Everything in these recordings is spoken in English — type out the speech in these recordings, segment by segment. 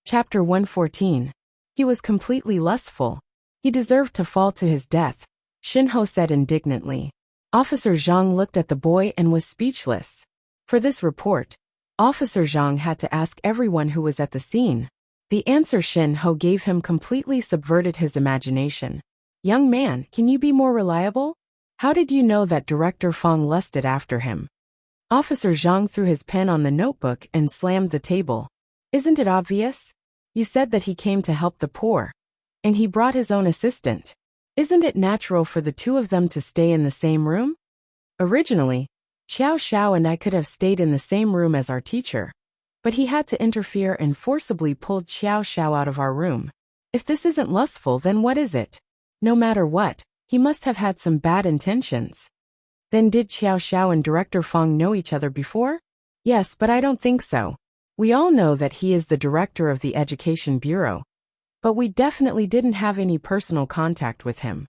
Chapter 114. He was completely lustful. He deserved to fall to his death, Shinho said indignantly. Officer Zhang looked at the boy and was speechless. For this report, Officer Zhang had to ask everyone who was at the scene. The answer Shinho gave him completely subverted his imagination. Young man, can you be more reliable? How did you know that Director Fong lusted after him? Officer Zhang threw his pen on the notebook and slammed the table. Isn't it obvious? You said that he came to help the poor. And he brought his own assistant. Isn't it natural for the two of them to stay in the same room? Originally, Xiao Xiao and I could have stayed in the same room as our teacher. But he had to interfere and forcibly pulled Xiao Xiao out of our room. If this isn't lustful, then what is it? No matter what, he must have had some bad intentions. Then did Xiao Xiao and Director Fong know each other before? Yes, but I don't think so. We all know that he is the director of the Education Bureau. But we definitely didn't have any personal contact with him.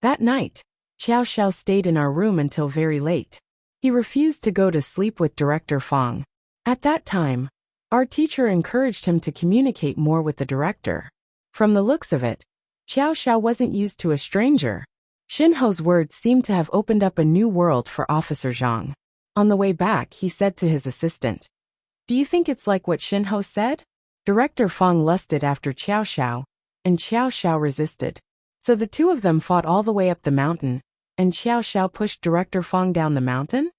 That night, Xiao Xiao stayed in our room until very late. He refused to go to sleep with Director Fong. At that time, our teacher encouraged him to communicate more with the director. From the looks of it, Xiao Xiao wasn't used to a stranger. Shinho's words seemed to have opened up a new world for Officer Zhang. On the way back, he said to his assistant, "Do you think it's like what Shinho said? Director Fong lusted after Xiao Xiao, and Xiao Xiao resisted. So the two of them fought all the way up the mountain, and Xiao Xiao pushed Director Fong down the mountain?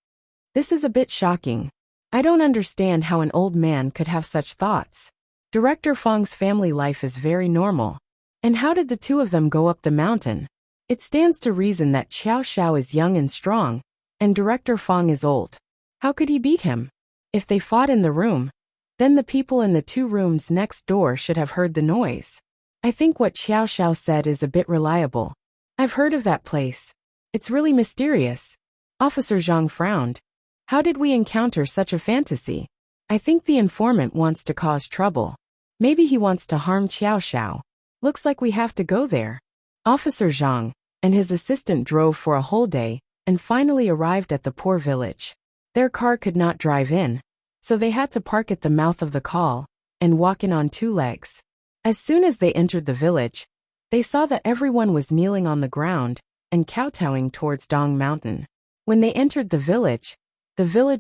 This is a bit shocking. I don't understand how an old man could have such thoughts. Director Fong's family life is very normal. And how did the two of them go up the mountain? It stands to reason that Xiao Xiao is young and strong, and Director Fong is old. How could he beat him? If they fought in the room, then the people in the two rooms next door should have heard the noise. I think what Xiao Xiao said is a bit reliable. I've heard of that place. It's really mysterious." Officer Zhang frowned. "How did we encounter such a fantasy? I think the informant wants to cause trouble. Maybe he wants to harm Xiao Xiao. Looks like we have to go there." Officer Zhang and his assistant drove for a whole day and finally arrived at the poor village. Their car could not drive in, so they had to park at the mouth of the call and walk in on two legs. As soon as they entered the village, they saw that everyone was kneeling on the ground and kowtowing towards Dong Mountain. When they entered the village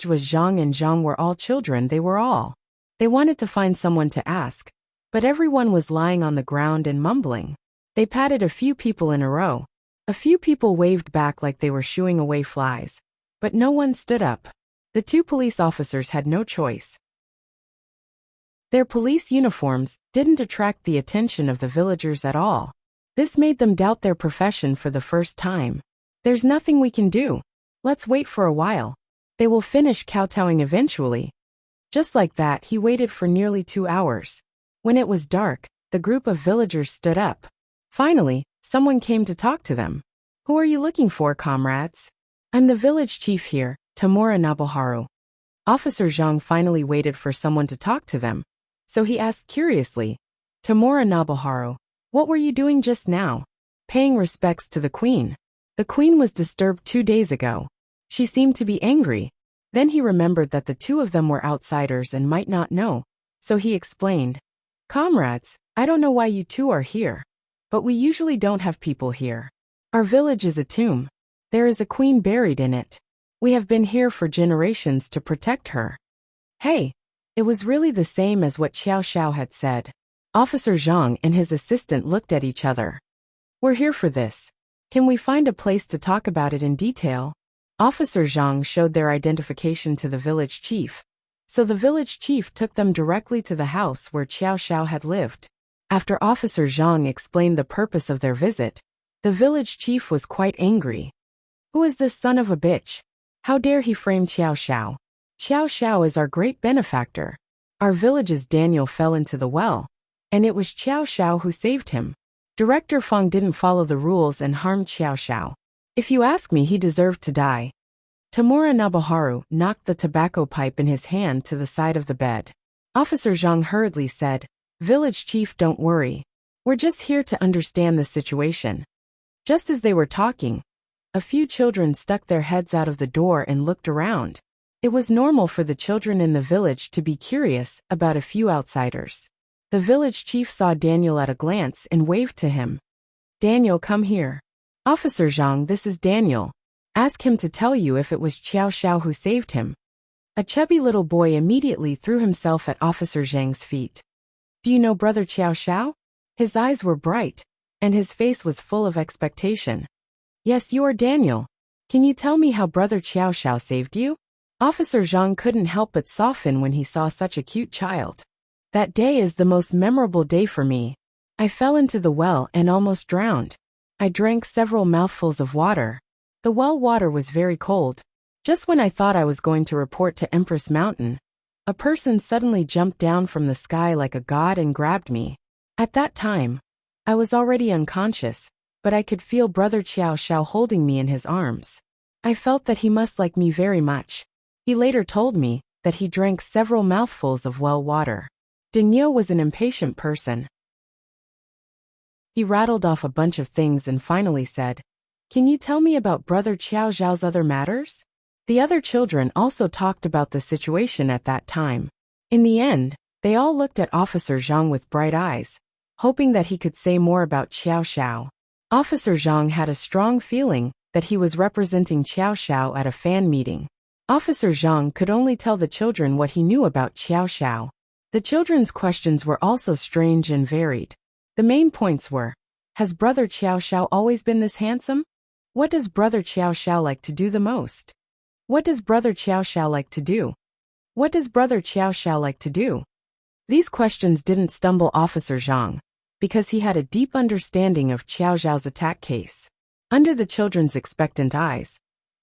was Zhang and Zhang were all children. They wanted to find someone to ask, but everyone was lying on the ground and mumbling. They patted a few people in a row. A few people waved back like they were shooing away flies, but no one stood up. The two police officers had no choice. Their police uniforms didn't attract the attention of the villagers at all. This made them doubt their profession for the first time. "There's nothing we can do. Let's wait for a while. They will finish kowtowing eventually." Just like that, he waited for nearly 2 hours. When it was dark, the group of villagers stood up. Finally, someone came to talk to them. "Who are you looking for, comrades?" "I'm the village chief here, Tamura Nobuharu." Officer Zhang finally waited for someone to talk to them, so he asked curiously, "Tamura Nobuharu, what were you doing just now?" "Paying respects to the queen. The queen was disturbed 2 days ago. She seemed to be angry." Then he remembered that the two of them were outsiders and might not know, so he explained, "Comrades, I don't know why you two are here, but we usually don't have people here. Our village is a tomb. There is a queen buried in it. We have been here for generations to protect her." Hey, it was really the same as what Xiao Xiao had said. Officer Zhang and his assistant looked at each other. "We're here for this. Can we find a place to talk about it in detail?" Officer Zhang showed their identification to the village chief, so the village chief took them directly to the house where Xiao Xiao had lived. After Officer Zhang explained the purpose of their visit, the village chief was quite angry. "Who is this son of a bitch? How dare he frame Xiao Xiao? Xiao Xiao is our great benefactor. Our village's Daniel fell into the well, and it was Xiao Xiao who saved him. Director Fong didn't follow the rules and harmed Xiao Xiao. If you ask me, he deserved to die." Tamura Nobuharu knocked the tobacco pipe in his hand to the side of the bed. Officer Zhang hurriedly said, "Village chief, don't worry. We're just here to understand the situation." Just as they were talking, a few children stuck their heads out of the door and looked around. It was normal for the children in the village to be curious about a few outsiders. The village chief saw Daniel at a glance and waved to him. Daniel, come here. Officer Zhang, this is Daniel. Ask him to tell you if it was Xiao Xiao who saved him. A chubby little boy immediately threw himself at Officer Zhang's feet. Do you know Brother Xiao Xiao? His eyes were bright, and his face was full of expectation. Yes, you are Daniel. Can you tell me how Brother Xiao Xiao saved you? Officer Zhang couldn't help but soften when he saw such a cute child. That day is the most memorable day for me. I fell into the well and almost drowned. I drank several mouthfuls of water. The well water was very cold. Just when I thought I was going to report to Empress Mountain, a person suddenly jumped down from the sky like a god and grabbed me. At that time, I was already unconscious, but I could feel Brother Xiao Xiao holding me in his arms. I felt that he must like me very much. He later told me that he drank several mouthfuls of well water. Daniel was an impatient person. He rattled off a bunch of things and finally said, Can you tell me about Brother Xiao Xiao's other matters? The other children also talked about the situation at that time. In the end, they all looked at Officer Zhang with bright eyes, hoping that he could say more about Xiao Xiao. Officer Zhang had a strong feeling that he was representing Xiao Xiao at a fan meeting. Officer Zhang could only tell the children what he knew about Xiao Xiao. The children's questions were also strange and varied. The main points were, has Brother Xiao Xiao always been this handsome? What does Brother Xiao Xiao like to do the most? What does Brother Xiao Xiao like to do? What does Brother Xiao Xiao like to do? These questions didn't stumble Officer Zhang, because he had a deep understanding of Xiao Xiao's attack case. Under the children's expectant eyes,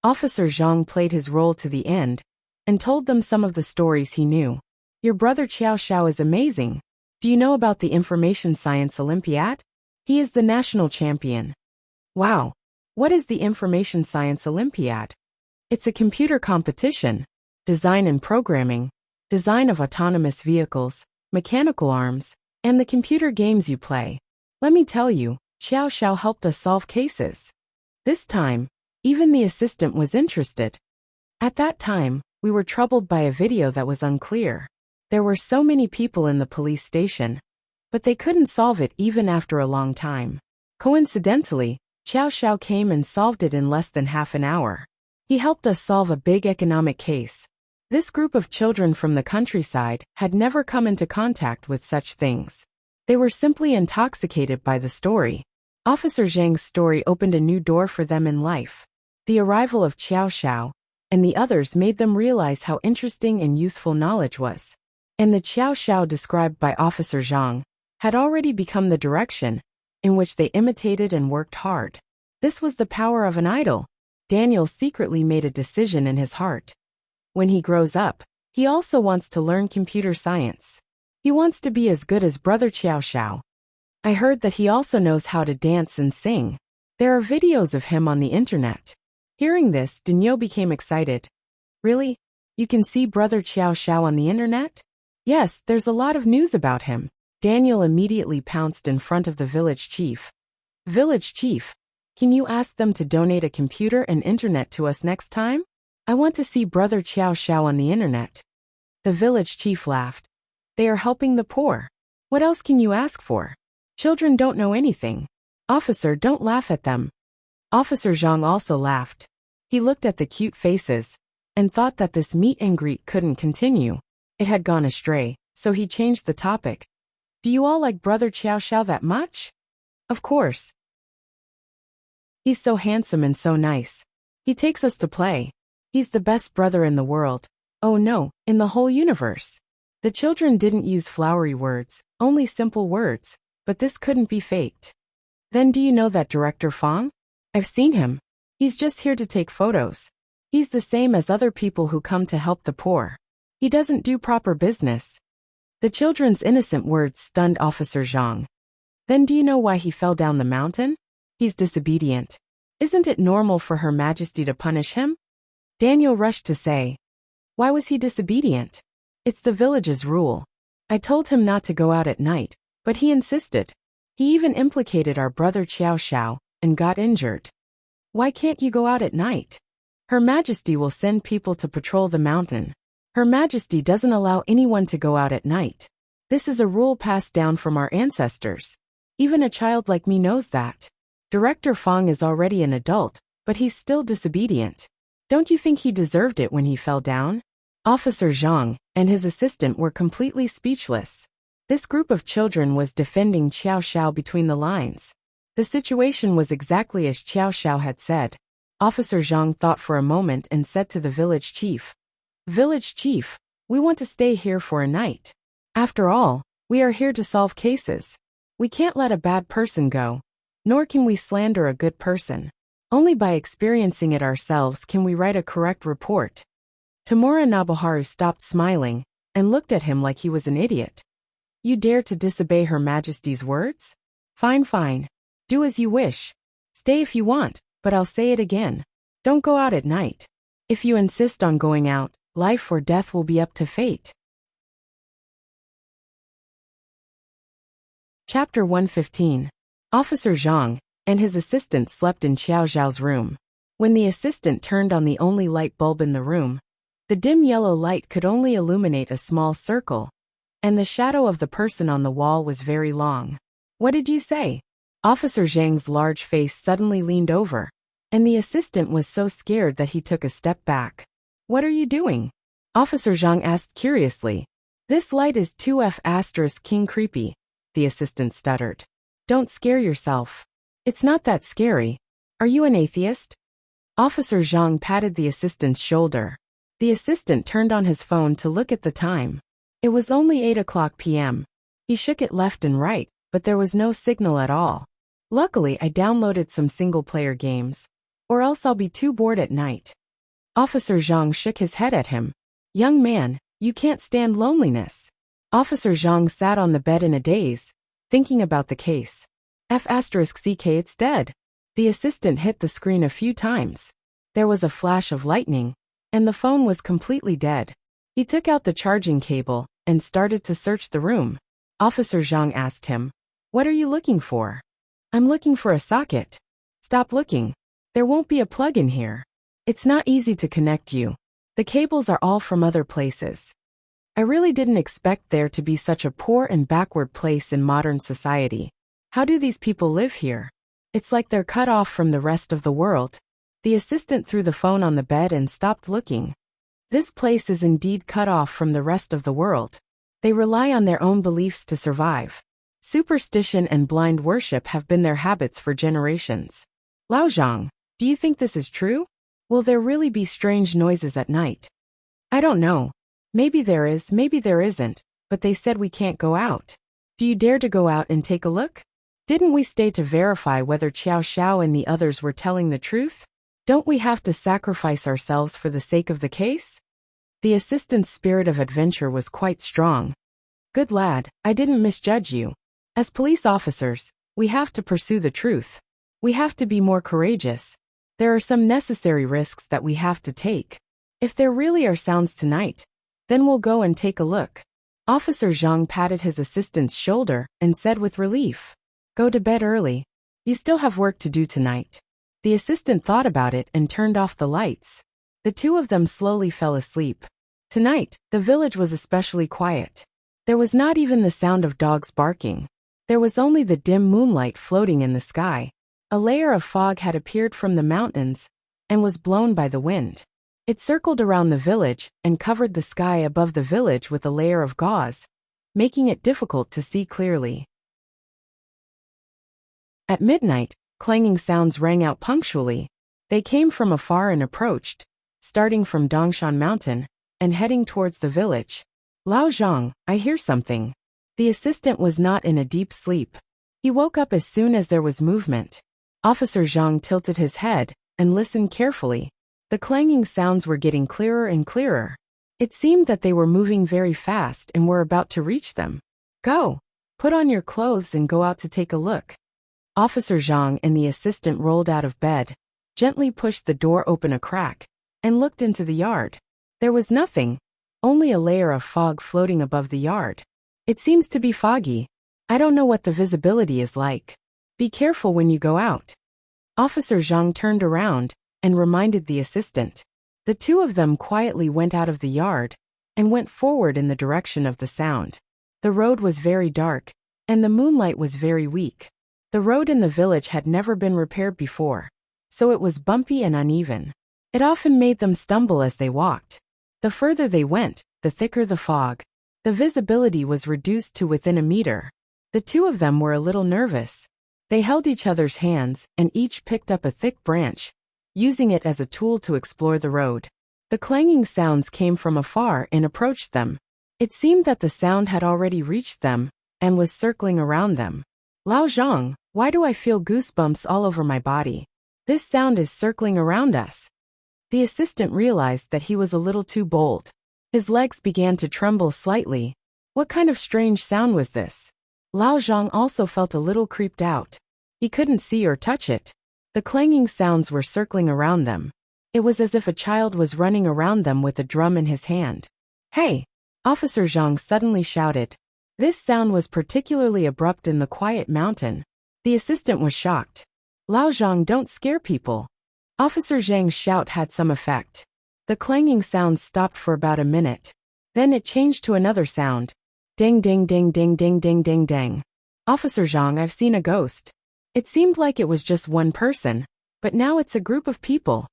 Officer Zhang played his role to the end, and told them some of the stories he knew. Your brother Xiao Xiao is amazing. Do you know about the Information Science Olympiad? He is the national champion. Wow! What is the Information Science Olympiad? It's a computer competition. Design and programming, design of autonomous vehicles, mechanical arms, and the computer games you play. Let me tell you, Xiao Xiao helped us solve cases. This time, even the assistant was interested. At that time, we were troubled by a video that was unclear. There were so many people in the police station, but they couldn't solve it even after a long time. Coincidentally, Xiao Xiao came and solved it in less than half an hour. He helped us solve a big economic case. This group of children from the countryside had never come into contact with such things. They were simply intoxicated by the story. Officer Zhang's story opened a new door for them in life. The arrival of Xiao Xiao and the others made them realize how interesting and useful knowledge was. And the Xiao Xiao described by Officer Zhang had already become the direction in which they imitated and worked hard. This was the power of an idol. Daniel secretly made a decision in his heart. When he grows up, he also wants to learn computer science. He wants to be as good as Brother Xiao Xiao. I heard that he also knows how to dance and sing. There are videos of him on the internet. Hearing this, Daniel became excited. Really? You can see Brother Xiao Xiao on the internet? Yes, there's a lot of news about him. Daniel immediately pounced in front of the village chief. Village chief, can you ask them to donate a computer and internet to us next time? I want to see Brother Xiao Xiao on the internet. The village chief laughed. They are helping the poor. What else can you ask for? Children don't know anything. Officer, don't laugh at them. Officer Zhang also laughed. He looked at the cute faces and thought that this meet and greet couldn't continue. It had gone astray, so he changed the topic. Do you all like Brother Xiao Xiao that much? Of course. He's so handsome and so nice. He takes us to play. He's the best brother in the world. Oh no, in the whole universe. The children didn't use flowery words, only simple words, but this couldn't be faked. Then do you know that director Fang? I've seen him. He's just here to take photos. He's the same as other people who come to help the poor. He doesn't do proper business. The children's innocent words stunned Officer Zhang. Then do you know why he fell down the mountain? He's disobedient. Isn't it normal for Her Majesty to punish him? Daniel rushed to say. Why was he disobedient? It's the village's rule. I told him not to go out at night, but he insisted. He even implicated our brother Xiao Xiao and got injured. Why can't you go out at night? Her Majesty will send people to patrol the mountain. Her Majesty doesn't allow anyone to go out at night. This is a rule passed down from our ancestors. Even a child like me knows that. Director Fong is already an adult, but he's still disobedient. Don't you think he deserved it when he fell down? Officer Zhang and his assistant were completely speechless. This group of children was defending Qiao Xiao between the lines. The situation was exactly as Qiao Xiao had said. Officer Zhang thought for a moment and said to the village chief, "Village chief, we want to stay here for a night. After all, we are here to solve cases. We can't let a bad person go, nor can we slander a good person. Only by experiencing it ourselves can we write a correct report." Tamura Nobuharu stopped smiling and looked at him like he was an idiot. "You dare to disobey Her Majesty's words? Fine, fine. Do as you wish. Stay if you want, but I'll say it again. Don't go out at night. If you insist on going out, life or death will be up to fate." Chapter 115. Officer Zhang and his assistant slept in Xiao Zhao's room. When the assistant turned on the only light bulb in the room, the dim yellow light could only illuminate a small circle, and the shadow of the person on the wall was very long. "What did you say?" Officer Zhang's large face suddenly leaned over, and the assistant was so scared that he took a step back. "What are you doing?" Officer Zhang asked curiously. "This light is 2F** king creepy," the assistant stuttered. "Don't scare yourself. It's not that scary. Are you an atheist?" Officer Zhang patted the assistant's shoulder. The assistant turned on his phone to look at the time. It was only 8 p.m. He shook it left and right, but there was no signal at all. "Luckily, I downloaded some single-player games, or else I'll be too bored at night." Officer Zhang shook his head at him. "Young man, you can't stand loneliness." Officer Zhang sat on the bed in a daze, thinking about the case. F***ck, it's dead. The assistant hit the screen a few times. There was a flash of lightning, and the phone was completely dead. He took out the charging cable and started to search the room. Officer Zhang asked him, "What are you looking for?" "I'm looking for a socket." "Stop looking. There won't be a plug in here. It's not easy to connect you. The cables are all from other places." I really didn't expect there to be such a poor and backward place in modern society. How do these people live here? It's like they're cut off from the rest of the world. The assistant threw the phone on the bed and stopped looking. This place is indeed cut off from the rest of the world. They rely on their own beliefs to survive. Superstition and blind worship have been their habits for generations. Lao Zhang, do you think this is true? Will there really be strange noises at night? I don't know. Maybe there is, maybe there isn't, but they said we can't go out. Do you dare to go out and take a look? Didn't we stay to verify whether Qiao Xiao and the others were telling the truth? Don't we have to sacrifice ourselves for the sake of the case? The assistant's spirit of adventure was quite strong. Good lad, I didn't misjudge you. As police officers, we have to pursue the truth. We have to be more courageous. There are some necessary risks that we have to take. If there really are sounds tonight, then we'll go and take a look. Officer Zhang patted his assistant's shoulder and said with relief, "Go to bed early. You still have work to do tonight." The assistant thought about it and turned off the lights. The two of them slowly fell asleep. Tonight, the village was especially quiet. There was not even the sound of dogs barking. There was only the dim moonlight floating in the sky. A layer of fog had appeared from the mountains and was blown by the wind. It circled around the village and covered the sky above the village with a layer of gauze, making it difficult to see clearly. At midnight, clanging sounds rang out punctually. They came from afar and approached, starting from Dongshan Mountain and heading towards the village. "Lao Zhang, I hear something." The assistant was not in a deep sleep. He woke up as soon as there was movement. Officer Zhang tilted his head and listened carefully. The clanging sounds were getting clearer and clearer. It seemed that they were moving very fast and were about to reach them. "Go! Put on your clothes and go out to take a look." Officer Zhang and the assistant rolled out of bed, gently pushed the door open a crack, and looked into the yard. There was nothing, only a layer of fog floating above the yard. "It seems to be foggy. I don't know what the visibility is like. Be careful when you go out." Officer Zhang turned around and reminded the assistant. The two of them quietly went out of the yard and went forward in the direction of the sound. The road was very dark, and the moonlight was very weak. The road in the village had never been repaired before, so it was bumpy and uneven. It often made them stumble as they walked. The further they went, the thicker the fog. The visibility was reduced to within a meter. The two of them were a little nervous. They held each other's hands and each picked up a thick branch, using it as a tool to explore the road. The clanging sounds came from afar and approached them. It seemed that the sound had already reached them and was circling around them. Lao Zhang, why do I feel goosebumps all over my body? This sound is circling around us. The assistant realized that he was a little too bold. His legs began to tremble slightly. What kind of strange sound was this? Lao Zhang also felt a little creeped out. He couldn't see or touch it. The clanging sounds were circling around them. It was as if a child was running around them with a drum in his hand. Hey! Officer Zhang suddenly shouted. This sound was particularly abrupt in the quiet mountain. The assistant was shocked. Lao Zhang, don't scare people. Officer Zhang's shout had some effect. The clanging sounds stopped for about a minute. Then it changed to another sound. Ding ding ding ding ding ding ding ding. Officer Zhang, I've seen a ghost. It seemed like it was just one person, but now it's a group of people,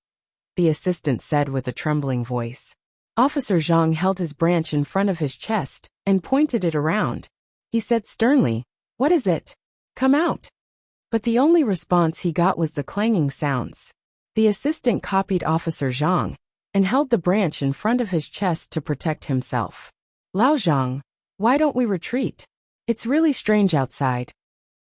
the assistant said with a trembling voice. Officer Zhang held his branch in front of his chest and pointed it around. He said sternly, what is it? Come out. But the only response he got was the clanging sounds. The assistant copied Officer Zhang and held the branch in front of his chest to protect himself. Lao Zhang, why don't we retreat? It's really strange outside.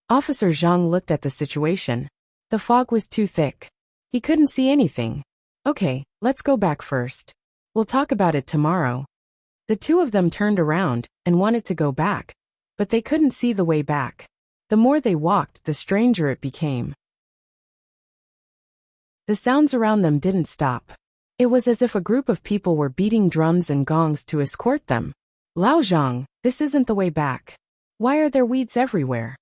Officer Zhang looked at the situation. The fog was too thick. He couldn't see anything. Okay, let's go back first. We'll talk about it tomorrow. The two of them turned around and wanted to go back, but they couldn't see the way back. The more they walked, the stranger it became. The sounds around them didn't stop. It was as if a group of people were beating drums and gongs to escort them. Lao Zhang, this isn't the way back. Why are there weeds everywhere?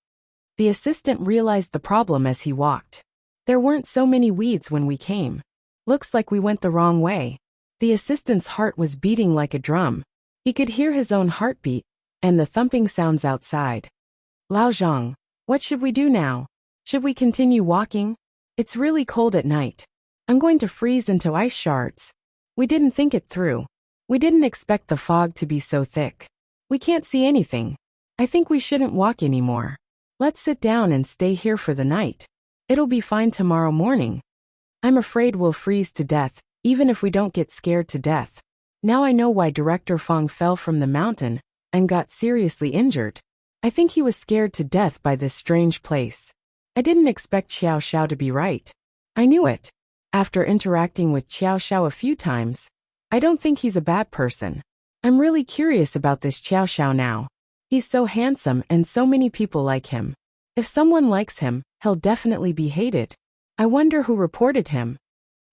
The assistant realized the problem as he walked. There weren't so many weeds when we came. Looks like we went the wrong way. The assistant's heart was beating like a drum. He could hear his own heartbeat and the thumping sounds outside. Lao Zhang, what should we do now? Should we continue walking? It's really cold at night. I'm going to freeze into ice shards. We didn't think it through. We didn't expect the fog to be so thick. We can't see anything. I think we shouldn't walk anymore. Let's sit down and stay here for the night. It'll be fine tomorrow morning. I'm afraid we'll freeze to death, even if we don't get scared to death. Now I know why Director Fong fell from the mountain and got seriously injured. I think he was scared to death by this strange place. I didn't expect Xiao Xiao to be right. I knew it. After interacting with Xiao Xiao a few times, I don't think he's a bad person. I'm really curious about this Xiao Xiao now. He's so handsome and so many people like him. If someone likes him, he'll definitely be hated. I wonder who reported him.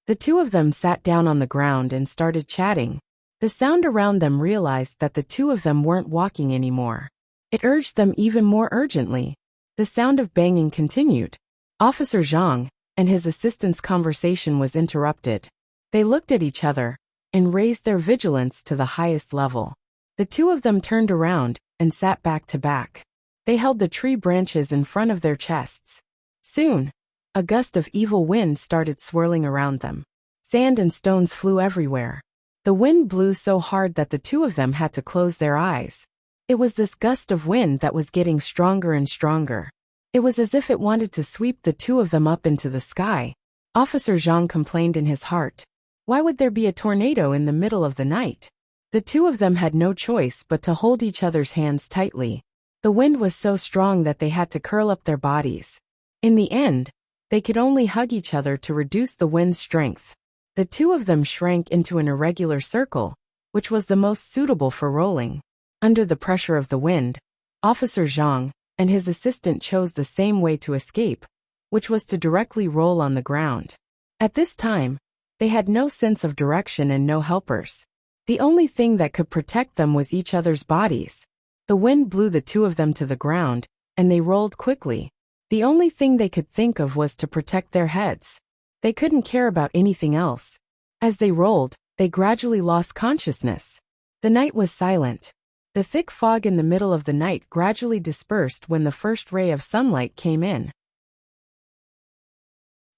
The two of them sat down on the ground and started chatting. The sound around them realized that the two of them weren't walking anymore. It urged them even more urgently. The sound of banging continued. Officer Zhang and his assistant's conversation was interrupted. They looked at each other and raised their vigilance to the highest level. The two of them turned around and sat back to back. They held the tree branches in front of their chests. Soon, a gust of evil wind started swirling around them. Sand and stones flew everywhere. The wind blew so hard that the two of them had to close their eyes. It was this gust of wind that was getting stronger and stronger. It was as if it wanted to sweep the two of them up into the sky. Officer Zhang complained in his heart. Why would there be a tornado in the middle of the night? The two of them had no choice but to hold each other's hands tightly. The wind was so strong that they had to curl up their bodies. In the end, they could only hug each other to reduce the wind's strength. The two of them shrank into an irregular circle, which was the most suitable for rolling. Under the pressure of the wind, Officer Zhang and his assistant chose the same way to escape, which was to directly roll on the ground. At this time, they had no sense of direction and no helpers. The only thing that could protect them was each other's bodies. The wind blew the two of them to the ground, and they rolled quickly. The only thing they could think of was to protect their heads. They couldn't care about anything else. As they rolled, they gradually lost consciousness. The night was silent. The thick fog in the middle of the night gradually dispersed when the first ray of sunlight came in.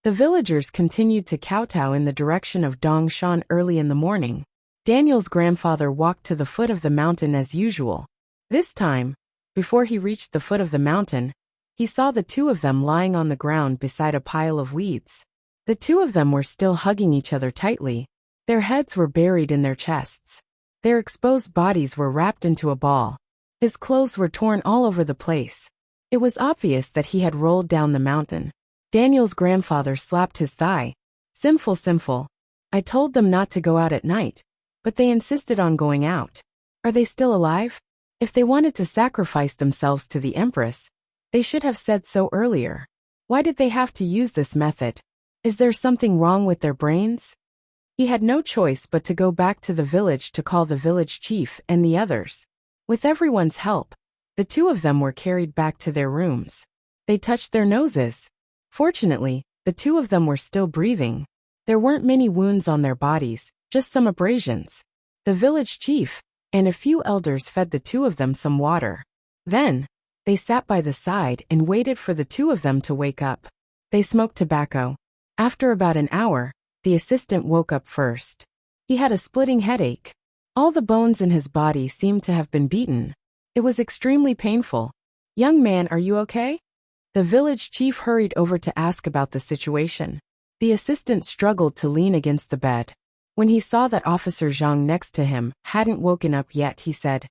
The villagers continued to kowtow in the direction of Dongshan early in the morning. Daniel's grandfather walked to the foot of the mountain as usual. This time, before he reached the foot of the mountain, he saw the two of them lying on the ground beside a pile of weeds. The two of them were still hugging each other tightly. Their heads were buried in their chests. Their exposed bodies were wrapped into a ball. His clothes were torn all over the place. It was obvious that he had rolled down the mountain. Daniel's grandfather slapped his thigh. Sinful. I told them not to go out at night, but they insisted on going out. Are they still alive? If they wanted to sacrifice themselves to the Empress, they should have said so earlier. Why did they have to use this method? Is there something wrong with their brains? He had no choice but to go back to the village to call the village chief and the others. With everyone's help, the two of them were carried back to their rooms. They touched their noses. Fortunately, the two of them were still breathing. There weren't many wounds on their bodies, just some abrasions. The village chief and a few elders fed the two of them some water. Then, they sat by the side and waited for the two of them to wake up. They smoked tobacco. After about an hour, the assistant woke up first. He had a splitting headache. All the bones in his body seemed to have been beaten. It was extremely painful. "Young man, are you okay?" The village chief hurried over to ask about the situation. The assistant struggled to lean against the bed. When he saw that Officer Zhang next to him hadn't woken up yet, he said,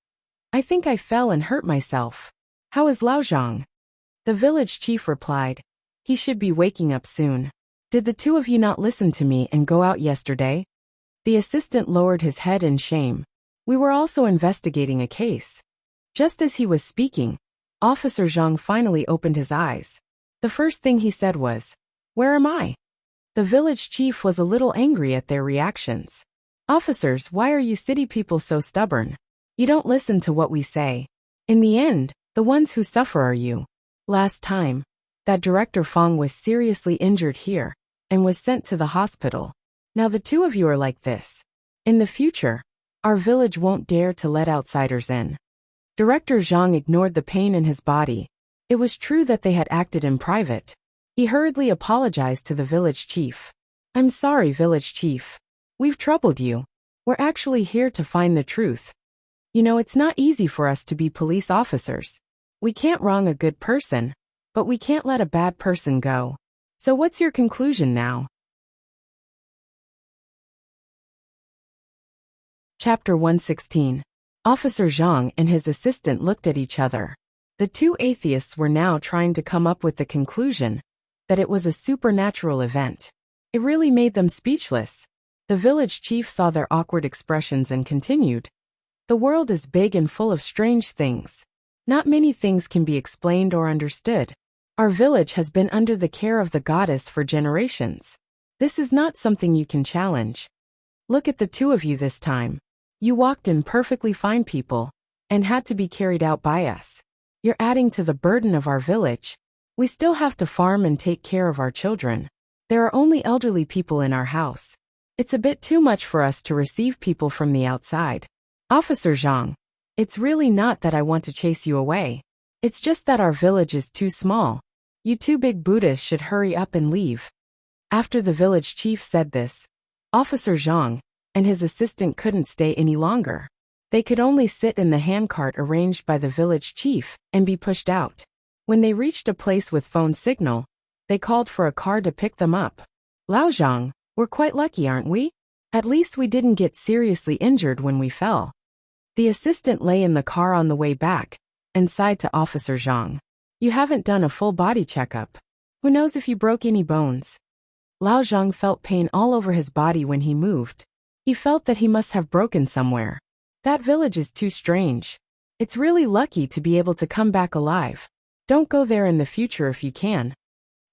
"I think I fell and hurt myself. How is Lao Zhang?" The village chief replied, "He should be waking up soon. Did the two of you not listen to me and go out yesterday?" The assistant lowered his head in shame. "We were also investigating a case." Just as he was speaking, Officer Zhang finally opened his eyes. The first thing he said was, "Where am I?" The village chief was a little angry at their reactions. "Officers, why are you city people so stubborn? You don't listen to what we say. In the end, the ones who suffer are you. Last time, that Director Fong was seriously injured here and was sent to the hospital. Now the two of you are like this. In the future, our village won't dare to let outsiders in." Director Zhang ignored the pain in his body. It was true that they had acted in private. He hurriedly apologized to the village chief. "I'm sorry, village chief. We've troubled you. We're actually here to find the truth. You know, it's not easy for us to be police officers. We can't wrong a good person, but we can't let a bad person go. So what's your conclusion now?" Chapter 116. Officer Zhang and his assistant looked at each other. The two atheists were now trying to come up with the conclusion that it was a supernatural event. It really made them speechless. The village chief saw their awkward expressions and continued, "The world is big and full of strange things. Not many things can be explained or understood. Our village has been under the care of the goddess for generations. This is not something you can challenge. Look at the two of you this time. You walked in perfectly fine people and had to be carried out by us. You're adding to the burden of our village. We still have to farm and take care of our children. There are only elderly people in our house. It's a bit too much for us to receive people from the outside. Officer Zhang, it's really not that I want to chase you away. It's just that our village is too small. You two big Buddhists should hurry up and leave." After the village chief said this, Officer Zhang and his assistant couldn't stay any longer. They could only sit in the handcart arranged by the village chief and be pushed out. When they reached a place with phone signal, they called for a car to pick them up. "Lao Zhang, we're quite lucky, aren't we? At least we didn't get seriously injured when we fell." The assistant lay in the car on the way back and sighed to Officer Zhang. "You haven't done a full body checkup. Who knows if you broke any bones?" Lao Zhang felt pain all over his body when he moved. He felt that he must have broken somewhere. That village is too strange. It's really lucky to be able to come back alive. Don't go there in the future if you can.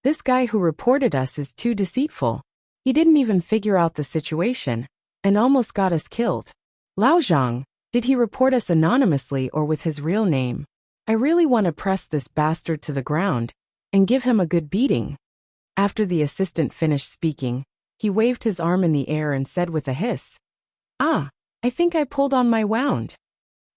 This guy who reported us is too deceitful. He didn't even figure out the situation and almost got us killed. Lao Zhang, did he report us anonymously or with his real name? I really want to press this bastard to the ground and give him a good beating." After the assistant finished speaking, he waved his arm in the air and said with a hiss, "Ah, I think I pulled on my wound."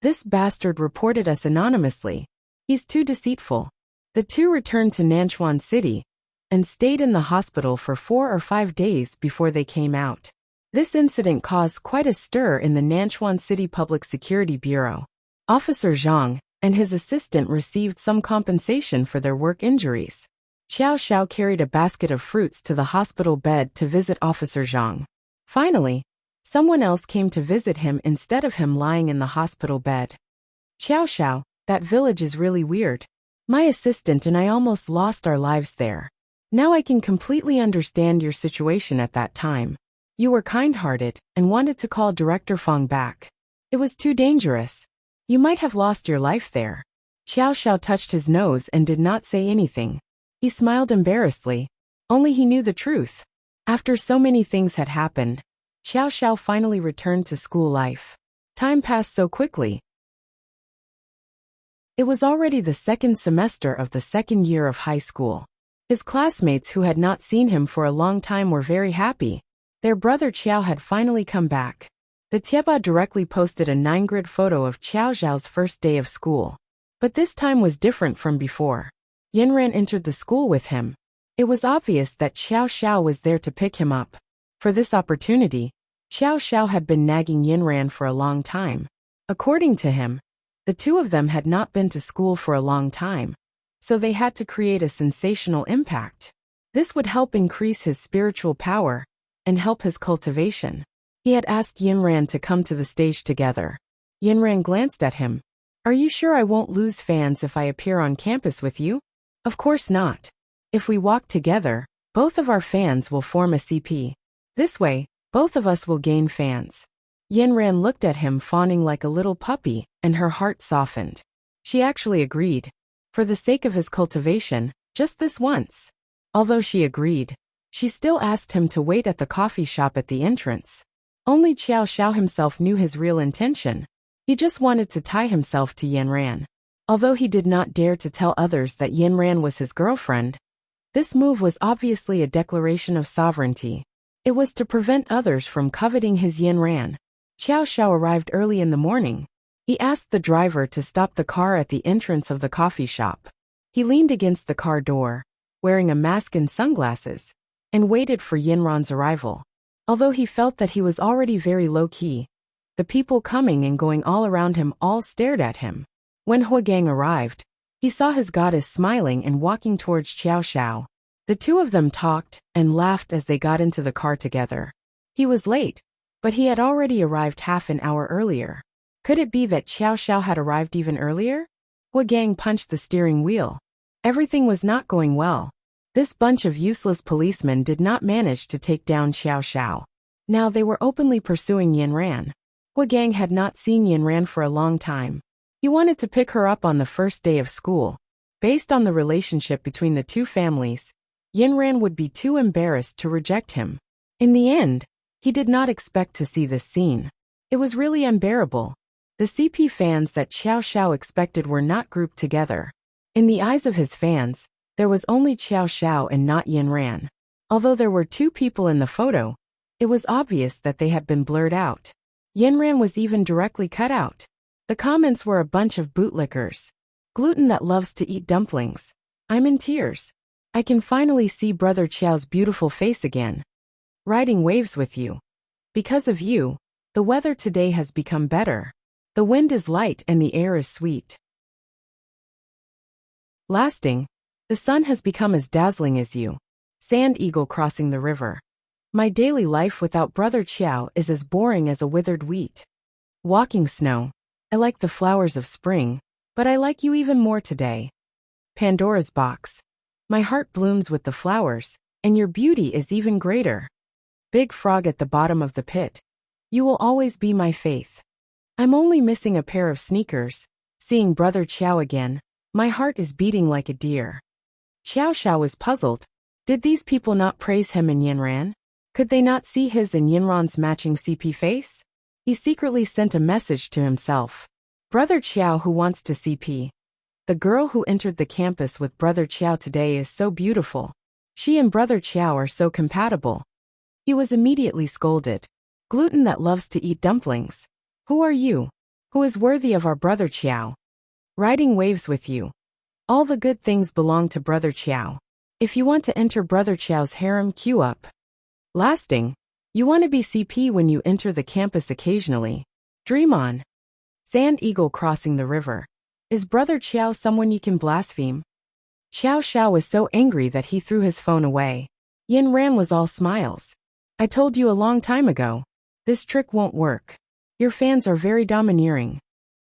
This bastard reported us anonymously. He's too deceitful. The two returned to Nanchuan City and stayed in the hospital for 4 or 5 days before they came out. This incident caused quite a stir in the Nanchuan City Public Security Bureau. Officer Zhang and his assistant received some compensation for their work injuries. Xiao Xiao carried a basket of fruits to the hospital bed to visit Officer Zhang. Finally, someone else came to visit him instead of him lying in the hospital bed. Xiao Xiao, that village is really weird. My assistant and I almost lost our lives there. Now I can completely understand your situation at that time. You were kind-hearted and wanted to call Director Fong back. It was too dangerous. You might have lost your life there. Xiao Xiao touched his nose and did not say anything. He smiled embarrassedly. Only he knew the truth. After so many things had happened, Xiao Xiao finally returned to school life. Time passed so quickly. It was already the second semester of the second year of high school. His classmates who had not seen him for a long time were very happy. Their brother Qiao had finally come back. The Tieba directly posted a 9-grid photo of Qiao Zhao's first day of school. But this time was different from before. Yinran entered the school with him. It was obvious that Xiao Xiao was there to pick him up. For this opportunity, Xiao Xiao had been nagging Yinran for a long time. According to him, the two of them had not been to school for a long time, so they had to create a sensational impact. This would help increase his spiritual power and help his cultivation. He had asked Yinran to come to the stage together. Yinran glanced at him. Are you sure I won't lose fans if I appear on campus with you? Of course not. If we walk together, both of our fans will form a CP. This way, both of us will gain fans. Yinran looked at him fawning like a little puppy, and her heart softened. She actually agreed. For the sake of his cultivation, just this once. Although she agreed, she still asked him to wait at the coffee shop at the entrance. Only Xiao Xiao himself knew his real intention. He just wanted to tie himself to Yinran. Although he did not dare to tell others that Yinran was his girlfriend, this move was obviously a declaration of sovereignty. It was to prevent others from coveting his Yinran. Xiao Xiao arrived early in the morning. He asked the driver to stop the car at the entrance of the coffee shop. He leaned against the car door, wearing a mask and sunglasses, and waited for Yinran's arrival. Although he felt that he was already very low-key, the people coming and going all around him all stared at him. When Huagang arrived, he saw his goddess smiling and walking towards Xiao Xiao. The two of them talked and laughed as they got into the car together. He was late, but he had already arrived half an hour earlier. Could it be that Xiao Xiao had arrived even earlier? Huagang punched the steering wheel. Everything was not going well. This bunch of useless policemen did not manage to take down Xiao Xiao. Now they were openly pursuing Yinran. Huagang had not seen Yinran for a long time. He wanted to pick her up on the first day of school. Based on the relationship between the two families, Yinran would be too embarrassed to reject him. In the end, he did not expect to see this scene. It was really unbearable. The CP fans that Xiao Xiao expected were not grouped together. In the eyes of his fans, there was only Xiao Xiao and not Yinran. Although there were two people in the photo, it was obvious that they had been blurred out. Yinran was even directly cut out. The comments were a bunch of bootlickers. Gluten that loves to eat dumplings. I'm in tears. I can finally see Brother Qiao's beautiful face again. Riding waves with you. Because of you, the weather today has become better. The wind is light and the air is sweet. Lasting. The sun has become as dazzling as you. Sand eagle crossing the river. My daily life without Brother Qiao is as boring as a withered wheat. Walking snow. I like the flowers of spring, but I like you even more today. Pandora's box. My heart blooms with the flowers, and your beauty is even greater. Big frog at the bottom of the pit. You will always be my faith. I'm only missing a pair of sneakers. Seeing Brother Qiao again, my heart is beating like a deer. Xiao Xiao was puzzled. Did these people not praise him in Yinran? Could they not see his and Yinran's matching CP face? He secretly sent a message to himself. Brother Qiao who wants to CP. The girl who entered the campus with Brother Qiao today is so beautiful. She and Brother Qiao are so compatible. He was immediately scolded. Gluten that loves to eat dumplings. Who are you? Who is worthy of our brother Qiao? Riding waves with you. All the good things belong to brother Qiao. If you want to enter brother Qiao's harem, queue up. Lasting. You want to be CP when you enter the campus occasionally. Dream on. Sand eagle crossing the river. Is brother Qiao someone you can blaspheme? Xiao Xiao was so angry that he threw his phone away. Yin Ran was all smiles. I told you a long time ago. This trick won't work. Your fans are very domineering.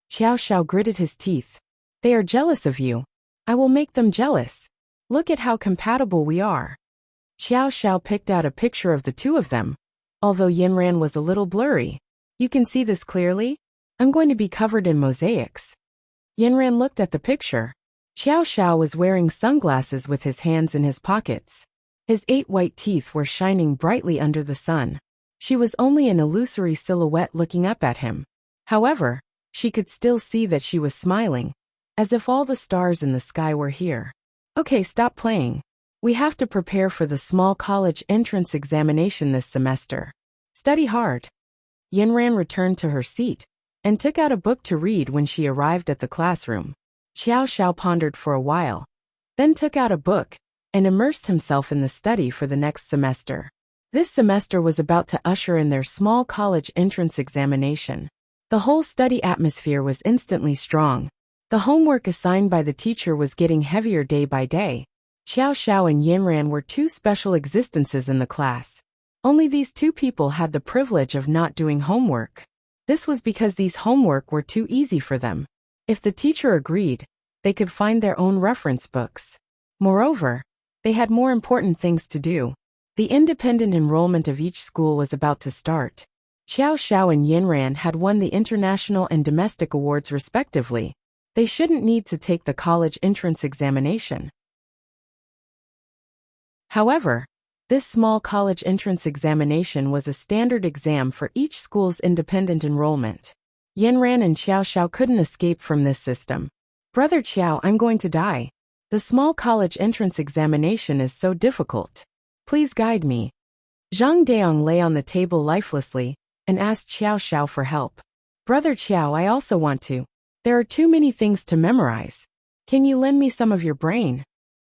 Xiao Xiao gritted his teeth. They are jealous of you. I will make them jealous. Look at how compatible we are. Xiao Xiao picked out a picture of the two of them. Although Yin Ran was a little blurry. You can see this clearly? I'm going to be covered in mosaics. Yin Ran looked at the picture. Xiao Xiao was wearing sunglasses with his hands in his pockets. His 8 white teeth were shining brightly under the sun. She was only an illusory silhouette looking up at him. However, she could still see that she was smiling, as if all the stars in the sky were here. Okay, stop playing. We have to prepare for the small college entrance examination this semester. Study hard. Yin Ran returned to her seat and took out a book to read when she arrived at the classroom. Xiao Xiao pondered for a while, then took out a book and immersed himself in the study for the next semester. This semester was about to usher in their small college entrance examination. The whole study atmosphere was instantly strong. The homework assigned by the teacher was getting heavier day by day. Xiao Xiao and Yin Ran were 2 special existences in the class. Only these 2 people had the privilege of not doing homework. This was because these homework were too easy for them. If the teacher agreed, they could find their own reference books. Moreover, they had more important things to do. The independent enrollment of each school was about to start. Xiao Xiao and Yin Ran had won the international and domestic awards respectively. They shouldn't need to take the college entrance examination. However, this small college entrance examination was a standard exam for each school's independent enrollment. Yin Ran and Xiao Xiao couldn't escape from this system. Brother Qiao, I'm going to die. The small college entrance examination is so difficult. Please guide me. Zhang Daong lay on the table lifelessly and asked Xiao Xiao for help. Brother Qiao, I also want to. There are too many things to memorize. Can you lend me some of your brain?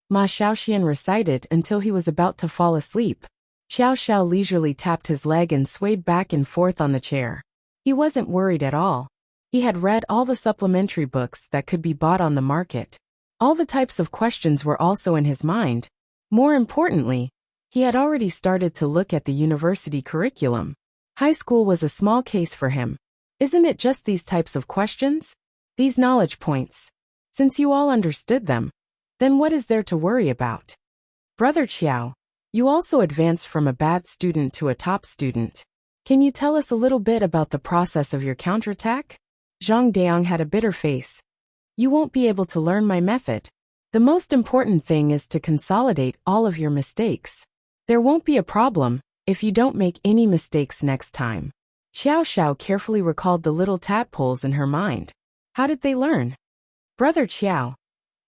Ma Xiaoxian recited until he was about to fall asleep. Xiao Xiao leisurely tapped his leg and swayed back and forth on the chair. He wasn't worried at all. He had read all the supplementary books that could be bought on the market. All the types of questions were also in his mind. More importantly, he had already started to look at the university curriculum. High school was a small case for him. Isn't it just these types of questions? These knowledge points. Since you all understood them, then what is there to worry about? Brother Qiao, you also advanced from a bad student to a top student. Can you tell us a little bit about the process of your counterattack? Zhang Daong had a bitter face. You won't be able to learn my method. The most important thing is to consolidate all of your mistakes. There won't be a problem if you don't make any mistakes next time. Xiao Xiao carefully recalled the little tadpoles in her mind. How did they learn? Brother Qiao,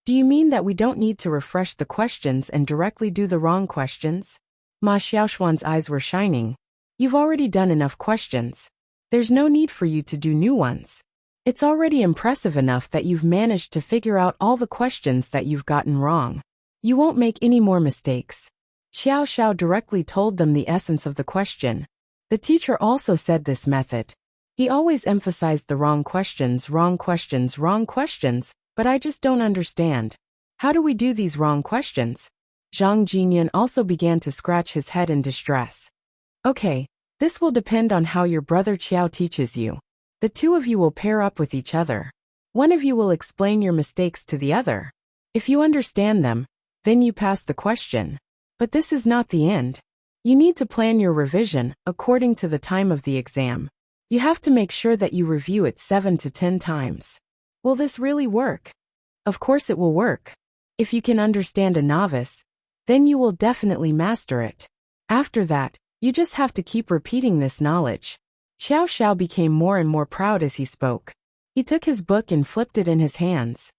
do you mean that we don't need to refresh the questions and directly do the wrong questions? Ma Xiaoshuan's eyes were shining. You've already done enough questions. There's no need for you to do new ones. It's already impressive enough that you've managed to figure out all the questions that you've gotten wrong. You won't make any more mistakes. Xiao Xiao directly told them the essence of the question. The teacher also said this method. He always emphasized the wrong questions, but I just don't understand. How do we do these wrong questions? Zhang Jinyan also began to scratch his head in distress. Okay, this will depend on how your brother Qiao teaches you. The 2 of you will pair up with each other. One of you will explain your mistakes to the other. If you understand them, then you pass the question. But this is not the end. You need to plan your revision according to the time of the exam. You have to make sure that you review it 7 to 10 times. Will this really work? Of course it will work. If you can understand a novice, then you will definitely master it. After that, you just have to keep repeating this knowledge. Xiao Xiao became more and more proud as he spoke. He took his book and flipped it in his hands.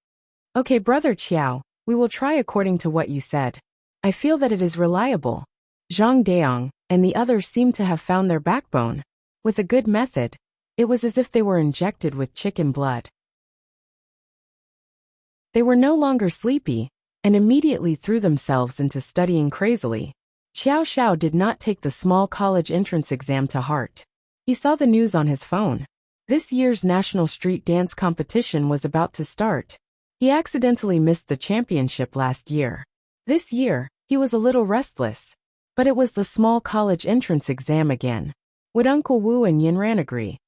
Okay, Brother Qiao, we will try according to what you said. I feel that it is reliable. Zhang Daong and the others seem to have found their backbone. With a good method, It was as if they were injected with chicken blood. They were no longer sleepy, and immediately threw themselves into studying crazily. Xiao Xiao did not take the small college entrance exam to heart. He saw the news on his phone. This year's national street dance competition was about to start. He accidentally missed the championship last year. This year, he was a little restless. But it was the small college entrance exam again. Would Uncle Wu and Yinran agree?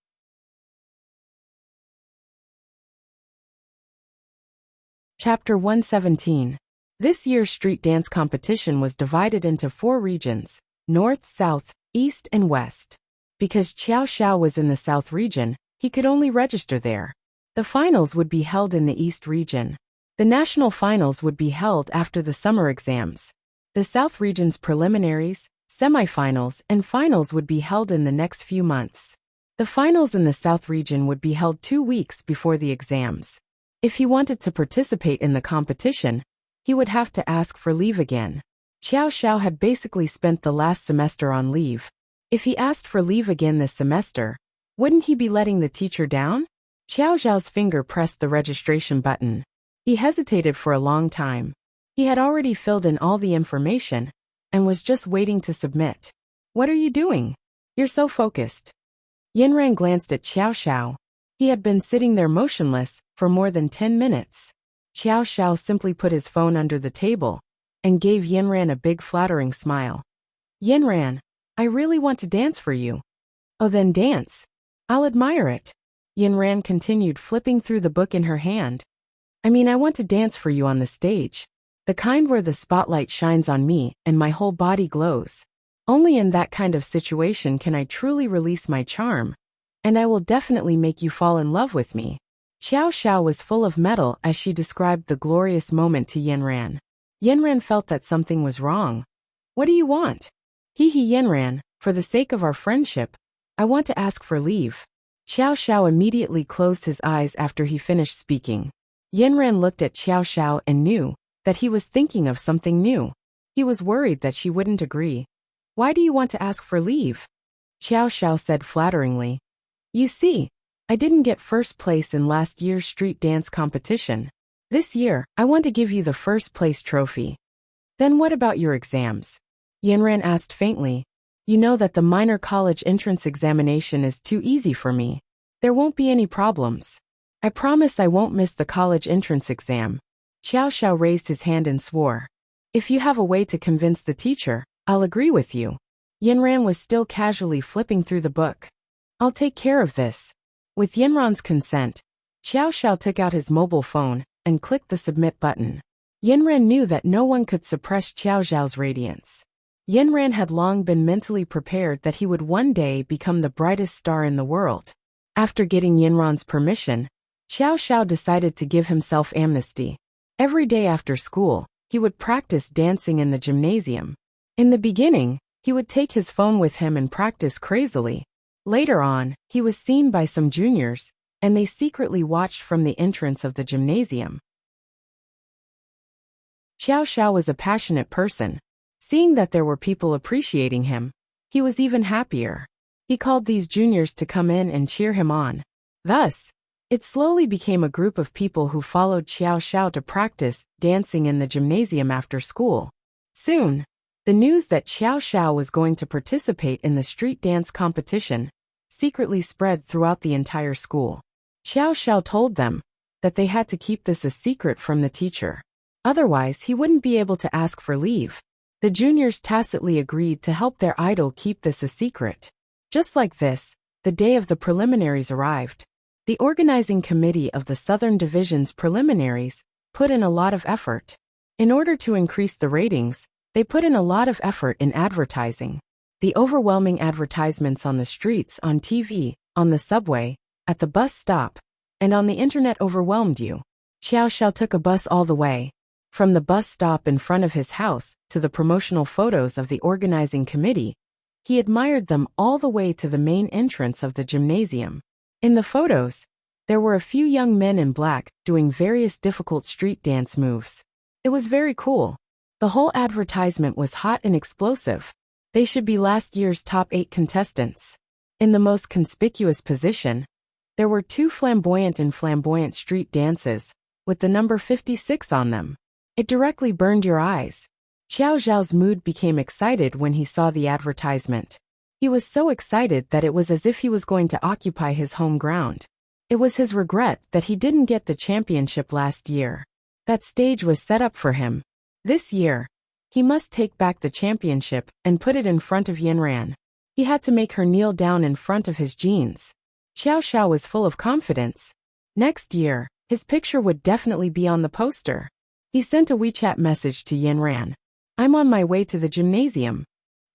Chapter 117. This year's street dance competition was divided into 4 regions: North, South, East, and West. Because Xiao Xiao was in the South region, he could only register there. The finals would be held in the East region. The national finals would be held after the summer exams. The South region's preliminaries, semifinals, and finals would be held in the next few months. The finals in the South region would be held 2 weeks before the exams. If he wanted to participate in the competition, he would have to ask for leave again. Xiao Xiao had basically spent the last semester on leave. If he asked for leave again this semester, wouldn't he be letting the teacher down? Xiao Xiao's finger pressed the registration button. He hesitated for a long time. He had already filled in all the information and was just waiting to submit. What are you doing? You're so focused. Yinran glanced at Xiao Xiao. He had been sitting there motionless for more than 10 minutes. Xiao Xiao simply put his phone under the table and gave Yinran a big flattering smile. Yinran, I really want to dance for you. Oh, then dance. I'll admire it. Yinran continued flipping through the book in her hand. I want to dance for you on the stage. The kind where the spotlight shines on me and my whole body glows. Only in that kind of situation can I truly release my charm. And I will definitely make you fall in love with me. Xiao Xiao was full of mettle as she described the glorious moment to Yinran. Yinran felt that something was wrong. What do you want? Yinran, for the sake of our friendship, I want to ask for leave. Xiao Xiao immediately closed his eyes after he finished speaking. Yinran looked at Xiao Xiao and knew that he was thinking of something new. He was worried that she wouldn't agree. Why do you want to ask for leave? Xiao Xiao said flatteringly. You see, I didn't get first place in last year's street dance competition. This year, I want to give you the first place trophy. Then what about your exams? Yinran asked faintly. You know that the minor college entrance examination is too easy for me. There won't be any problems. I promise I won't miss the college entrance exam. Xiao Xiao raised his hand and swore. If you have a way to convince the teacher, I'll agree with you. Yinran was still casually flipping through the book. I'll take care of this. With Yinran's consent, Xiao Xiao took out his mobile phone and clicked the submit button. Yinran knew that no one could suppress Xiao Xiao's radiance. Yinran had long been mentally prepared that he would one day become the brightest star in the world. After getting Yinran's permission, Xiao Xiao decided to give himself amnesty. Every day after school, he would practice dancing in the gymnasium. In the beginning, he would take his phone with him and practice crazily. Later on, he was seen by some juniors, and they secretly watched from the entrance of the gymnasium. Xiao Xiao was a passionate person. Seeing that there were people appreciating him, he was even happier. He called these juniors to come in and cheer him on. Thus, it slowly became a group of people who followed Xiao Xiao to practice dancing in the gymnasium after school. Soon, the news that Xiao Xiao was going to participate in the street dance competition secretly spread throughout the entire school. Xiao Xiao told them that they had to keep this a secret from the teacher. Otherwise, he wouldn't be able to ask for leave. The juniors tacitly agreed to help their idol keep this a secret. Just like this, the day of the preliminaries arrived. The organizing committee of the Southern Division's preliminaries put in a lot of effort. In order to increase the ratings, they put in a lot of effort in advertising. The overwhelming advertisements on the streets, on TV, on the subway, at the bus stop, and on the internet overwhelmed you. Xiao Xiao took a bus all the way, from the bus stop in front of his house to the promotional photos of the organizing committee. He admired them all the way to the main entrance of the gymnasium. In the photos, there were a few young men in black doing various difficult street dance moves. It was very cool. The whole advertisement was hot and explosive. They should be last year's top 8 contestants. In the most conspicuous position, there were two flamboyant and flamboyant street dances, with the number 56 on them. It directly burned your eyes. Xiao Zhao's mood became excited when he saw the advertisement. He was so excited that it was as if he was going to occupy his home ground. It was his regret that he didn't get the championship last year. That stage was set up for him. This year, he must take back the championship and put it in front of Yanran. He had to make her kneel down in front of his jeans. Xiao Xiao was full of confidence. Next year, his picture would definitely be on the poster. He sent a WeChat message to Yanran. I'm on my way to the gymnasium.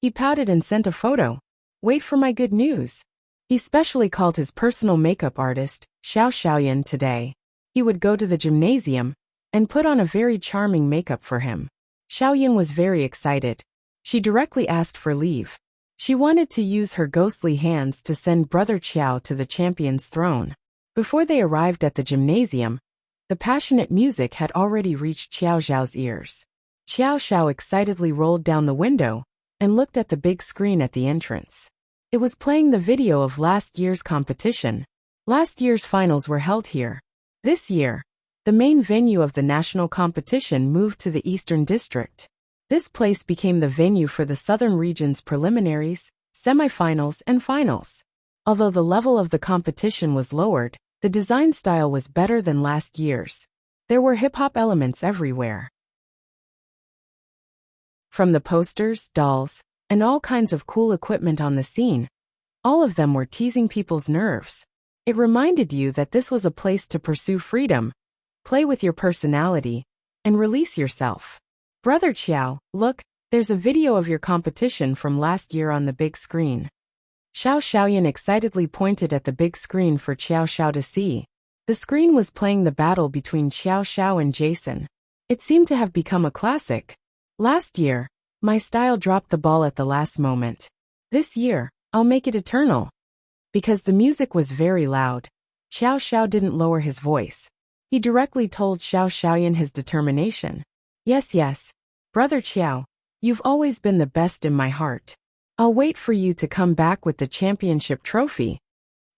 He pouted and sent a photo. Wait for my good news. He specially called his personal makeup artist, Xiao Xiaoyan, today. He would go to the gymnasium and put on a very charming makeup for him. Xiaoyan was very excited. She directly asked for leave. She wanted to use her ghostly hands to send Brother Qiao to the champion's throne. Before they arrived at the gymnasium, the passionate music had already reached Xiao Zhao's ears. Xiao Xiao excitedly rolled down the window and looked at the big screen at the entrance. It was playing the video of last year's competition. Last year's finals were held here. This year, the main venue of the national competition moved to the Eastern District. This place became the venue for the Southern region's preliminaries, semifinals, and finals. Although the level of the competition was lowered, the design style was better than last year's. There were hip-hop elements everywhere. From the posters, dolls, and all kinds of cool equipment on the scene, all of them were teasing people's nerves. It reminded you that this was a place to pursue freedom, play with your personality, and release yourself. Brother Qiao, look, there's a video of your competition from last year on the big screen. Xiao Xiaoyan excitedly pointed at the big screen for Xiao Xiao to see. The screen was playing the battle between Xiao Xiao and Jason. It seemed to have become a classic. Last year, my style dropped the ball at the last moment. This year, I'll make it eternal. Because the music was very loud, Xiao Xiao didn't lower his voice. He directly told Xiao Xiaoyan his determination. Yes, Brother Qiao, you've always been the best in my heart. I'll wait for you to come back with the championship trophy.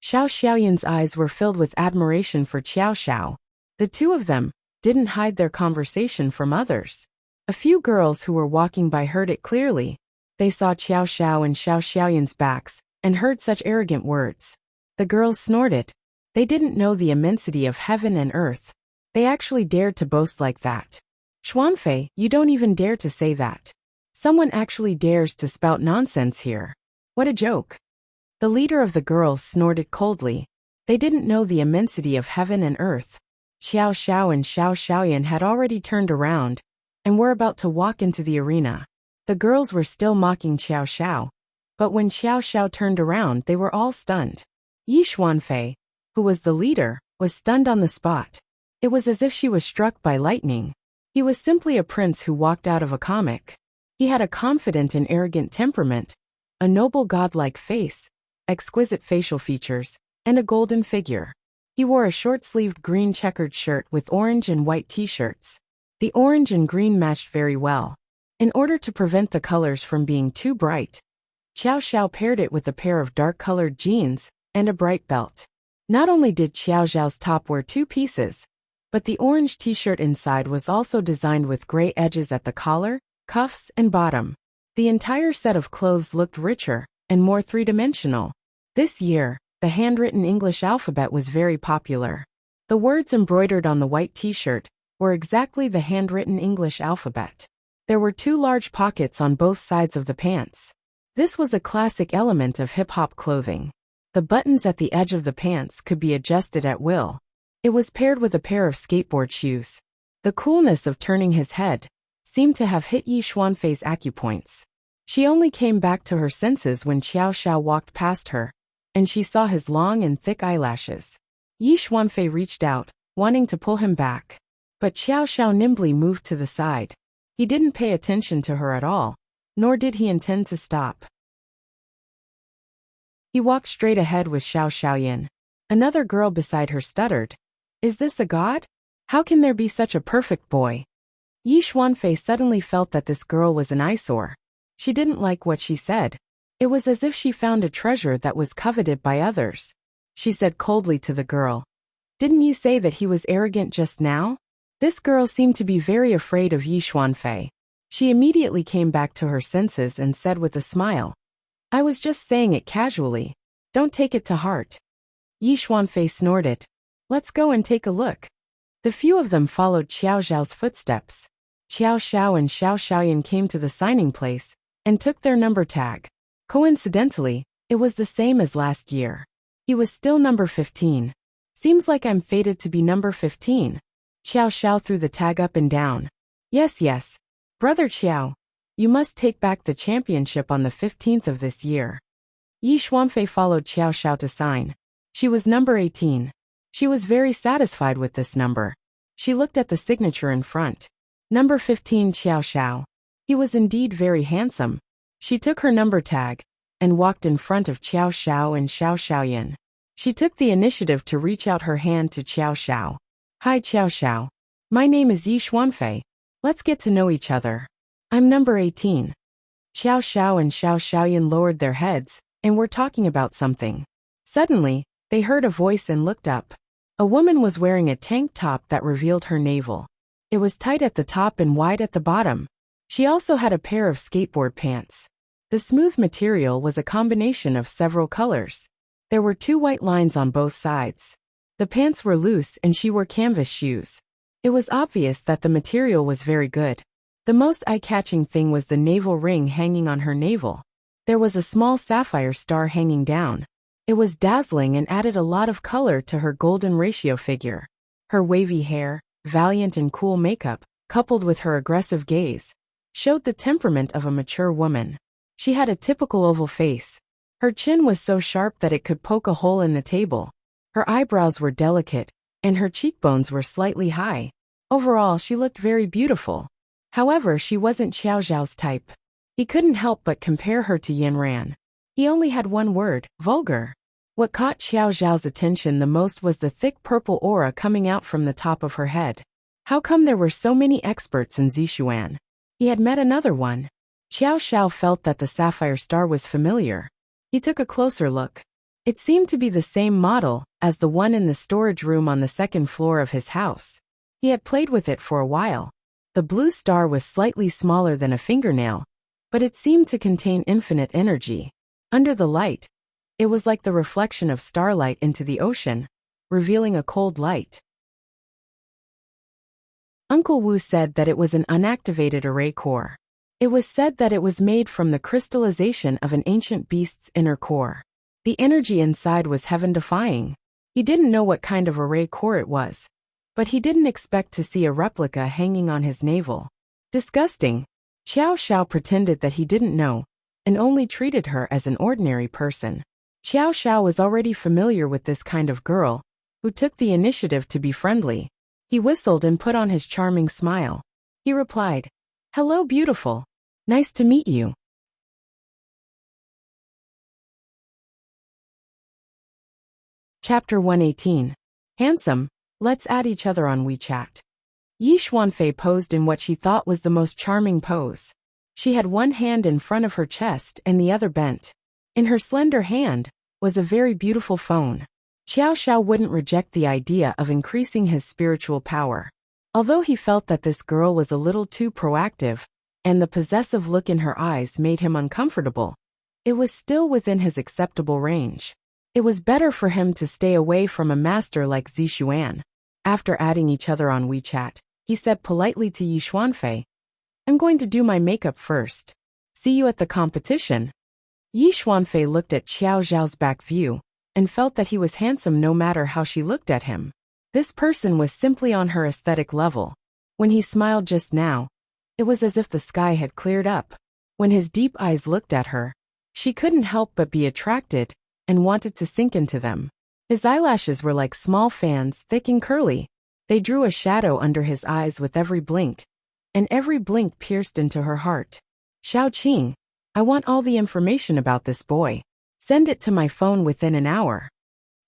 Xiao Xiaoyan's eyes were filled with admiration for Xiao Xiao. The two of them didn't hide their conversation from others. A few girls who were walking by heard it clearly. They saw Xiao Xiao and Xiao Xiaoyan's backs and heard such arrogant words. The girls snorted. They didn't know the immensity of heaven and earth. They actually dared to boast like that. Xuanfei, you don't even dare to say that. Someone actually dares to spout nonsense here. What a joke. The leader of the girls snorted coldly. They didn't know the immensity of heaven and earth. Xiao Xiao and Xiao Xiaoyan had already turned around and were about to walk into the arena. The girls were still mocking Xiao Xiao, but when Xiao Xiao turned around they were all stunned. Yi Xuanfei, who was the leader, was stunned on the spot. It was as if she was struck by lightning. He was simply a prince who walked out of a comic. He had a confident and arrogant temperament, a noble godlike face, exquisite facial features, and a golden figure. He wore a short-sleeved green checkered shirt with orange and white t-shirts. The orange and green matched very well. In order to prevent the colors from being too bright, Xiao Xiao paired it with a pair of dark-colored jeans and a bright belt. Not only did Xiao Xiao's top wear two pieces, but the orange t-shirt inside was also designed with gray edges at the collar, cuffs, and bottom. The entire set of clothes looked richer and more three-dimensional. This year, the handwritten English alphabet was very popular. The words embroidered on the white t-shirt were exactly the handwritten English alphabet. There were two large pockets on both sides of the pants. This was a classic element of hip-hop clothing. The buttons at the edge of the pants could be adjusted at will. It was paired with a pair of skateboard shoes. The coolness of turning his head seemed to have hit Yi Xuanfei's acupoints. She only came back to her senses when Xiao Xiao walked past her, and she saw his long and thick eyelashes. Yi Xuanfei reached out, wanting to pull him back. But Xiao Xiao nimbly moved to the side. He didn't pay attention to her at all, nor did he intend to stop. He walked straight ahead with Xiao Xiaoyan. Another girl beside her stuttered, "Is this a god? How can there be such a perfect boy?" Yi Xuanfei suddenly felt that this girl was an eyesore. She didn't like what she said. It was as if she found a treasure that was coveted by others. She said coldly to the girl, "Didn't you say that he was arrogant just now?" This girl seemed to be very afraid of Yi Xuanfei. She immediately came back to her senses and said with a smile, "I was just saying it casually. Don't take it to heart." Yi Xuanfei snorted, "Let's go and take a look." The few of them followed Xiao Zhao's footsteps. Xiao Xiao and Xiao Xiaoyan came to the signing place and took their number tag. Coincidentally, it was the same as last year. He was still number 15. "Seems like I'm fated to be number 15. Xiao Xiao threw the tag up and down. Yes. Brother Xiao. You must take back the championship on the 15th of this year." Yi Xuanfei followed Xiao Xiao to sign. She was number 18. She was very satisfied with this number. She looked at the signature in front. Number 15 Xiao Xiao. He was indeed very handsome. She took her number tag and walked in front of Xiao Xiao and Xiao Xiaoyan. She took the initiative to reach out her hand to Xiao Xiao. "Hi Xiao Xiao. My name is Yi Xuanfei. Let's get to know each other. I'm number 18. Xiao Xiao and Xiao Xiaoyan lowered their heads and were talking about something. Suddenly, they heard a voice and looked up. A woman was wearing a tank top that revealed her navel. It was tight at the top and wide at the bottom. She also had a pair of skateboard pants. The smooth material was a combination of several colors. There were 2 white lines on both sides. The pants were loose and she wore canvas shoes. It was obvious that the material was very good. The most eye-catching thing was the navel ring hanging on her navel. There was a small sapphire star hanging down. It was dazzling and added a lot of color to her golden ratio figure. Her wavy hair, valiant and cool makeup, coupled with her aggressive gaze, showed the temperament of a mature woman. She had a typical oval face. Her chin was so sharp that it could poke a hole in the table. Her eyebrows were delicate, and her cheekbones were slightly high. Overall, she looked very beautiful. However, she wasn't Xiao Zhao's type. He couldn't help but compare her to Yan Ran. He only had one word: vulgar. What caught Xiao Zhao's attention the most was the thick purple aura coming out from the top of her head. How come there were so many experts in Zixuan? He had met another one. Xiao Xiao felt that the sapphire star was familiar. He took a closer look. It seemed to be the same model as the one in the storage room on the 2nd floor of his house. He had played with it for a while. The blue star was slightly smaller than a fingernail, but it seemed to contain infinite energy. Under the light, it was like the reflection of starlight into the ocean, revealing a cold light. Uncle Wu said that it was an unactivated array core. It was said that it was made from the crystallization of an ancient beast's inner core. The energy inside was heaven-defying. He didn't know what kind of array core it was, but he didn't expect to see a replica hanging on his navel. Disgusting. Xiao Xiao pretended that he didn't know, and only treated her as an ordinary person. Xiao Xiao was already familiar with this kind of girl, who took the initiative to be friendly. He whistled and put on his charming smile. He replied, "Hello, beautiful. Nice to meet you." Chapter 118. Handsome, let's add each other on WeChat. Yi Xuanfei posed in what she thought was the most charming pose. She had one hand in front of her chest and the other bent. In her slender hand was a very beautiful phone. Xiao Xiao wouldn't reject the idea of increasing his spiritual power. Although he felt that this girl was a little too proactive, and the possessive look in her eyes made him uncomfortable, it was still within his acceptable range. It was better for him to stay away from a master like Zixuan. After adding each other on WeChat, he said politely to Yi Xuanfei, "I'm going to do my makeup first. See you at the competition." Yi Xuanfei looked at Xiao Zhao's back view and felt that he was handsome no matter how she looked at him. This person was simply on her aesthetic level. When he smiled just now, it was as if the sky had cleared up. When his deep eyes looked at her, she couldn't help but be attracted and wanted to sink into them. His eyelashes were like small fans, thick and curly. They drew a shadow under his eyes with every blink, and every blink pierced into her heart. "Xiao Qing, I want all the information about this boy. Send it to my phone within an hour."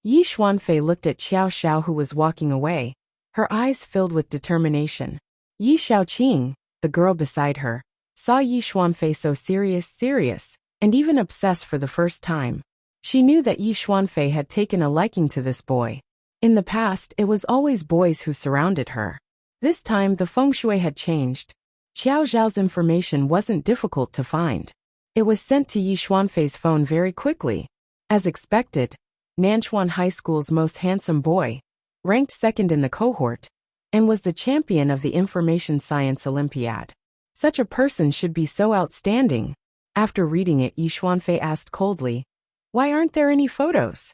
Yi Xuanfei looked at Xiao Xiao, who was walking away, her eyes filled with determination. Yi Xiaoqing, the girl beside her, saw Yi Xuanfei so serious, and even obsessed for the first time. She knew that Yi Xuanfei had taken a liking to this boy. In the past, it was always boys who surrounded her. This time, the feng shui had changed. Xiao Zhao's information wasn't difficult to find. It was sent to Yi Xuanfei's phone very quickly. As expected, Nanchuan High School's most handsome boy, ranked second in the cohort, and was the champion of the Information Science Olympiad. Such a person should be so outstanding. After reading it, Yi Xuanfei asked coldly, "Why aren't there any photos?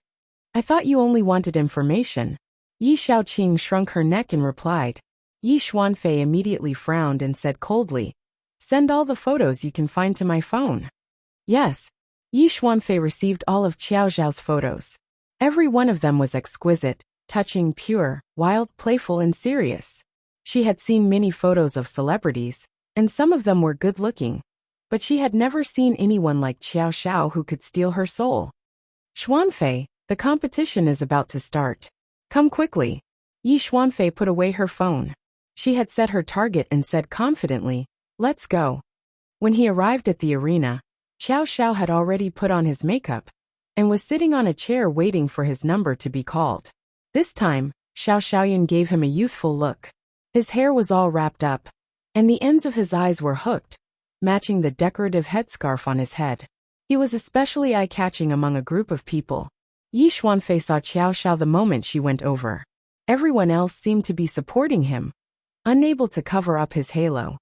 I thought you only wanted information." Yi Xiaoqing shrunk her neck and replied. Yi Xuanfei immediately frowned and said coldly, "Send all the photos you can find to my phone." Yes. Yi Xuanfei received all of Xiao Zhao's photos. Every one of them was exquisite, touching, pure, wild, playful, and serious. She had seen many photos of celebrities, and some of them were good-looking, but she had never seen anyone like Xiao Xiao who could steal her soul. "Xuanfei, the competition is about to start. Come quickly." Yi Xuanfei put away her phone. She had set her target and said confidently, "Let's go." When he arrived at the arena, Xiao Xiao had already put on his makeup and was sitting on a chair waiting for his number to be called. This time, Xiao Xiaoyan gave him a youthful look. His hair was all wrapped up, and the ends of his eyes were hooked, matching the decorative headscarf on his head. He was especially eye-catching among a group of people. Yi Xuanfei saw Xiao Xiao the moment she went over. Everyone else seemed to be supporting him, unable to cover up his halo.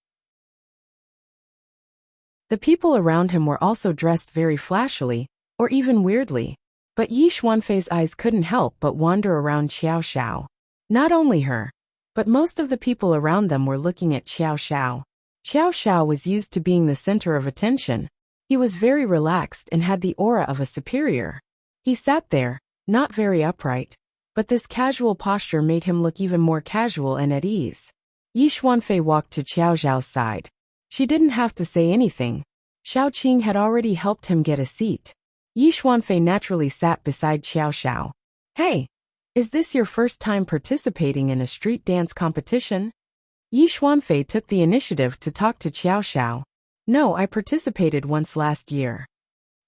The people around him were also dressed very flashily, or even weirdly. But Yi Xuanfei's eyes couldn't help but wander around Xiao Xiao. Not only her, but most of the people around them were looking at Xiao Xiao. Xiao Xiao was used to being the center of attention. He was very relaxed and had the aura of a superior. He sat there, not very upright, but this casual posture made him look even more casual and at ease. Yi Xuanfei walked to Xiao Zhao's side. She didn't have to say anything. Xiao Qing had already helped him get a seat. Yi Xuanfei naturally sat beside Xiao Xiao. "Hey, is this your first time participating in a street dance competition?" Yi Xuanfei took the initiative to talk to Xiao Xiao. "No, I participated once last year."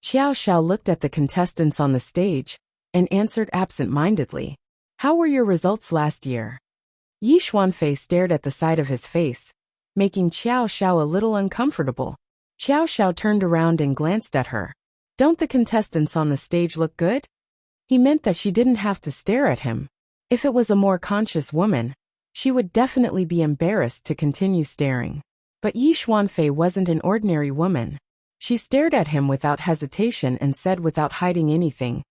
Xiao Xiao looked at the contestants on the stage and answered absent-mindedly. "How were your results last year?" Yi Xuanfei stared at the side of his face, making Xiao Xiao a little uncomfortable. Xiao Xiao turned around and glanced at her. "Don't the contestants on the stage look good?" He meant that she didn't have to stare at him. If it was a more conscious woman, she would definitely be embarrassed to continue staring. But Yi Xuanfei wasn't an ordinary woman. She stared at him without hesitation and said without hiding anything,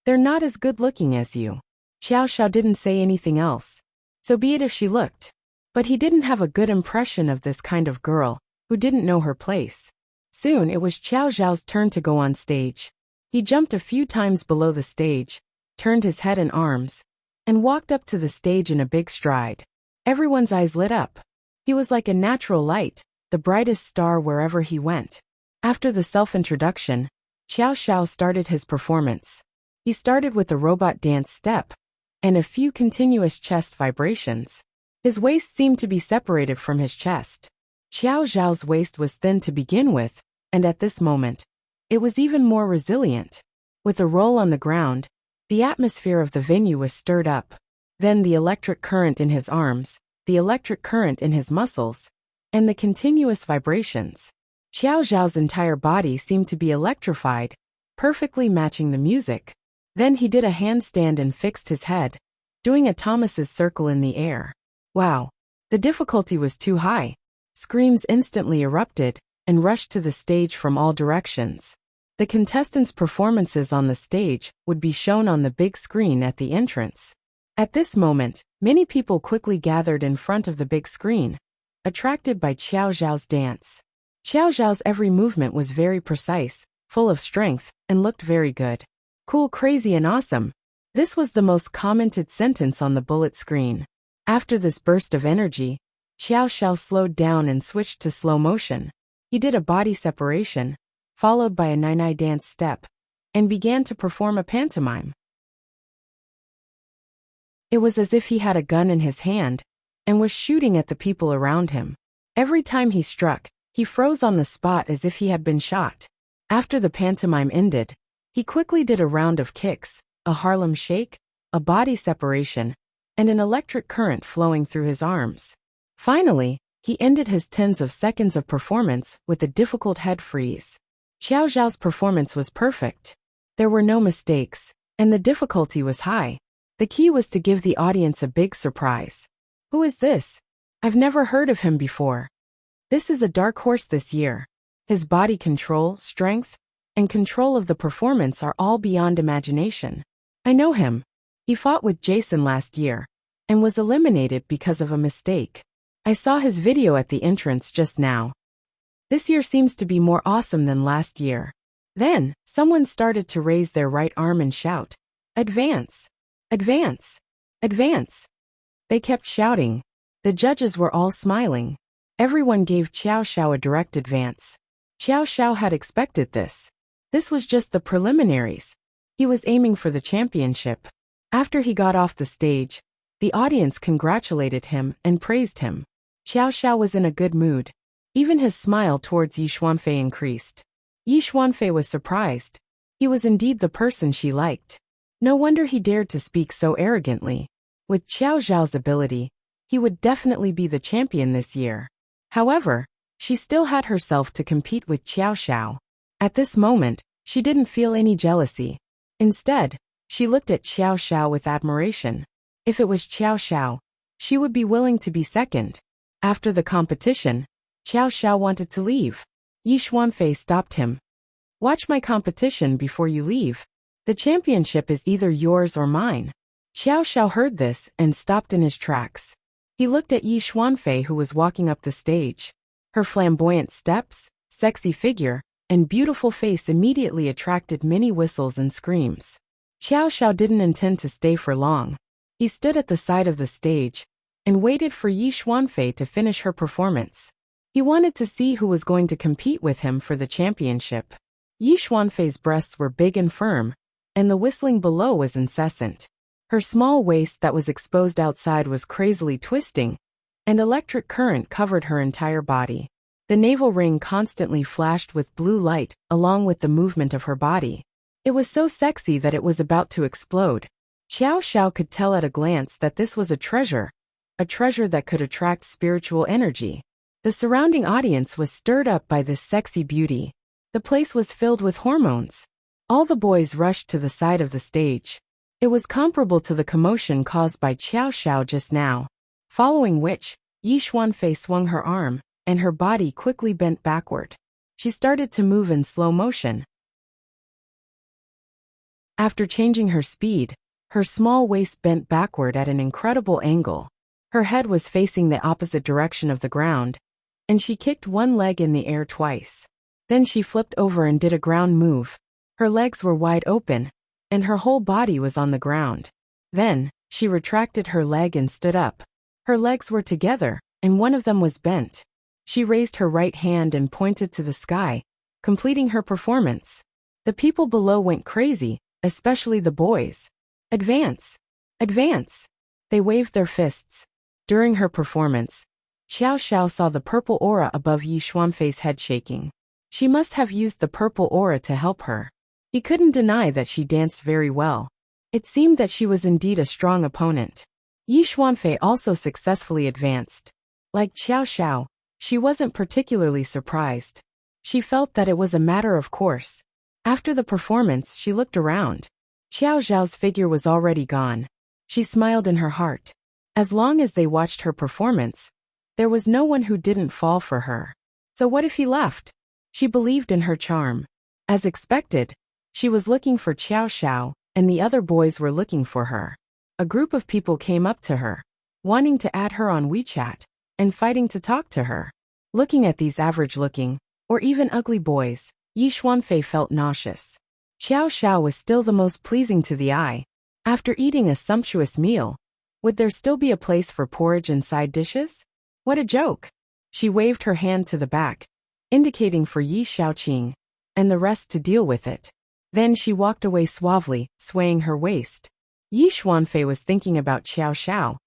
"They're not as good-looking as you." Xiao Xiao didn't say anything else. So be it if she looked. But he didn't have a good impression of this kind of girl, who didn't know her place. Soon it was Xiao Zhao's turn to go on stage. He jumped a few times below the stage, turned his head and arms, and walked up to the stage in a big stride. Everyone's eyes lit up. He was like a natural light, the brightest star wherever he went. After the self-introduction, Xiao Xiao started his performance. He started with a robot dance step and a few continuous chest vibrations. His waist seemed to be separated from his chest. Xiao Zhao's waist was thin to begin with, and at this moment, it was even more resilient. With a roll on the ground, the atmosphere of the venue was stirred up. Then the electric current in his arms, the electric current in his muscles, and the continuous vibrations. Xiao Zhao's entire body seemed to be electrified, perfectly matching the music. Then he did a handstand and fixed his head, doing a Thomas's circle in the air. Wow! The difficulty was too high. Screams instantly erupted and rushed to the stage from all directions. The contestants' performances on the stage would be shown on the big screen at the entrance. At this moment, many people quickly gathered in front of the big screen, attracted by Xiao Zhao's dance. Xiao Zhao's every movement was very precise, full of strength, and looked very good. Cool, crazy, and awesome. This was the most commented sentence on the bullet screen. After this burst of energy, Xiao Xiao slowed down and switched to slow motion. He did a body separation, followed by a nai-nai dance step, and began to perform a pantomime. It was as if he had a gun in his hand and was shooting at the people around him. Every time he struck, he froze on the spot as if he had been shot. After the pantomime ended, he quickly did a round of kicks, a Harlem shake, a body separation, and an electric current flowing through his arms. Finally, he ended his tens of seconds of performance with a difficult head freeze. Xiao Zhao's performance was perfect. There were no mistakes, and the difficulty was high. The key was to give the audience a big surprise. Who is this? I've never heard of him before. This is a dark horse this year. His body control, strength, and control of the performance are all beyond imagination. I know him. He fought with Jason last year and was eliminated because of a mistake. I saw his video at the entrance just now. This year seems to be more awesome than last year. Then, someone started to raise their right arm and shout, "Advance! Advance! Advance!" They kept shouting. The judges were all smiling. Everyone gave Xiao Xiao a direct advance. Xiao Xiao had expected this. This was just the preliminaries. He was aiming for the championship. After he got off the stage, the audience congratulated him and praised him. Xiao Xiao was in a good mood. Even his smile towards Yi Xuanfei increased. Yi Xuanfei was surprised. He was indeed the person she liked. No wonder he dared to speak so arrogantly. With Xiao Zhao's ability, he would definitely be the champion this year. However, she still had herself to compete with Xiao Xiao. At this moment, she didn't feel any jealousy. Instead, she looked at Xiao Xiao with admiration. If it was Xiao Xiao, she would be willing to be second. After the competition, Xiao Xiao wanted to leave. Yi Xuanfei stopped him. "Watch my competition before you leave. The championship is either yours or mine." Xiao Xiao heard this and stopped in his tracks. He looked at Yi Xuanfei, who was walking up the stage. Her flamboyant steps, sexy figure, and beautiful face immediately attracted many whistles and screams. Xiao Xiao didn't intend to stay for long. He stood at the side of the stage and waited for Yi Xuanfei to finish her performance. He wanted to see who was going to compete with him for the championship. Yi Xuanfei's breasts were big and firm, and the whistling below was incessant. Her small waist that was exposed outside was crazily twisting, and electric current covered her entire body. The navel ring constantly flashed with blue light, along with the movement of her body. It was so sexy that it was about to explode. Xiao Xiao could tell at a glance that this was a treasure that could attract spiritual energy. The surrounding audience was stirred up by this sexy beauty. The place was filled with hormones. All the boys rushed to the side of the stage. It was comparable to the commotion caused by Xiao Xiao just now. Following which, Yi Xuanfei swung her arm, and her body quickly bent backward. She started to move in slow motion. After changing her speed, her small waist bent backward at an incredible angle. Her head was facing the opposite direction of the ground, and she kicked one leg in the air twice. Then she flipped over and did a ground move. Her legs were wide open, and her whole body was on the ground. Then, she retracted her leg and stood up. Her legs were together, and one of them was bent. She raised her right hand and pointed to the sky, completing her performance. The people below went crazy, especially the boys. "Advance! Advance!" They waved their fists. During her performance, Xiao Xiao saw the purple aura above Yi Xuanfei's head shaking. She must have used the purple aura to help her. He couldn't deny that she danced very well. It seemed that she was indeed a strong opponent. Yi Xuanfei also successfully advanced. Like Xiao Xiao, she wasn't particularly surprised. She felt that it was a matter of course. After the performance, she looked around. Xiao Zhao's figure was already gone. She smiled in her heart. As long as they watched her performance, there was no one who didn't fall for her. So what if he left? She believed in her charm. As expected, she was looking for Xiao Xiao, and the other boys were looking for her. A group of people came up to her, wanting to add her on WeChat, and fighting to talk to her. Looking at these average-looking, or even ugly boys, Yi Xuanfei felt nauseous. Xiao Xiao was still the most pleasing to the eye. After eating a sumptuous meal, would there still be a place for porridge and side dishes? What a joke! She waved her hand to the back, indicating for Yi Xiaoqing, and the rest to deal with it. Then she walked away suavely, swaying her waist. Yi Xuanfei was thinking about Xiao Xiao,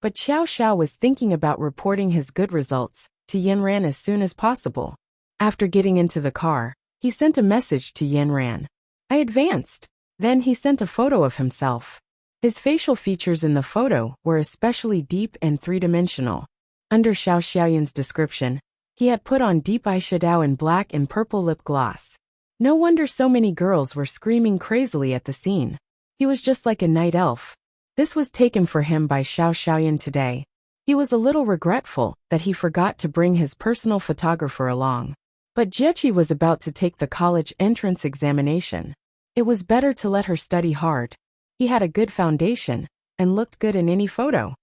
but Xiao Xiao was thinking about reporting his good results to Yanran as soon as possible. After getting into the car, He sent a message to Yanran. I advanced. Then he sent a photo of himself. His facial features in the photo were especially deep and three-dimensional. Under Xiao Xiaoyan's description, he had put on deep eyeshadow and black and purple lip gloss. No wonder so many girls were screaming crazily at the scene. He was just like a night elf. This was taken for him by Xiao Xiaoyan today. He was a little regretful that he forgot to bring his personal photographer along. But Jiechi was about to take the college entrance examination. It was better to let her study hard. He had a good foundation and looked good in any photo.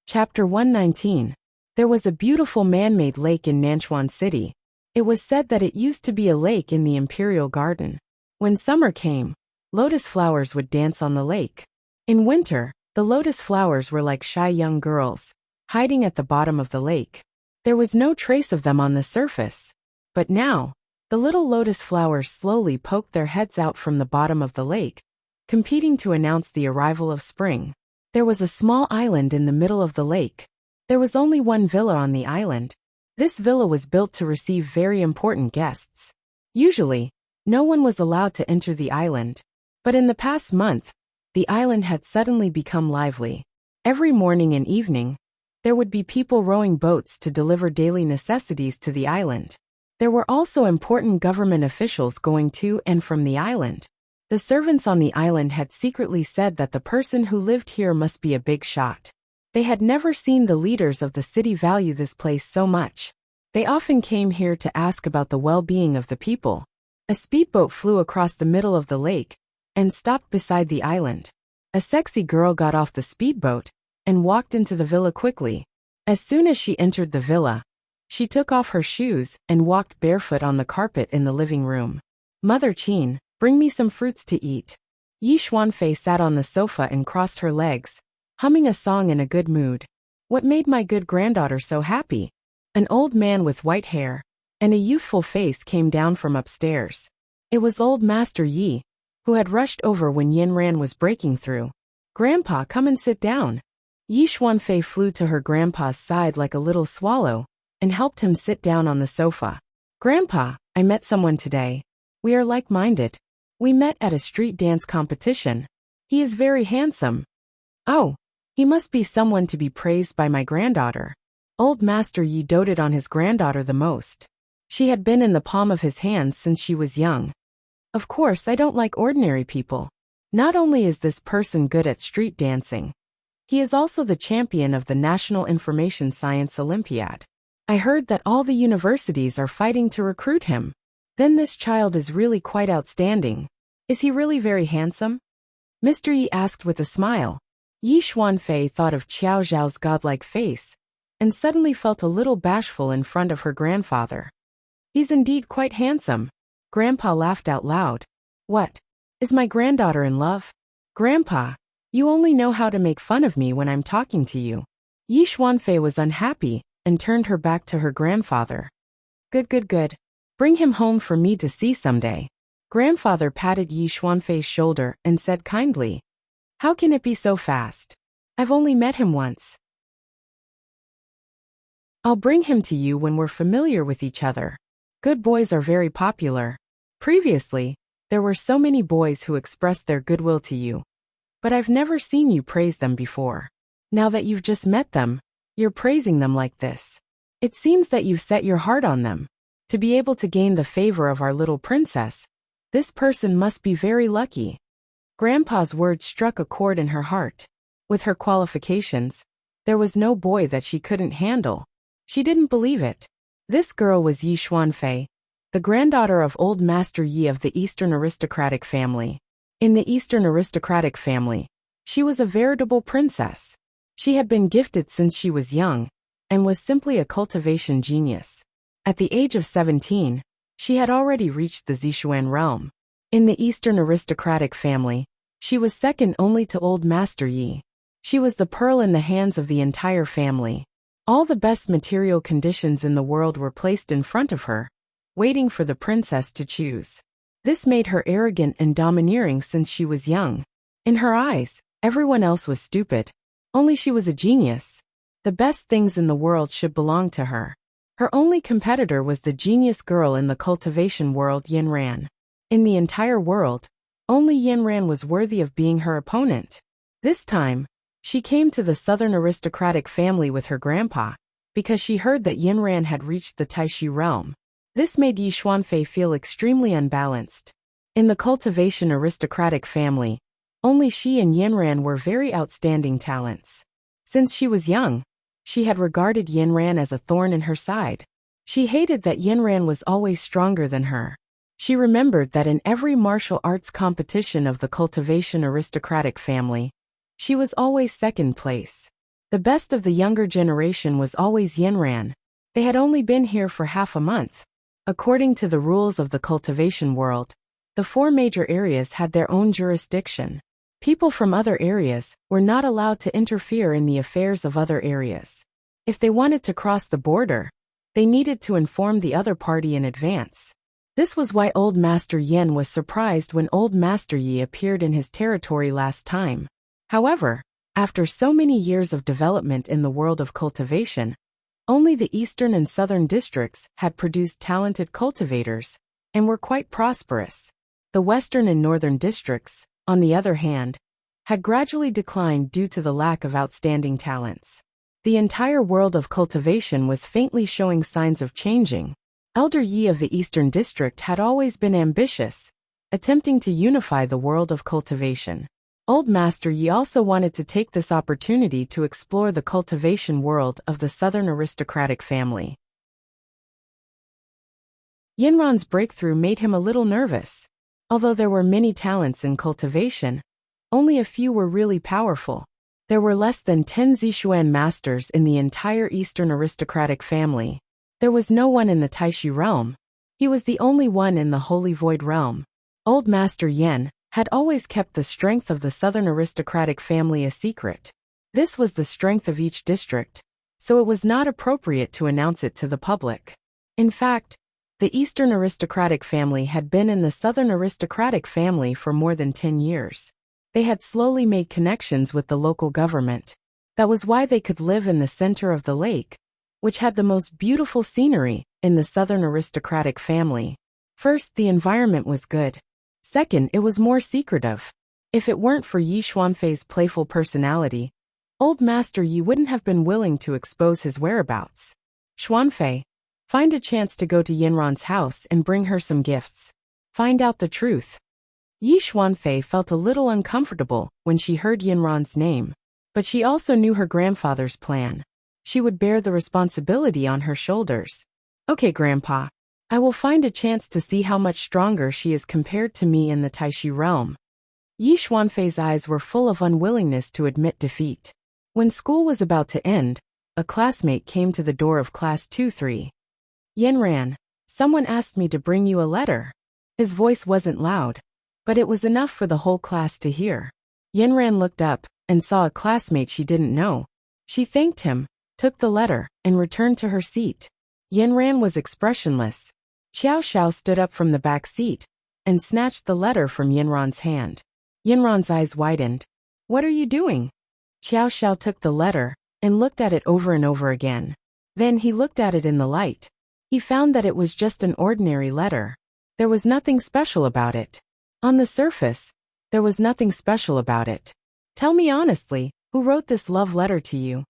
Chapter 119. There was a beautiful man-made lake in Nanchuan City. It was said that it used to be a lake in the Imperial Garden. When summer came, lotus flowers would dance on the lake. In winter, the lotus flowers were like shy young girls, hiding at the bottom of the lake. There was no trace of them on the surface. But now, the little lotus flowers slowly poked their heads out from the bottom of the lake, competing to announce the arrival of spring. There was a small island in the middle of the lake. There was only one villa on the island. This villa was built to receive very important guests. Usually, no one was allowed to enter the island. But in the past month, the island had suddenly become lively. Every morning and evening, there would be people rowing boats to deliver daily necessities to the island. There were also important government officials going to and from the island. The servants on the island had secretly said that the person who lived here must be a big shot. They had never seen the leaders of the city value this place so much. They often came here to ask about the well-being of the people. A speedboat flew across the middle of the lake and stopped beside the island. A sexy girl got off the speedboat and walked into the villa quickly. As soon as she entered the villa, she took off her shoes and walked barefoot on the carpet in the living room. Mother Qin, bring me some fruits to eat. Yi Xuanfei sat on the sofa and crossed her legs, humming a song in a good mood. What made my good granddaughter so happy? An old man with white hair and a youthful face came down from upstairs. It was old Master Yi, who had rushed over when Yanran was breaking through. Grandpa, come and sit down. Yi Xuanfei flew to her grandpa's side like a little swallow and helped him sit down on the sofa. Grandpa, I met someone today. We are like-minded. We met at a street dance competition. He is very handsome. Oh, he must be someone to be praised by my granddaughter. Old Master Yi doted on his granddaughter the most. She had been in the palm of his hand since she was young. Of course, I don't like ordinary people. Not only is this person good at street dancing, he is also the champion of the National Information Science Olympiad. I heard that all the universities are fighting to recruit him. Then this child is really quite outstanding. Is he really very handsome? Mr. Yi asked with a smile. Yi Xuanfei thought of Qiao Zhao's godlike face, and suddenly felt a little bashful in front of her grandfather. He's indeed quite handsome. Grandpa laughed out loud. What? Is my granddaughter in love? Grandpa, you only know how to make fun of me when I'm talking to you. Yi Xuanfei was unhappy and turned her back to her grandfather. Good. Bring him home for me to see someday. Grandfather patted Yi Xuanfei's shoulder and said kindly, how can it be so fast? I've only met him once. I'll bring him to you when we're familiar with each other. Good boys are very popular. Previously, there were so many boys who expressed their goodwill to you. But I've never seen you praise them before. Now that you've just met them, you're praising them like this. It seems that you've set your heart on them. To be able to gain the favor of our little princess, this person must be very lucky. Grandpa's words struck a chord in her heart. With her qualifications, there was no boy that she couldn't handle. She didn't believe it. This girl was Yi Xuanfei, the granddaughter of old Master Yi of the Eastern aristocratic family. In the Eastern aristocratic family, she was a veritable princess. She had been gifted since she was young, and was simply a cultivation genius. At the age of 17, she had already reached the Zixuan realm. In the Eastern aristocratic family, she was second only to old Master Yi. She was the pearl in the hands of the entire family. All the best material conditions in the world were placed in front of her, waiting for the princess to choose. This made her arrogant and domineering since she was young. In her eyes, everyone else was stupid. Only she was a genius. The best things in the world should belong to her. Her only competitor was the genius girl in the cultivation world, Yinran. In the entire world, only Yinran was worthy of being her opponent. This time, she came to the southern aristocratic family with her grandpa, because she heard that Yinran had reached the Taishi realm. This made Yi Xuanfei feel extremely unbalanced. In the cultivation aristocratic family, only she and Yinran were very outstanding talents. Since she was young, she had regarded Yinran as a thorn in her side. She hated that Yinran was always stronger than her. She remembered that in every martial arts competition of the cultivation aristocratic family, she was always second place. The best of the younger generation was always Yinran. They had only been here for half a month. According to the rules of the cultivation world, the 4 major areas had their own jurisdiction. People from other areas were not allowed to interfere in the affairs of other areas. If they wanted to cross the border, they needed to inform the other party in advance. This was why Old Master Yen was surprised when Old Master Yi appeared in his territory last time. However, after so many years of development in the world of cultivation, only the eastern and southern districts had produced talented cultivators and were quite prosperous. The western and northern districts, on the other hand, had gradually declined due to the lack of outstanding talents. The entire world of cultivation was faintly showing signs of changing. Elder Yi of the Eastern District had always been ambitious, attempting to unify the world of cultivation. Old Master Yi also wanted to take this opportunity to explore the cultivation world of the southern aristocratic family. Yinran's breakthrough made him a little nervous. Although there were many talents in cultivation, only a few were really powerful. There were less than 10 Zixuan masters in the entire Eastern aristocratic family. There was no one in the Taishi realm. He was the only one in the Holy Void realm. Old Master Yen had always kept the strength of the southern aristocratic family a secret. This was the strength of each district, so it was not appropriate to announce it to the public. In fact, the Eastern aristocratic family had been in the southern aristocratic family for more than 10 years. They had slowly made connections with the local government. That was why they could live in the center of the lake, which had the most beautiful scenery in the southern aristocratic family. First, the environment was good. Second, it was more secretive. If it weren't for Yi Xuanfei's playful personality, Old Master Yi wouldn't have been willing to expose his whereabouts. Xuanfei, find a chance to go to Yinran's house and bring her some gifts. Find out the truth. Yi Xuanfei felt a little uncomfortable when she heard Yinran's name, but she also knew her grandfather's plan. She would bear the responsibility on her shoulders. Okay, Grandpa. I will find a chance to see how much stronger she is compared to me in the Taishi realm. Yi Xuanfei's eyes were full of unwillingness to admit defeat. When school was about to end, a classmate came to the door of class 2-3. Yinran, someone asked me to bring you a letter. His voice wasn't loud, but it was enough for the whole class to hear. Yinran looked up and saw a classmate she didn't know. She thanked him, took the letter, and returned to her seat. Yinran was expressionless. Xiao Xiao stood up from the back seat and snatched the letter from Yinran's hand. Yinran's eyes widened. What are you doing? Xiao Xiao took the letter and looked at it over and over again. Then he looked at it in the light. He found that it was just an ordinary letter. There was nothing special about it. On the surface, there was nothing special about it. Tell me honestly, who wrote this love letter to you?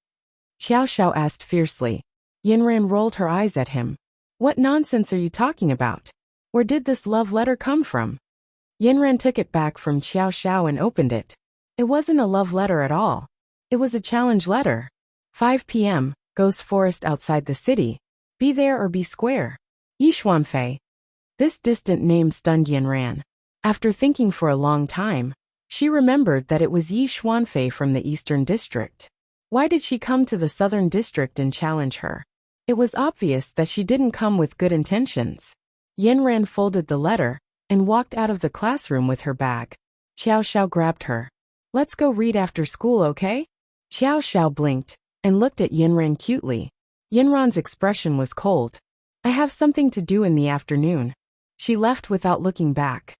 Xiao Xiao asked fiercely. Yinran rolled her eyes at him. What nonsense are you talking about? Where did this love letter come from? Yinran took it back from Xiao Xiao and opened it. It wasn't a love letter at all. It was a challenge letter. 5 p.m., Ghost Forest outside the city. Be there or be square. Yi Xuanfei. This distant name stunned Yinran. After thinking for a long time, she remembered that it was Yi Xuanfei from the Eastern District. Why did she come to the Southern District and challenge her? It was obvious that she didn't come with good intentions. Yinran folded the letter and walked out of the classroom with her bag. Xiao Xiao grabbed her. Let's go read after school, okay? Xiao Xiao blinked and looked at Yinran cutely. Yinran's expression was cold. I have something to do in the afternoon. She left without looking back.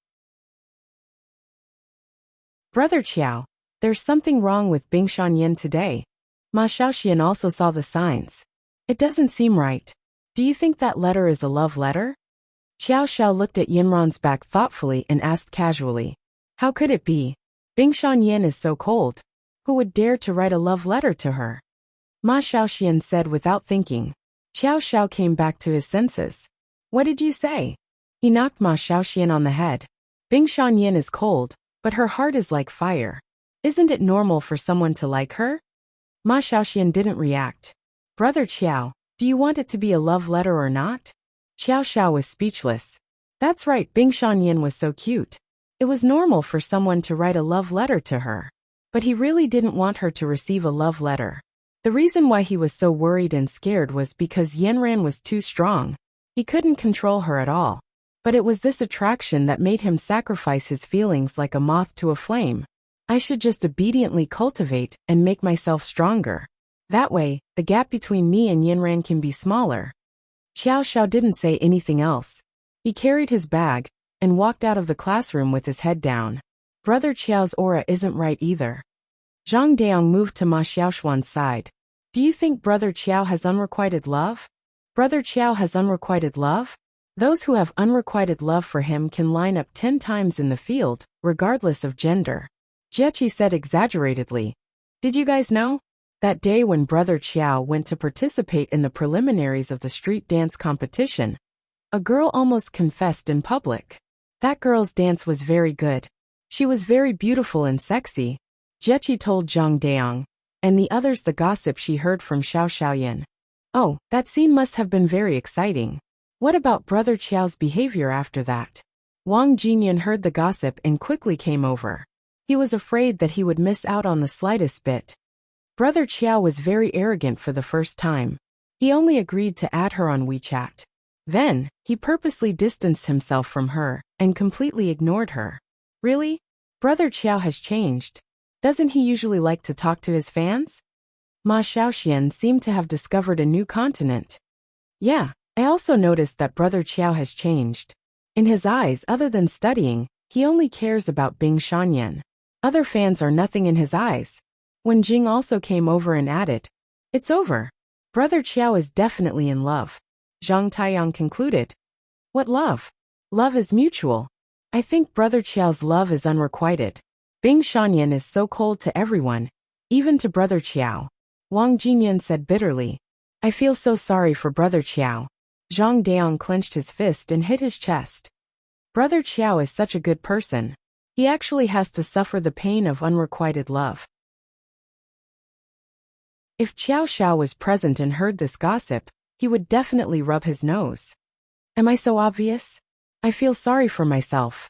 Brother Qiao, there's something wrong with Bingshan Yin today. Ma Xiaoxian also saw the signs. It doesn't seem right. Do you think that letter is a love letter? Xiao Xiao looked at Yinran's back thoughtfully and asked casually. How could it be? Bingshan Yin is so cold. Who would dare to write a love letter to her? Ma Xiaoxian said without thinking. Xiao Xiao came back to his senses. What did you say? He knocked Ma Xiaoxian on the head. Bingshan Yin is cold, but her heart is like fire. Isn't it normal for someone to like her? Ma Xiaoxian didn't react. Brother Qiao, do you want it to be a love letter or not? Xiao Xiao was speechless. That's right, Bingshan Yin was so cute. It was normal for someone to write a love letter to her. But he really didn't want her to receive a love letter. The reason why he was so worried and scared was because Yanran was too strong. He couldn't control her at all. But it was this attraction that made him sacrifice his feelings like a moth to a flame. I should just obediently cultivate and make myself stronger. That way, the gap between me and Yanran can be smaller. Xiao Xiao didn't say anything else. He carried his bag and walked out of the classroom with his head down. Brother Qiao's aura isn't right either. Zhang Daong moved to Ma Xiaoshuan's side. Do you think Brother Qiao has unrequited love? Brother Qiao has unrequited love? Those who have unrequited love for him can line up 10 times in the field, regardless of gender. Jiechi said exaggeratedly. Did you guys know? That day when Brother Qiao went to participate in the preliminaries of the street dance competition, a girl almost confessed in public. That girl's dance was very good. She was very beautiful and sexy. Jiechi told Zhang Daong, and the others the gossip she heard from Xiao Xiaoyan. Oh, that scene must have been very exciting. What about Brother Qiao's behavior after that? Wang Jinyan heard the gossip and quickly came over. He was afraid that he would miss out on the slightest bit. Brother Qiao was very arrogant for the first time. He only agreed to add her on WeChat. Then, he purposely distanced himself from her and completely ignored her. Really? Brother Qiao has changed. Doesn't he usually like to talk to his fans? Ma Xiaoxian seemed to have discovered a new continent. Yeah, I also noticed that Brother Qiao has changed. In his eyes, other than studying, he only cares about Bing Shanyan. Other fans are nothing in his eyes. When Jing also came over and added, it's over. Brother Qiao is definitely in love. Zhang Taiyang concluded. What love? Love is mutual. I think Brother Qiao's love is unrequited. Bing Shanyan is so cold to everyone, even to Brother Qiao. Wang Jinyan said bitterly. I feel so sorry for Brother Qiao. Zhang Daong clenched his fist and hit his chest. Brother Qiao is such a good person. He actually has to suffer the pain of unrequited love. If Xiao Xiao was present and heard this gossip, he would definitely rub his nose. Am I so obvious? I feel sorry for myself.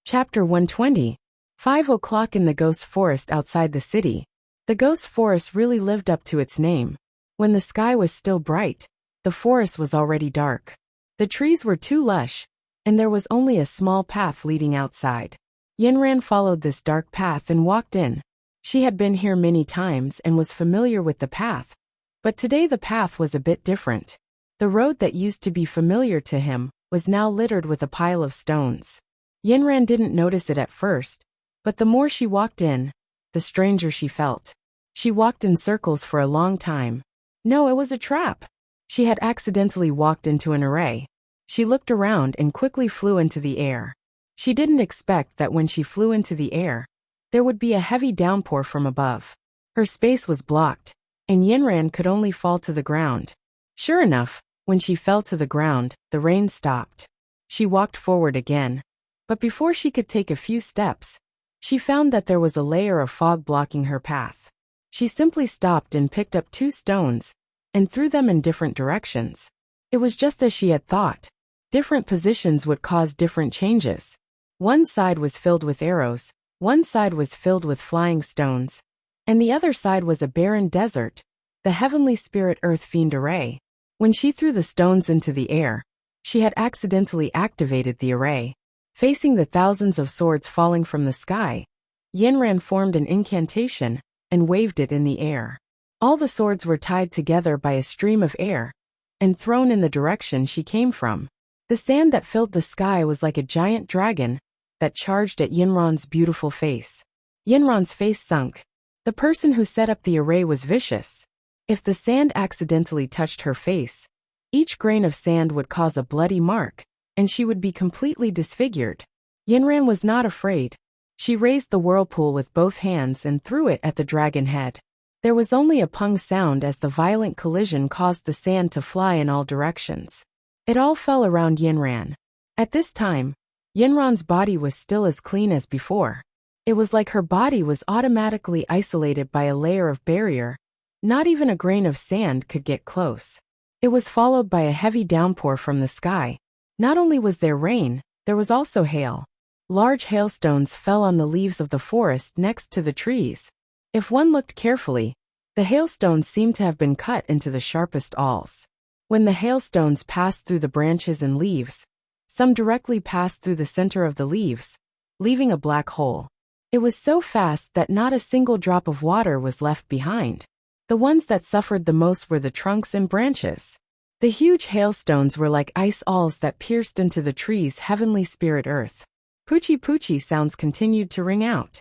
Chapter 120. 5 o'clock in the ghost forest outside the city. The ghost forest really lived up to its name. When the sky was still bright, the forest was already dark. The trees were too lush, and there was only a small path leading outside. Yanran followed this dark path and walked in. She had been here many times and was familiar with the path. But today the path was a bit different. The road that used to be familiar to him was now littered with a pile of stones. Yanran didn't notice it at first, but the more she walked in, the stranger she felt. She walked in circles for a long time. No, it was a trap. She had accidentally walked into an array. She looked around and quickly flew into the air. She didn't expect that when she flew into the air, there would be a heavy downpour from above. Her space was blocked, and Yanran could only fall to the ground. Sure enough, when she fell to the ground, the rain stopped. She walked forward again. But before she could take a few steps, she found that there was a layer of fog blocking her path. She simply stopped and picked up 2 stones and threw them in different directions. It was just as she had thought. Different positions would cause different changes. One side was filled with arrows, one side was filled with flying stones, and the other side was a barren desert, the heavenly spirit earth fiend array. When she threw the stones into the air, she had accidentally activated the array. Facing the thousands of swords falling from the sky, Yanran formed an incantation and waved it in the air. All the swords were tied together by a stream of air and thrown in the direction she came from. The sand that filled the sky was like a giant dragon, that charged at Yinran's beautiful face. Yinran's face sunk. The person who set up the array was vicious. If the sand accidentally touched her face, each grain of sand would cause a bloody mark, and she would be completely disfigured. Yinran was not afraid. She raised the whirlpool with both hands and threw it at the dragon head. There was only a pung sound as the violent collision caused the sand to fly in all directions. It all fell around Yinran. At this time, Yinran's body was still as clean as before. It was like her body was automatically isolated by a layer of barrier. Not even a grain of sand could get close. It was followed by a heavy downpour from the sky. Not only was there rain, there was also hail. Large hailstones fell on the leaves of the forest next to the trees. If one looked carefully, the hailstones seemed to have been cut into the sharpest awls. When the hailstones passed through the branches and leaves, some directly passed through the center of the leaves, leaving a black hole. It was so fast that not a single drop of water was left behind. The ones that suffered the most were the trunks and branches. The huge hailstones were like ice awls that pierced into the tree's heavenly spirit earth. Poochie poochie sounds continued to ring out.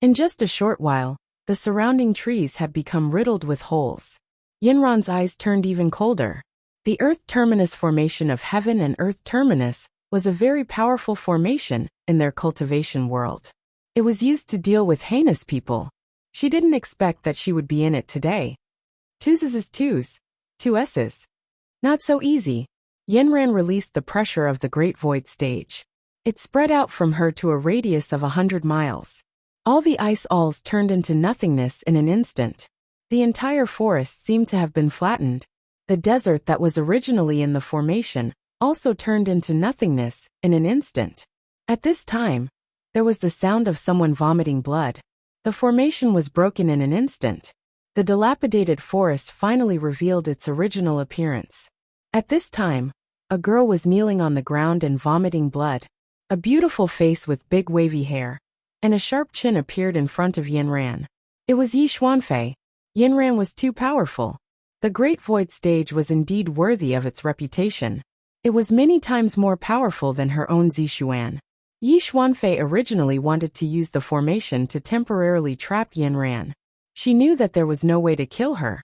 In just a short while, the surrounding trees had become riddled with holes. Yinran's eyes turned even colder. The Earth Terminus formation of Heaven and Earth Terminus was a very powerful formation in their cultivation world. It was used to deal with heinous people. She didn't expect that she would be in it today. Twos is twos. Two S's. Not so easy. Yinran released the pressure of the Great Void Stage. It spread out from her to a radius of 100 miles. All the ice awls turned into nothingness in an instant. The entire forest seemed to have been flattened. The desert that was originally in the formation also turned into nothingness in an instant. At this time, there was the sound of someone vomiting blood. The formation was broken in an instant. The dilapidated forest finally revealed its original appearance. At this time, a girl was kneeling on the ground and vomiting blood. A beautiful face with big wavy hair and a sharp chin appeared in front of Yinran. It was Yi Xuanfei. Yinran was too powerful. The Great Void Stage was indeed worthy of its reputation. It was many times more powerful than her own Zixuan. Yi Xuanfei originally wanted to use the formation to temporarily trap Yinran. She knew that there was no way to kill her,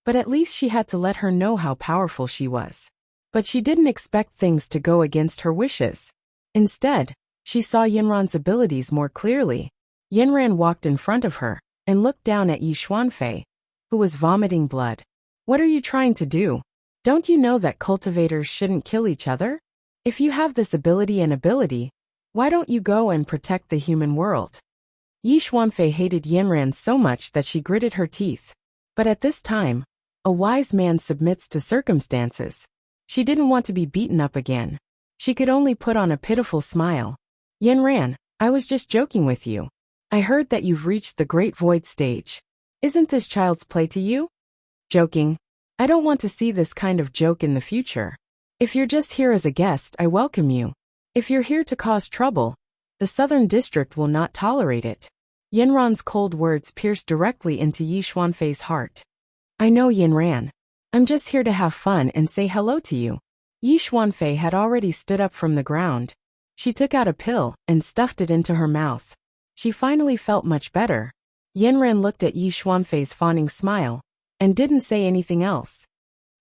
but at least she had to let her know how powerful she was. But she didn't expect things to go against her wishes. Instead, she saw Yinran's abilities more clearly. Yinran walked in front of her and looked down at Yi Xuanfei, who was vomiting blood. What are you trying to do? Don't you know that cultivators shouldn't kill each other? If you have this ability, why don't you go and protect the human world? Yi Xuanfei hated Yinran so much that she gritted her teeth. But at this time, a wise man submits to circumstances. She didn't want to be beaten up again. She could only put on a pitiful smile. Yinran, I was just joking with you. I heard that you've reached the Great Void Stage. Isn't this child's play to you? Joking. I don't want to see this kind of joke in the future. If you're just here as a guest, I welcome you. If you're here to cause trouble, the Southern District will not tolerate it. Yinran's cold words pierced directly into Yi Xuanfei's heart. I know, Yinran. I'm just here to have fun and say hello to you. Yi Xuanfei had already stood up from the ground. She took out a pill and stuffed it into her mouth. She finally felt much better. Yinran looked at Yi Xuanfei's fawning smile and didn't say anything else.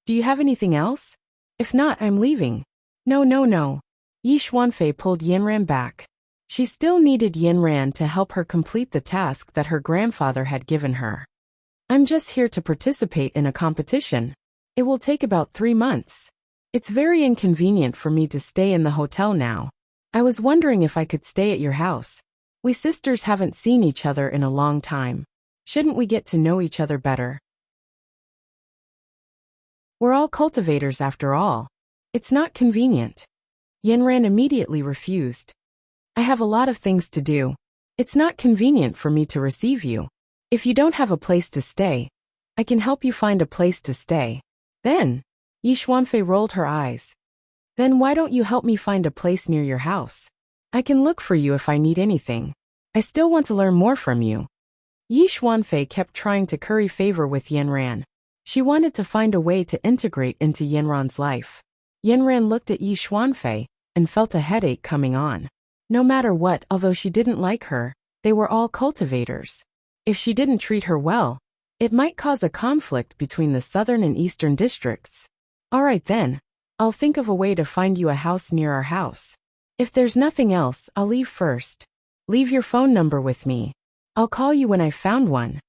Do you have anything else? If not, I'm leaving. No. Yi Xuanfei pulled Yinran back. She still needed Yinran to help her complete the task that her grandfather had given her. I'm just here to participate in a competition. It will take about 3 months. It's very inconvenient for me to stay in the hotel now. I was wondering if I could stay at your house. We sisters haven't seen each other in a long time. Shouldn't we get to know each other better? We're all cultivators after all. It's not convenient. Yinran immediately refused. I have a lot of things to do. It's not convenient for me to receive you. If you don't have a place to stay, I can help you find a place to stay. Then, Yi Xuanfei rolled her eyes. Then why don't you help me find a place near your house? I can look for you if I need anything. I still want to learn more from you. Yi Xuanfei kept trying to curry favor with Yinran. She wanted to find a way to integrate into Yinran's life. Yinran looked at Yi Xuanfei and felt a headache coming on. No matter what, although she didn't like her, they were all cultivators. If she didn't treat her well, it might cause a conflict between the southern and eastern districts. All right then, I'll think of a way to find you a house near our house. If there's nothing else, I'll leave first. Leave your phone number with me. I'll call you when I've found one.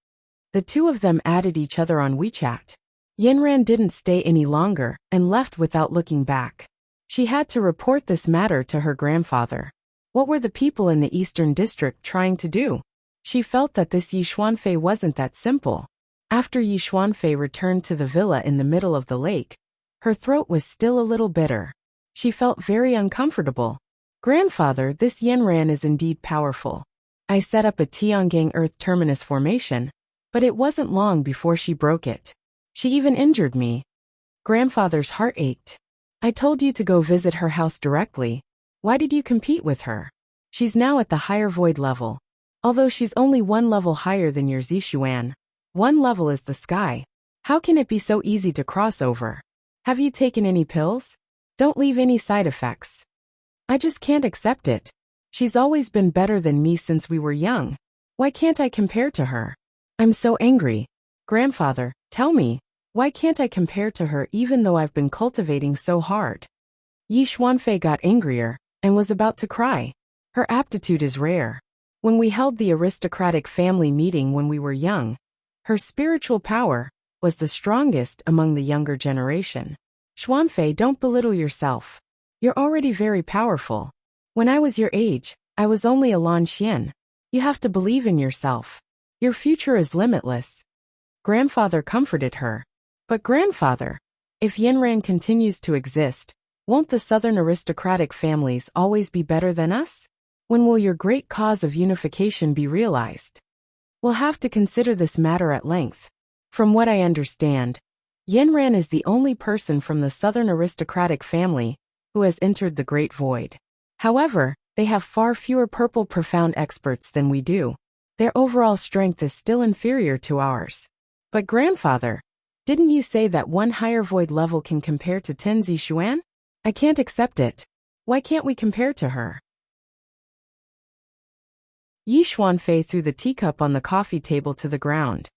The two of them added each other on WeChat. Yinran didn't stay any longer and left without looking back. She had to report this matter to her grandfather. What were the people in the Eastern District trying to do? She felt that this Yi Xuanfei wasn't that simple. After Yi Xuanfei returned to the villa in the middle of the lake, her throat was still a little bitter. She felt very uncomfortable. Grandfather, this Yinran is indeed powerful. I set up a Tiangang Earth Terminus formation, but it wasn't long before she broke it. She even injured me. Grandfather's heart ached. I told you to go visit her house directly. Why did you compete with her? She's now at the higher void level. Although she's only one level higher than your Zixuan. One level is the sky. How can it be so easy to cross over? Have you taken any pills? Don't leave any side effects. I just can't accept it. She's always been better than me since we were young. Why can't I compare to her? I'm so angry. Grandfather, tell me, why can't I compare to her even though I've been cultivating so hard? Yi Xuanfei got angrier and was about to cry. Her aptitude is rare. When we held the aristocratic family meeting when we were young, her spiritual power was the strongest among the younger generation. Xuanfei, don't belittle yourself. You're already very powerful. When I was your age, I was only a Lan Xian. You have to believe in yourself. Your future is limitless. Grandfather comforted her. But grandfather, if Yinran continues to exist, won't the southern aristocratic families always be better than us? When will your great cause of unification be realized? We'll have to consider this matter at length. From what I understand, Yinran is the only person from the southern aristocratic family who has entered the Great Void. However, they have far fewer purple profound experts than we do. Their overall strength is still inferior to ours. But grandfather, didn't you say that one higher void level can compare to Ten Zixuan? I can't accept it. Why can't we compare to her? Yi Xuanfei threw the teacup on the coffee table to the ground.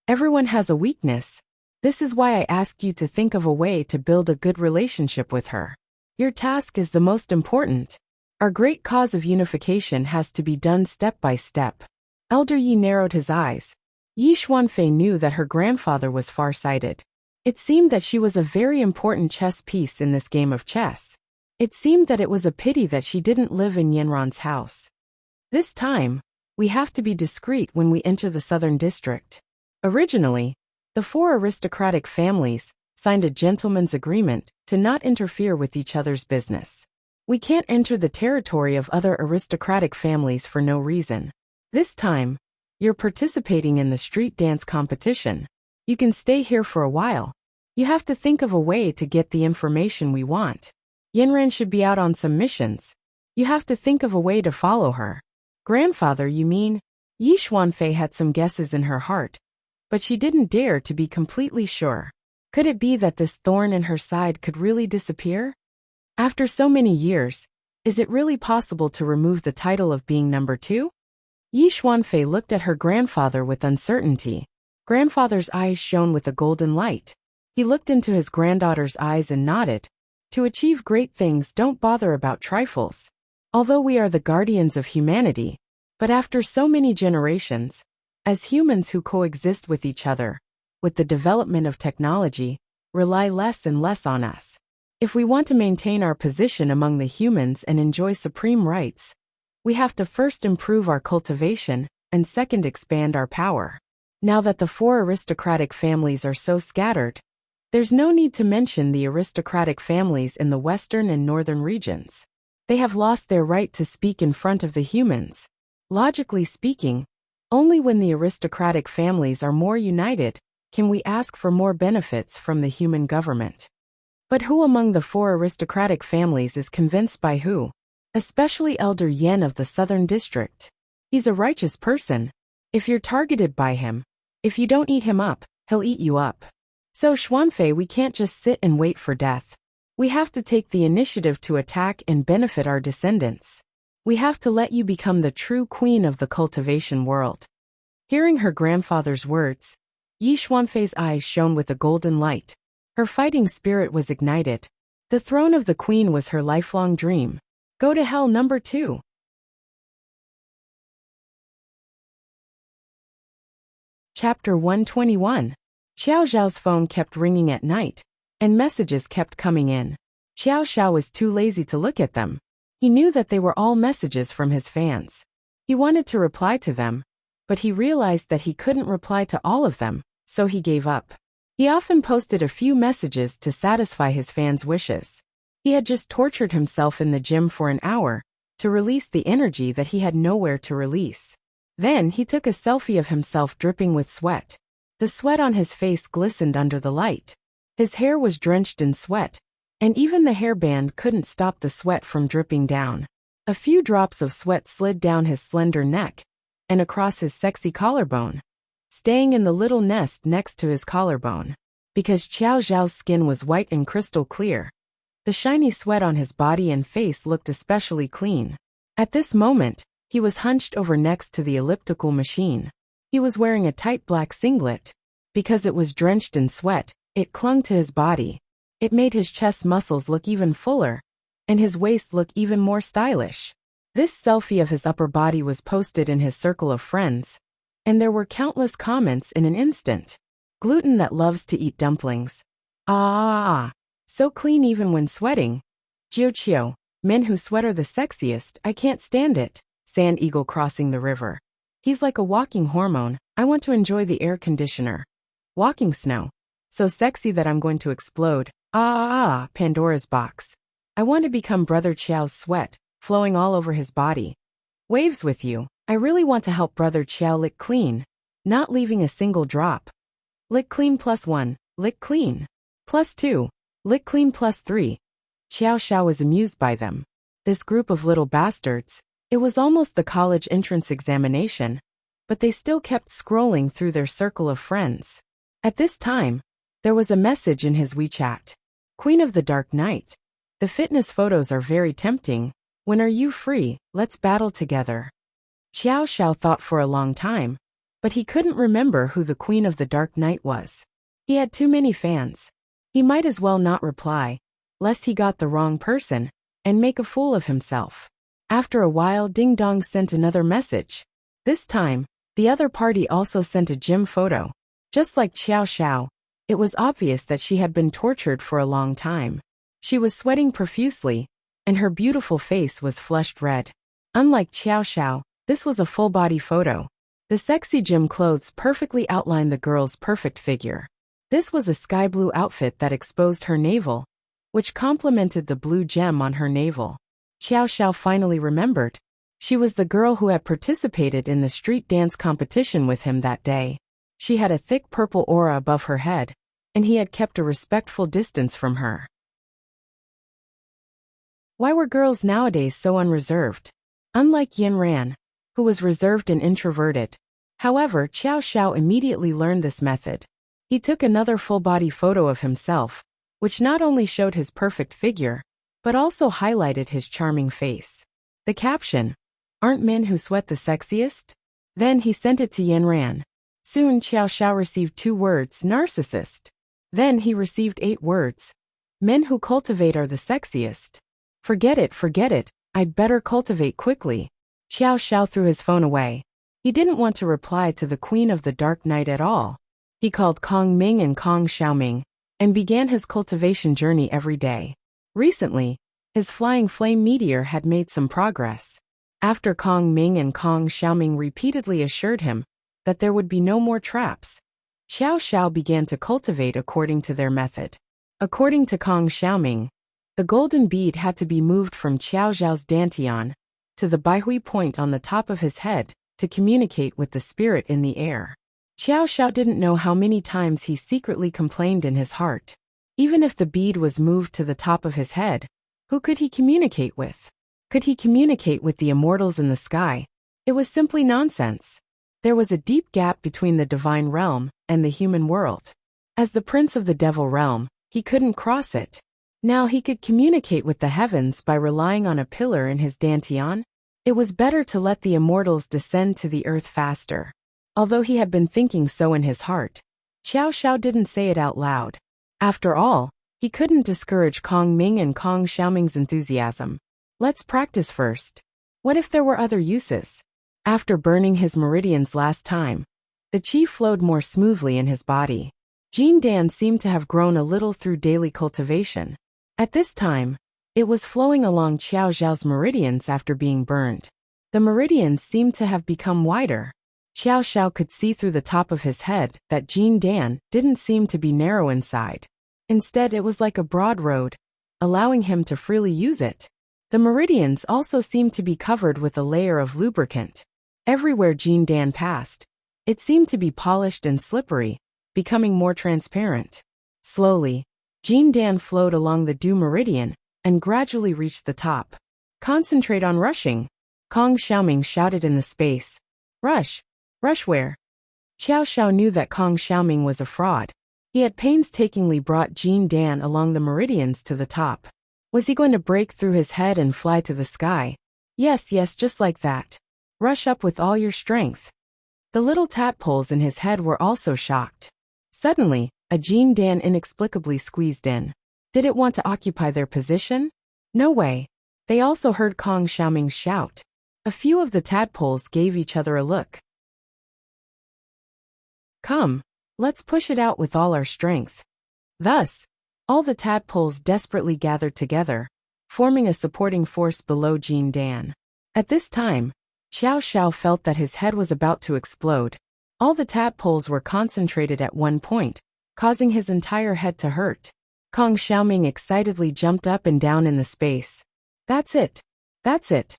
Everyone has a weakness. This is why I asked you to think of a way to build a good relationship with her. Your task is the most important. Our great cause of unification has to be done step by step. Elder Yi narrowed his eyes. Yi Xuanfei knew that her grandfather was far-sighted. It seemed that she was a very important chess piece in this game of chess. It seemed that it was a pity that she didn't live in Yinran's house. This time, we have to be discreet when we enter the southern district. Originally, the four aristocratic families signed a gentleman's agreement to not interfere with each other's business. We can't enter the territory of other aristocratic families for no reason. This time, you're participating in the street dance competition. You can stay here for a while. You have to think of a way to get the information we want. Yinran should be out on some missions. You have to think of a way to follow her. Grandfather, you mean? Yi Xuanfei had some guesses in her heart, but she didn't dare to be completely sure. Could it be that this thorn in her side could really disappear? After so many years, is it really possible to remove the title of being number 2? Yi Xuanfei looked at her grandfather with uncertainty. Grandfather's eyes shone with a golden light. He looked into his granddaughter's eyes and nodded. To achieve great things, don't bother about trifles. Although we are the guardians of humanity, but after so many generations, as humans who coexist with each other, with the development of technology, rely less and less on us. If we want to maintain our position among the humans and enjoy supreme rights, we have to first improve our cultivation and second expand our power. Now that the four aristocratic families are so scattered, there's no need to mention the aristocratic families in the western and northern regions. They have lost their right to speak in front of the humans. Logically speaking, only when the aristocratic families are more united can we ask for more benefits from the human government. But who among the four aristocratic families is convinced by who? Especially Elder Yen of the Southern District. He's a righteous person. If you're targeted by him, if you don't eat him up, he'll eat you up. So Xuanfei, we can't just sit and wait for death. We have to take the initiative to attack and benefit our descendants. We have to let you become the true queen of the cultivation world. Hearing her grandfather's words, Yi Xuanfei's eyes shone with a golden light. Her fighting spirit was ignited. The throne of the queen was her lifelong dream. Go to hell number 2. Chapter 121. Xiao Zhao's phone kept ringing at night, and messages kept coming in. Xiao Xiao was too lazy to look at them. He knew that they were all messages from his fans. He wanted to reply to them, but he realized that he couldn't reply to all of them, so he gave up. He often posted a few messages to satisfy his fans' wishes. He had just tortured himself in the gym for an hour to release the energy that he had nowhere to release. Then he took a selfie of himself dripping with sweat. The sweat on his face glistened under the light. His hair was drenched in sweat, and even the hairband couldn't stop the sweat from dripping down. A few drops of sweat slid down his slender neck and across his sexy collarbone, staying in the little nest next to his collarbone. Because Xiao Zhao's skin was white and crystal clear, the shiny sweat on his body and face looked especially clean. At this moment, he was hunched over next to the elliptical machine. He was wearing a tight black singlet. Because it was drenched in sweat, it clung to his body. It made his chest muscles look even fuller, and his waist look even more stylish. This selfie of his upper body was posted in his circle of friends, and there were countless comments in an instant. Gluten that loves to eat dumplings. Ah, so clean even when sweating. Jiuqiu, men who sweat are the sexiest, I can't stand it. Sand eagle crossing the river. He's like a walking hormone, I want to enjoy the air conditioner. Walking snow. So sexy that I'm going to explode. Pandora's box. I want to become Brother Qiao's sweat, flowing all over his body. Waves with you. I really want to help Brother Qiao lick clean, not leaving a single drop. Lick clean +1, lick clean. +2, lick clean +3. Xiao Xiao was amused by them. This group of little bastards. It was almost the college entrance examination, but they still kept scrolling through their circle of friends. At this time, there was a message in his WeChat. Queen of the Dark Knight. The fitness photos are very tempting. When are you free? Let's battle together. Xiao Xiao thought for a long time, but he couldn't remember who the Queen of the Dark Knight was. He had too many fans. He might as well not reply, lest he got the wrong person and make a fool of himself. After a while, Ding Dong sent another message. This time, the other party also sent a gym photo. Just like Xiao Xiao, it was obvious that she had been tortured for a long time. She was sweating profusely, and her beautiful face was flushed red. Unlike Xiao Xiao, this was a full-body photo. The sexy gym clothes perfectly outlined the girl's perfect figure. This was a sky blue outfit that exposed her navel, which complemented the blue gem on her navel. Xiao Xiao finally remembered. She was the girl who had participated in the street dance competition with him that day. She had a thick purple aura above her head, and he had kept a respectful distance from her. Why were girls nowadays so unreserved? Unlike Yin Ran, who was reserved and introverted. However, Xiao Xiao immediately learned this method. He took another full-body photo of himself, which not only showed his perfect figure, but also highlighted his charming face. The caption, "Aren't men who sweat the sexiest?" Then he sent it to Yin Ran. Soon Xiao Xiao received 2 words, narcissist. Then he received 8 words. Men who cultivate are the sexiest. Forget it, I'd better cultivate quickly. Xiao Xiao threw his phone away. He didn't want to reply to the Queen of the Dark Knight at all. He called Kong Ming and Kong Xiaoming, and began his cultivation journey every day. Recently, his flying flame meteor had made some progress. After Kong Ming and Kong Xiaoming repeatedly assured him that there would be no more traps, Xiao Xiao began to cultivate according to their method. According to Kong Xiaoming, the golden bead had to be moved from Xiao Zhao's dantian to the Baihui point on the top of his head to communicate with the spirit in the air. Xiao Xiao didn't know how many times he secretly complained in his heart. Even if the bead was moved to the top of his head, who could he communicate with? Could he communicate with the immortals in the sky? It was simply nonsense. There was a deep gap between the divine realm and the human world. As the prince of the devil realm, he couldn't cross it. Now he could communicate with the heavens by relying on a pillar in his dantian. It was better to let the immortals descend to the earth faster. Although he had been thinking so in his heart, Xiao Xiao didn't say it out loud. After all, he couldn't discourage Kong Ming and Kong Xiaoming's enthusiasm. Let's practice first. What if there were other uses? After burning his meridians last time, the qi flowed more smoothly in his body. Jin Dan seemed to have grown a little through daily cultivation. At this time, it was flowing along Xiao Xiao's meridians after being burned. The meridians seemed to have become wider. Xiao Xiao could see through the top of his head that Jin Dan didn't seem to be narrow inside. Instead, it was like a broad road, allowing him to freely use it. The meridians also seemed to be covered with a layer of lubricant. Everywhere Jin Dan passed, it seemed to be polished and slippery, becoming more transparent. Slowly, Jin Dan flowed along the due meridian and gradually reached the top. Concentrate on rushing, Kong Xiaoming shouted in the space. Rush? Rush where? Xiao Xiao knew that Kong Xiaoming was a fraud. He had painstakingly brought Jin Dan along the meridians to the top. Was he going to break through his head and fly to the sky? Yes, just like that. Rush up with all your strength. The little tadpoles in his head were also shocked. Suddenly, a Jin Dan inexplicably squeezed in. Did it want to occupy their position? No way. They also heard Kong Xiaoming shout. A few of the tadpoles gave each other a look. Come, let's push it out with all our strength. Thus, all the tadpoles desperately gathered together, forming a supporting force below Jin Dan. At this time, Xiao Xiao felt that his head was about to explode. All the tadpoles were concentrated at one point, causing his entire head to hurt. Kong Xiaoming excitedly jumped up and down in the space. That's it. That's it.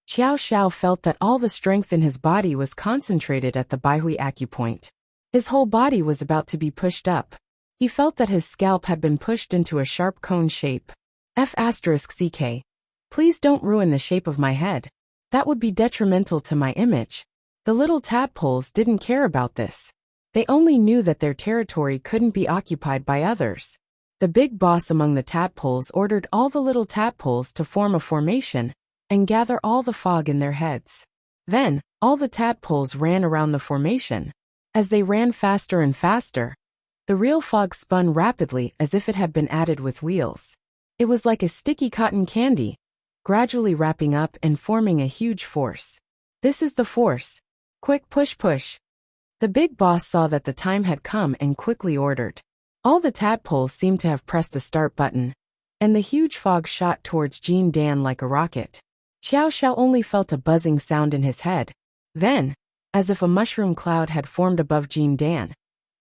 Xiao Xiao felt that all the strength in his body was concentrated at the Baihui acupoint. His whole body was about to be pushed up. He felt that his scalp had been pushed into a sharp cone shape. F***CK. Please don't ruin the shape of my head. That would be detrimental to my image. The little tadpoles didn't care about this. They only knew that their territory couldn't be occupied by others. The big boss among the tadpoles ordered all the little tadpoles to form a formation and gather all the fog in their heads. Then, all the tadpoles ran around the formation. As they ran faster and faster, the real fog spun rapidly as if it had been added with wheels. It was like a sticky cotton candy, gradually wrapping up and forming a huge force. This is the force. Quick push. The big boss saw that the time had come and quickly ordered. All the tadpoles seemed to have pressed a start button, and the huge fog shot towards Jin Dan like a rocket. Xiao Xiao only felt a buzzing sound in his head. Then, as if a mushroom cloud had formed above Jin Dan,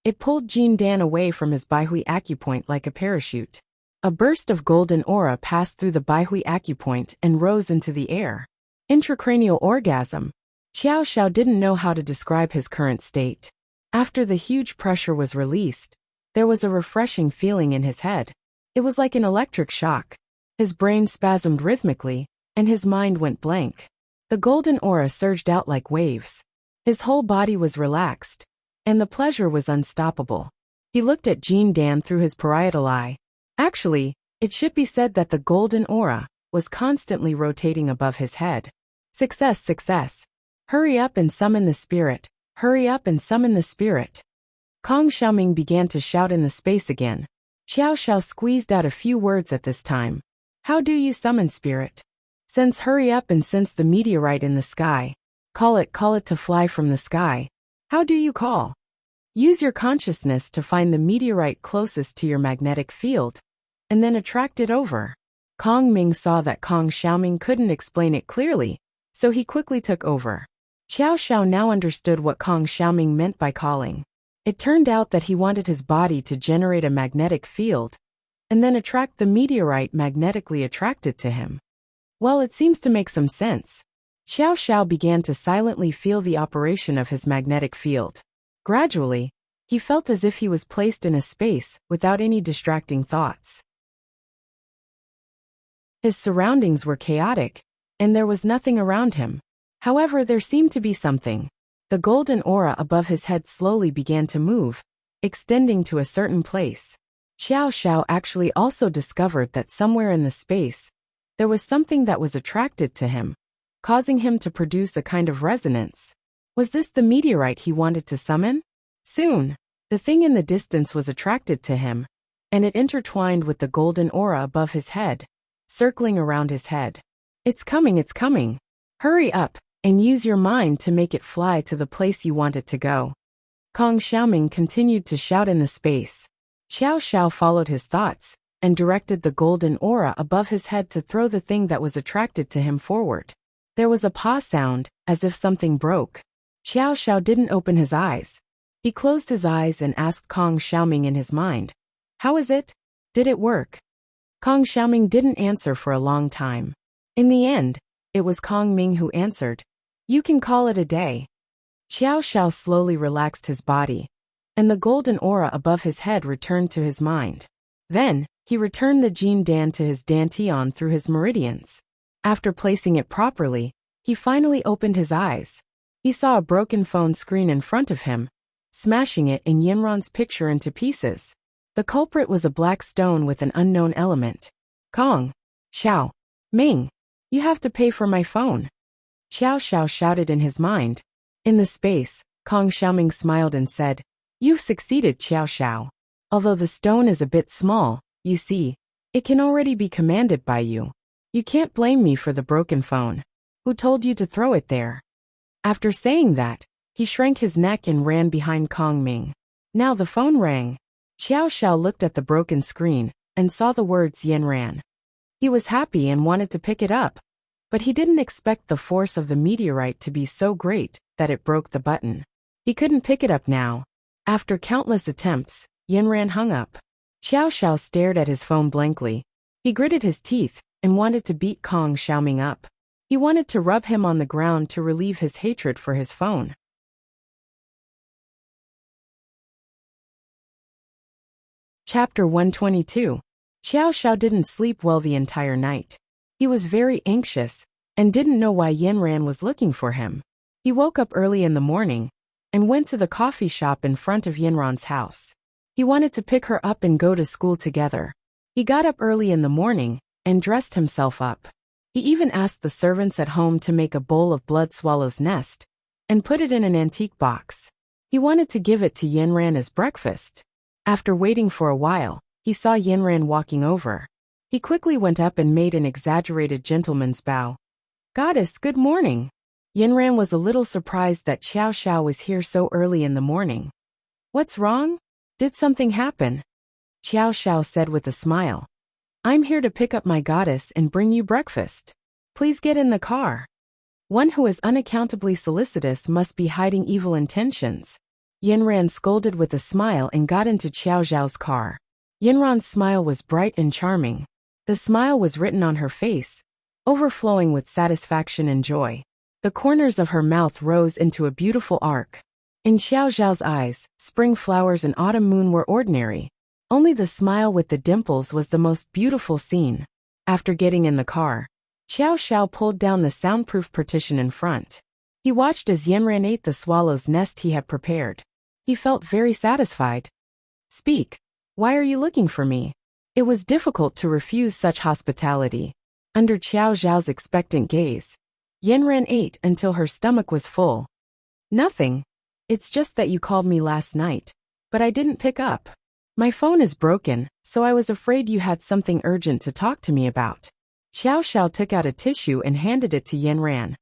it pulled Jin Dan away from his Baihui acupoint like a parachute. A burst of golden aura passed through the Baihui acupoint and rose into the air. Intracranial orgasm. Xiao Xiao didn't know how to describe his current state. After the huge pressure was released, there was a refreshing feeling in his head. It was like an electric shock. His brain spasmed rhythmically, and his mind went blank. The golden aura surged out like waves. His whole body was relaxed, and the pleasure was unstoppable. He looked at Jin Dan through his parietal eye. Actually, it should be said that the golden aura was constantly rotating above his head. Success. Hurry up and summon the spirit. Hurry up and summon the spirit. Kong Xiaoming began to shout in the space again. Xiao Xiao squeezed out a few words at this time. How do you summon spirit? Sense hurry up and sense the meteorite in the sky. Call it to fly from the sky. How do you call? Use your consciousness to find the meteorite closest to your magnetic field, and then attract it over. Kong Ming saw that Kong Xiaoming couldn't explain it clearly, so he quickly took over. Xiao Xiao now understood what Kong Xiaoming meant by calling. It turned out that he wanted his body to generate a magnetic field, and then attract the meteorite magnetically attracted to him. Well, it seems to make some sense. Xiao Xiao began to silently feel the operation of his magnetic field. Gradually, he felt as if he was placed in a space without any distracting thoughts. His surroundings were chaotic, and there was nothing around him. However, there seemed to be something. The golden aura above his head slowly began to move, extending to a certain place. Xiao Xiao actually also discovered that somewhere in the space, there was something that was attracted to him, causing him to produce a kind of resonance. Was this the meteorite he wanted to summon? Soon, the thing in the distance was attracted to him, and it intertwined with the golden aura above his head, circling around his head. It's coming, it's coming. Hurry up, and use your mind to make it fly to the place you want it to go. Kong Xiaoming continued to shout in the space. Xiao Xiao followed his thoughts, and directed the golden aura above his head to throw the thing that was attracted to him forward. There was a paw sound, as if something broke. Xiao Xiao didn't open his eyes. He closed his eyes and asked Kong Xiaoming in his mind, "How is it? Did it work?" Kong Xiaoming didn't answer for a long time. In the end, it was Kong Ming who answered, "You can call it a day." Xiao Xiao slowly relaxed his body, and the golden aura above his head returned to his mind. Then, he returned the Jin Dan to his Dantian through his meridians. After placing it properly, he finally opened his eyes. He saw a broken phone screen in front of him, smashing it and Yinran's picture into pieces. The culprit was a black stone with an unknown element. Kong Xiao Ming, you have to pay for my phone. Xiao Xiao shouted in his mind. In the space, Kong Xiaoming smiled and said, "You've succeeded, Xiao Xiao. Although the stone is a bit small, you see, it can already be commanded by you. You can't blame me for the broken phone. Who told you to throw it there?" After saying that, he shrank his neck and ran behind Kong Ming. Now the phone rang. Xiao Xiao looked at the broken screen and saw the words Yanran. He was happy and wanted to pick it up, but he didn't expect the force of the meteorite to be so great that it broke the button. He couldn't pick it up now. After countless attempts, Yanran hung up. Xiao Xiao stared at his phone blankly. He gritted his teeth and wanted to beat Kong Xiaoming up. He wanted to rub him on the ground to relieve his hatred for his phone. Chapter 122. Xiao Xiao didn't sleep well the entire night. He was very anxious and didn't know why Yanran was looking for him. He woke up early in the morning and went to the coffee shop in front of Yanran's house. He wanted to pick her up and go to school together. He got up early in the morning and dressed himself up. He even asked the servants at home to make a bowl of blood swallow's nest and put it in an antique box. He wanted to give it to Yanran as breakfast. After waiting for a while, he saw Yanran walking over. He quickly went up and made an exaggerated gentleman's bow. "Goddess, good morning." Yanran was a little surprised that Xiao Xiao was here so early in the morning. "What's wrong? Did something happen?" Xiao Xiao said with a smile. "I'm here to pick up my goddess and bring you breakfast. Please get in the car." One who is unaccountably solicitous must be hiding evil intentions. Yanran scolded with a smile and got into Xiao Xiao's car. Yanran's smile was bright and charming. The smile was written on her face, overflowing with satisfaction and joy. The corners of her mouth rose into a beautiful arc. In Xiao Xiao's eyes, spring flowers and autumn moon were ordinary. Only the smile with the dimples was the most beautiful scene. After getting in the car, Xiao Xiao pulled down the soundproof partition in front. He watched as Yanran ate the swallow's nest he had prepared. He felt very satisfied. "Speak. Why are you looking for me?" It was difficult to refuse such hospitality. Under Xiao Xiao's expectant gaze, Yanran ate until her stomach was full. "Nothing. It's just that you called me last night, but I didn't pick up. My phone is broken, so I was afraid you had something urgent to talk to me about." Xiao Xiao took out a tissue and handed it to Yanran.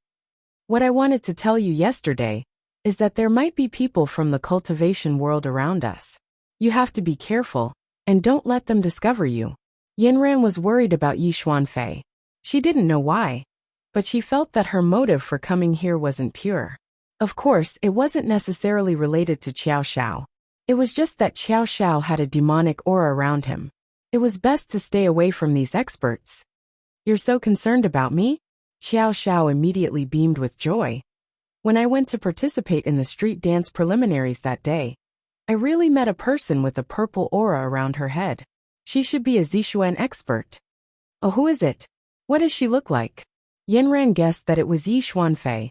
"What I wanted to tell you yesterday is that there might be people from the cultivation world around us. You have to be careful, and don't let them discover you." Yanran was worried about Yi Xuanfei. She didn't know why, but she felt that her motive for coming here wasn't pure. Of course, it wasn't necessarily related to Xiao Xiao. It was just that Xiao Xiao had a demonic aura around him. It was best to stay away from these experts. "You're so concerned about me?" Xiao Xiao immediately beamed with joy. "When I went to participate in the street dance preliminaries that day, I really met a person with a purple aura around her head. She should be a Zixuan expert." "Oh, who is it? What does she look like?" Yanran guessed that it was Yi Xuanfei.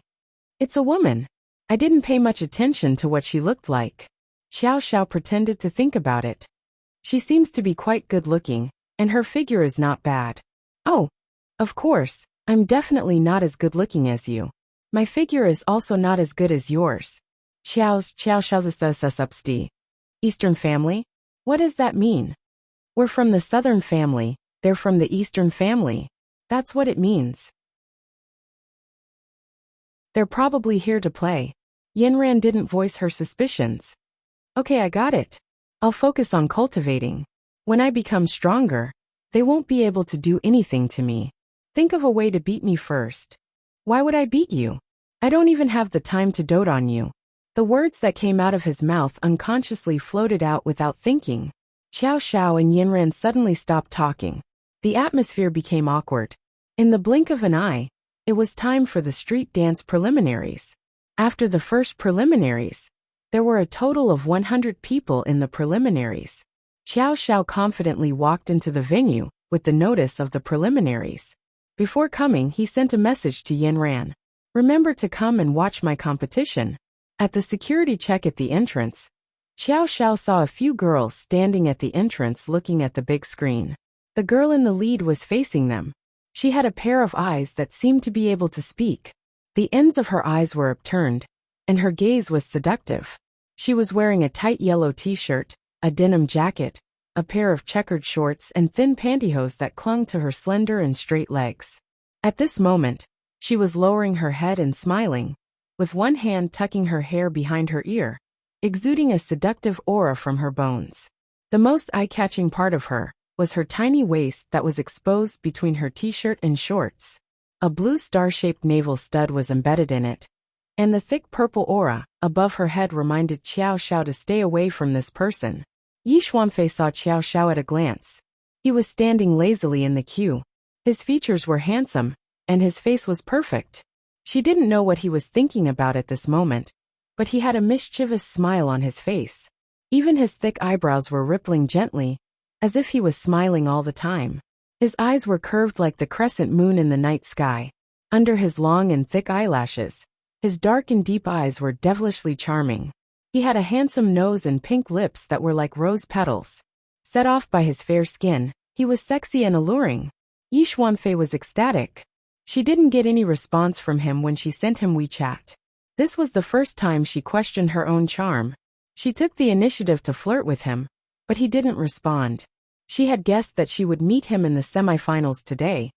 "It's a woman. I didn't pay much attention to what she looked like." Xiao Xiao pretended to think about it. She seems to be quite good-looking, and her figure is not bad. Oh, of course, I'm definitely not as good-looking as you. My figure is also not as good as yours. Xiao. Eastern family? What does that mean? We're from the Southern family, they're from the Eastern family. That's what it means. They're probably here to play. Yinran didn't voice her suspicions. Okay, I got it. I'll focus on cultivating. When I become stronger, they won't be able to do anything to me. Think of a way to beat me first. Why would I beat you? I don't even have the time to dote on you. The words that came out of his mouth unconsciously floated out without thinking. Xiao Xiao and Yinran suddenly stopped talking. The atmosphere became awkward. In the blink of an eye, it was time for the street dance preliminaries. After the first preliminaries, there were a total of 100 people in the preliminaries. Xiao Xiao confidently walked into the venue with the notice of the preliminaries. Before coming, he sent a message to Yinran. Remember to come and watch my competition. At the security check at the entrance, Xiao Xiao saw a few girls standing at the entrance looking at the big screen. The girl in the lead was facing them. She had a pair of eyes that seemed to be able to speak. The ends of her eyes were upturned, and her gaze was seductive. She was wearing a tight yellow t-shirt, a denim jacket, a pair of checkered shorts and thin pantyhose that clung to her slender and straight legs. At this moment, she was lowering her head and smiling, with one hand tucking her hair behind her ear, exuding a seductive aura from her bones. The most eye-catching part of her was her tiny waist that was exposed between her t-shirt and shorts. A blue star-shaped navel stud was embedded in it, and the thick purple aura above her head reminded Xiao Xiao to stay away from this person. Yi Xuanfei saw Xiao Xiao at a glance. He was standing lazily in the queue. His features were handsome, and his face was perfect. She didn't know what he was thinking about at this moment, but he had a mischievous smile on his face. Even his thick eyebrows were rippling gently, as if he was smiling all the time. His eyes were curved like the crescent moon in the night sky. Under his long and thick eyelashes, his dark and deep eyes were devilishly charming. He had a handsome nose and pink lips that were like rose petals. Set off by his fair skin, he was sexy and alluring. Yi Xuanfei was ecstatic. She didn't get any response from him when she sent him WeChat. This was the first time she questioned her own charm. She took the initiative to flirt with him, but he didn't respond. She had guessed that she would meet him in the semifinals today,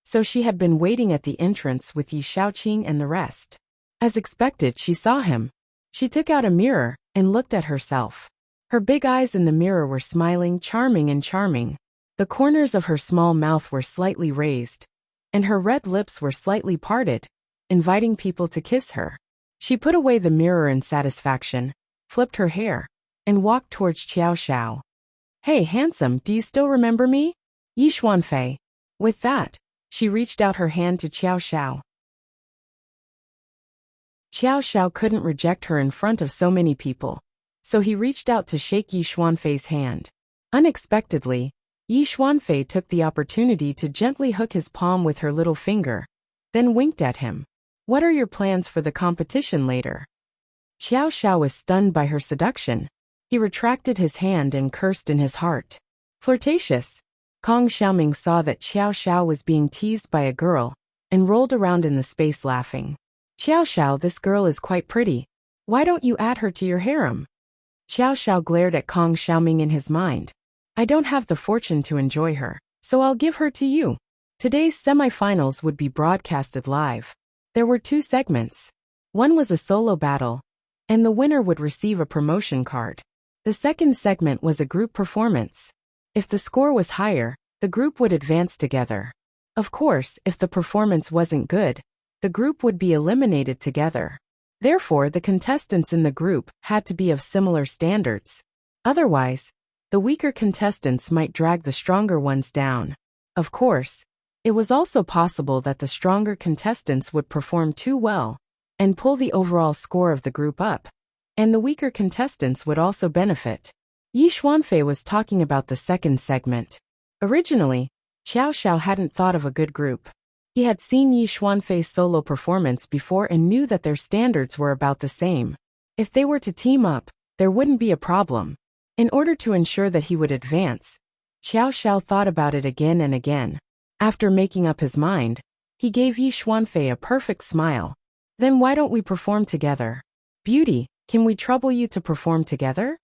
so she had been waiting at the entrance with Yi Shaoqing and the rest. As expected, she saw him. She took out a mirror and looked at herself. Her big eyes in the mirror were smiling, charming and charming. The corners of her small mouth were slightly raised, and her red lips were slightly parted, inviting people to kiss her. She put away the mirror in satisfaction, flipped her hair, and walked towards Xiao Xiao. Hey, handsome, do you still remember me? Yi Xuanfei. With that, she reached out her hand to Xiao Xiao. Xiao Xiao couldn't reject her in front of so many people, so he reached out to shake Yi Xuanfei's hand. Unexpectedly, Yi Xuanfei took the opportunity to gently hook his palm with her little finger, then winked at him. What are your plans for the competition later? Xiao Xiao was stunned by her seduction. He retracted his hand and cursed in his heart. Flirtatious. Kong Xiaoming saw that Xiao Xiao was being teased by a girl, and rolled around in the space laughing. Xiao Xiao, this girl is quite pretty. Why don't you add her to your harem? Xiao Xiao glared at Kong Xiaoming in his mind. I don't have the fortune to enjoy her, so I'll give her to you. Today's semifinals would be broadcasted live. There were 2 segments. One was a solo battle, and the winner would receive a promotion card. The second segment was a group performance. If the score was higher, the group would advance together. Of course, if the performance wasn't good, the group would be eliminated together. Therefore, the contestants in the group had to be of similar standards. Otherwise, the weaker contestants might drag the stronger ones down. Of course, it was also possible that the stronger contestants would perform too well and pull the overall score of the group up, and the weaker contestants would also benefit. Yi Xuanfei was talking about the second segment. Originally, Xiao Xiao hadn't thought of a good group. He had seen Yi Xuanfei's solo performance before and knew that their standards were about the same. If they were to team up, there wouldn't be a problem. In order to ensure that he would advance, Xiao Xiao thought about it again and again. After making up his mind, he gave Yi Xuanfei a perfect smile. Then why don't we perform together? Beauty, can we trouble you to perform together?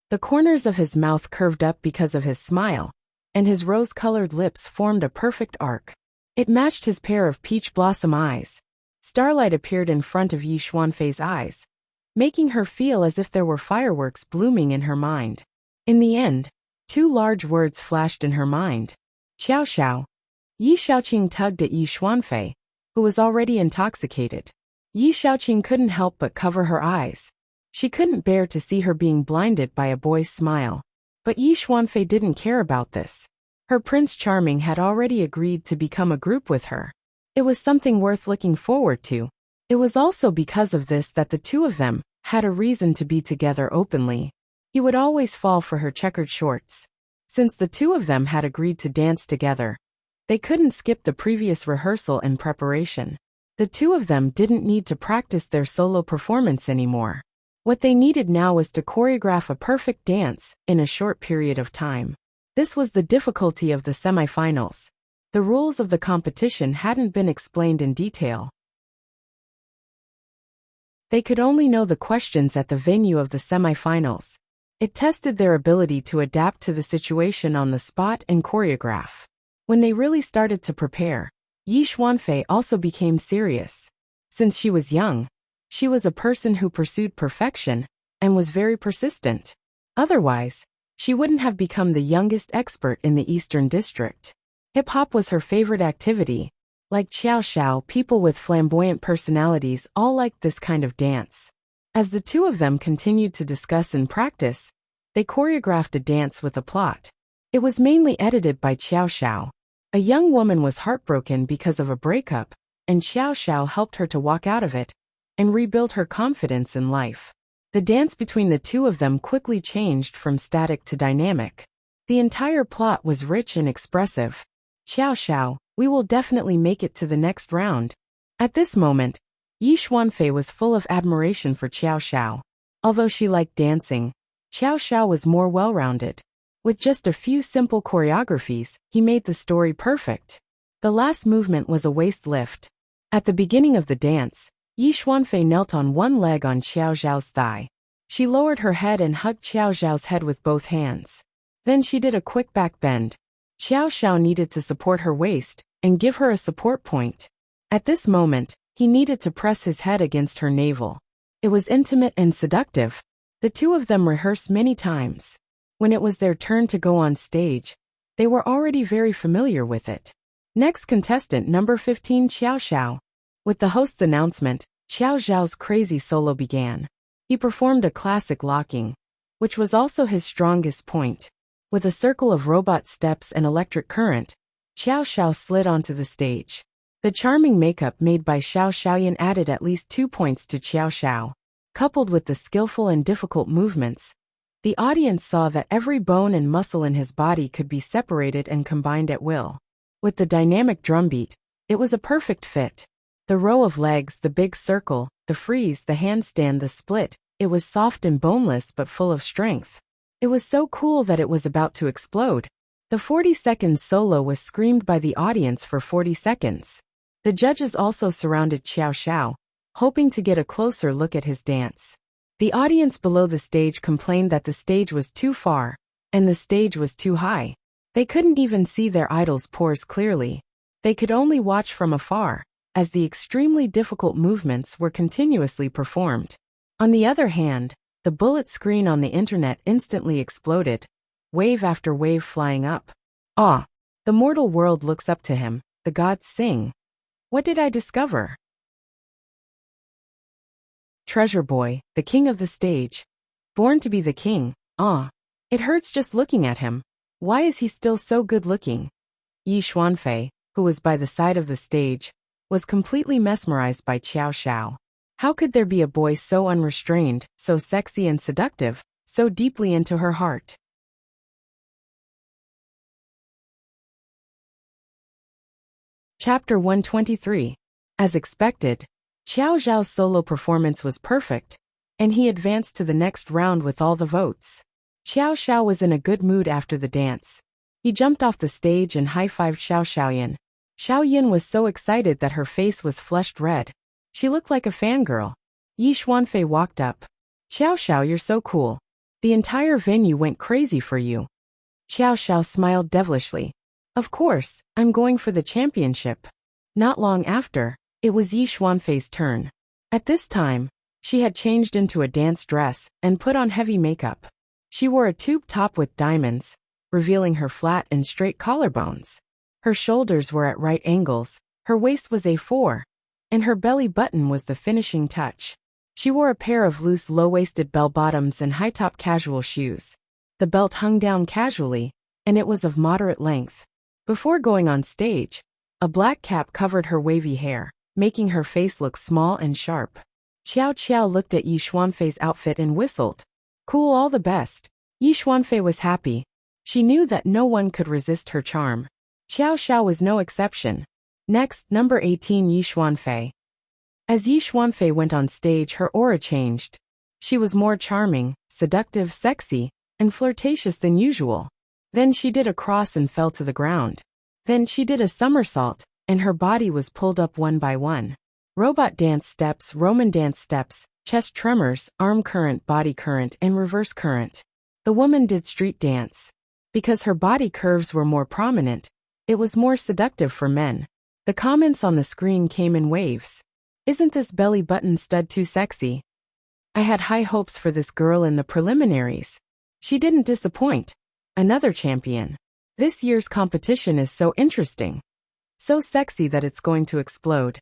The corners of his mouth curved up because of his smile, and his rose-colored lips formed a perfect arc. It matched his pair of peach blossom eyes. Starlight appeared in front of Yi Xuanfei's eyes, making her feel as if there were fireworks blooming in her mind. In the end, two large words flashed in her mind. Xiao Xiao. Yi Xiaoqing tugged at Yi Xuanfei, who was already intoxicated. Yi Xiaoqing couldn't help but cover her eyes. She couldn't bear to see her being blinded by a boy's smile. But Yi Xuanfei didn't care about this. Her Prince Charming had already agreed to become a group with her. It was something worth looking forward to. It was also because of this that the two of them had a reason to be together openly. He would always fall for her checkered shorts. Since the two of them had agreed to dance together, they couldn't skip the previous rehearsal and preparation. The two of them didn't need to practice their solo performance anymore. What they needed now was to choreograph a perfect dance in a short period of time. This was the difficulty of the semifinals. The rules of the competition hadn't been explained in detail. They could only know the questions at the venue of the semifinals. It tested their ability to adapt to the situation on the spot and choreograph. When they really started to prepare, Yi Xuanfei also became serious. Since she was young, she was a person who pursued perfection and was very persistent. Otherwise, she wouldn't have become the youngest expert in the Eastern District. Hip-hop was her favorite activity. Like Xiao Xiao, people with flamboyant personalities all liked this kind of dance. As the two of them continued to discuss and practice, they choreographed a dance with a plot. It was mainly edited by Xiao Xiao. A young woman was heartbroken because of a breakup, and Xiao Xiao helped her to walk out of it and rebuild her confidence in life. The dance between the two of them quickly changed from static to dynamic. The entire plot was rich and expressive. Xiao Xiao, we will definitely make it to the next round. At this moment, Yi Xuanfei was full of admiration for Xiao Xiao. Although she liked dancing, Xiao Xiao was more well-rounded. With just a few simple choreographies, he made the story perfect. The last movement was a waist lift. At the beginning of the dance, Yi Xuanfei knelt on one leg on Xiao Xiao's thigh. She lowered her head and hugged Xiao Xiao's head with both hands. Then she did a quick back bend. Xiao Xiao needed to support her waist and give her a support point. At this moment, he needed to press his head against her navel. It was intimate and seductive. The two of them rehearsed many times. When it was their turn to go on stage, they were already very familiar with it. Next contestant number 15 Xiao Xiao. With the host's announcement, Xiao Xiao's crazy solo began. He performed a classic locking, which was also his strongest point. With a circle of robot steps and electric current, Xiao Xiao slid onto the stage. The charming makeup made by Xiao Xiaoyan added at least 2 points to Xiao Xiao. Coupled with the skillful and difficult movements, the audience saw that every bone and muscle in his body could be separated and combined at will. With the dynamic drumbeat, it was a perfect fit. The row of legs, the big circle, the freeze, the handstand, the split, it was soft and boneless but full of strength. It was so cool that it was about to explode. The 40-second solo was screamed by the audience for 40 seconds. The judges also surrounded Xiao Xiao, hoping to get a closer look at his dance. The audience below the stage complained that the stage was too far, and the stage was too high. They couldn't even see their idol's pores clearly. They could only watch from afar, as the extremely difficult movements were continuously performed. On the other hand, the bullet screen on the internet instantly exploded, wave after wave flying up. Ah! The mortal world looks up to him, the gods sing. What did I discover? Treasure Boy, the king of the stage. Born to be the king, ah. It hurts just looking at him. Why is he still so good looking? Yi Xuanfei, who was by the side of the stage, was completely mesmerized by Xiao Xiao. How could there be a boy so unrestrained, so sexy and seductive, so deeply into her heart? Chapter 123. As expected, Xiao Zhao's solo performance was perfect, and he advanced to the next round with all the votes. Xiao Xiao was in a good mood after the dance. He jumped off the stage and high-fived Xiao Xiaoyan. Xiaoyan was so excited that her face was flushed red. She looked like a fangirl. Yi Xuanfei walked up. Xiao Xiao, you're so cool. The entire venue went crazy for you. Xiao Xiao smiled devilishly. Of course, I'm going for the championship. Not long after, it was Yi Xuanfei's turn. At this time, she had changed into a dance dress and put on heavy makeup. She wore a tube top with diamonds, revealing her flat and straight collarbones. Her shoulders were at right angles, her waist was A4, and her belly button was the finishing touch. She wore a pair of loose low-waisted bell-bottoms and high-top casual shoes. The belt hung down casually, and it was of moderate length. Before going on stage, a black cap covered her wavy hair, making her face look small and sharp. Xiao Qiao looked at Yi Xuanfei's outfit and whistled. Cool, all the best. Yi Xuanfei was happy. She knew that no one could resist her charm. Xiao Xiao was no exception. Next, number 18, Yi Xuanfei. As Yi Xuanfei went on stage, her aura changed. She was more charming, seductive, sexy, and flirtatious than usual. Then she did a cross and fell to the ground. Then she did a somersault, and her body was pulled up one by one. Robot dance steps, Roman dance steps, chest tremors, arm current, body current, and reverse current. The woman did street dance. Because her body curves were more prominent, it was more seductive for men. The comments on the screen came in waves. Isn't this belly button stud too sexy? I had high hopes for this girl in the preliminaries. She didn't disappoint. Another champion. This year's competition is so interesting. So sexy that it's going to explode.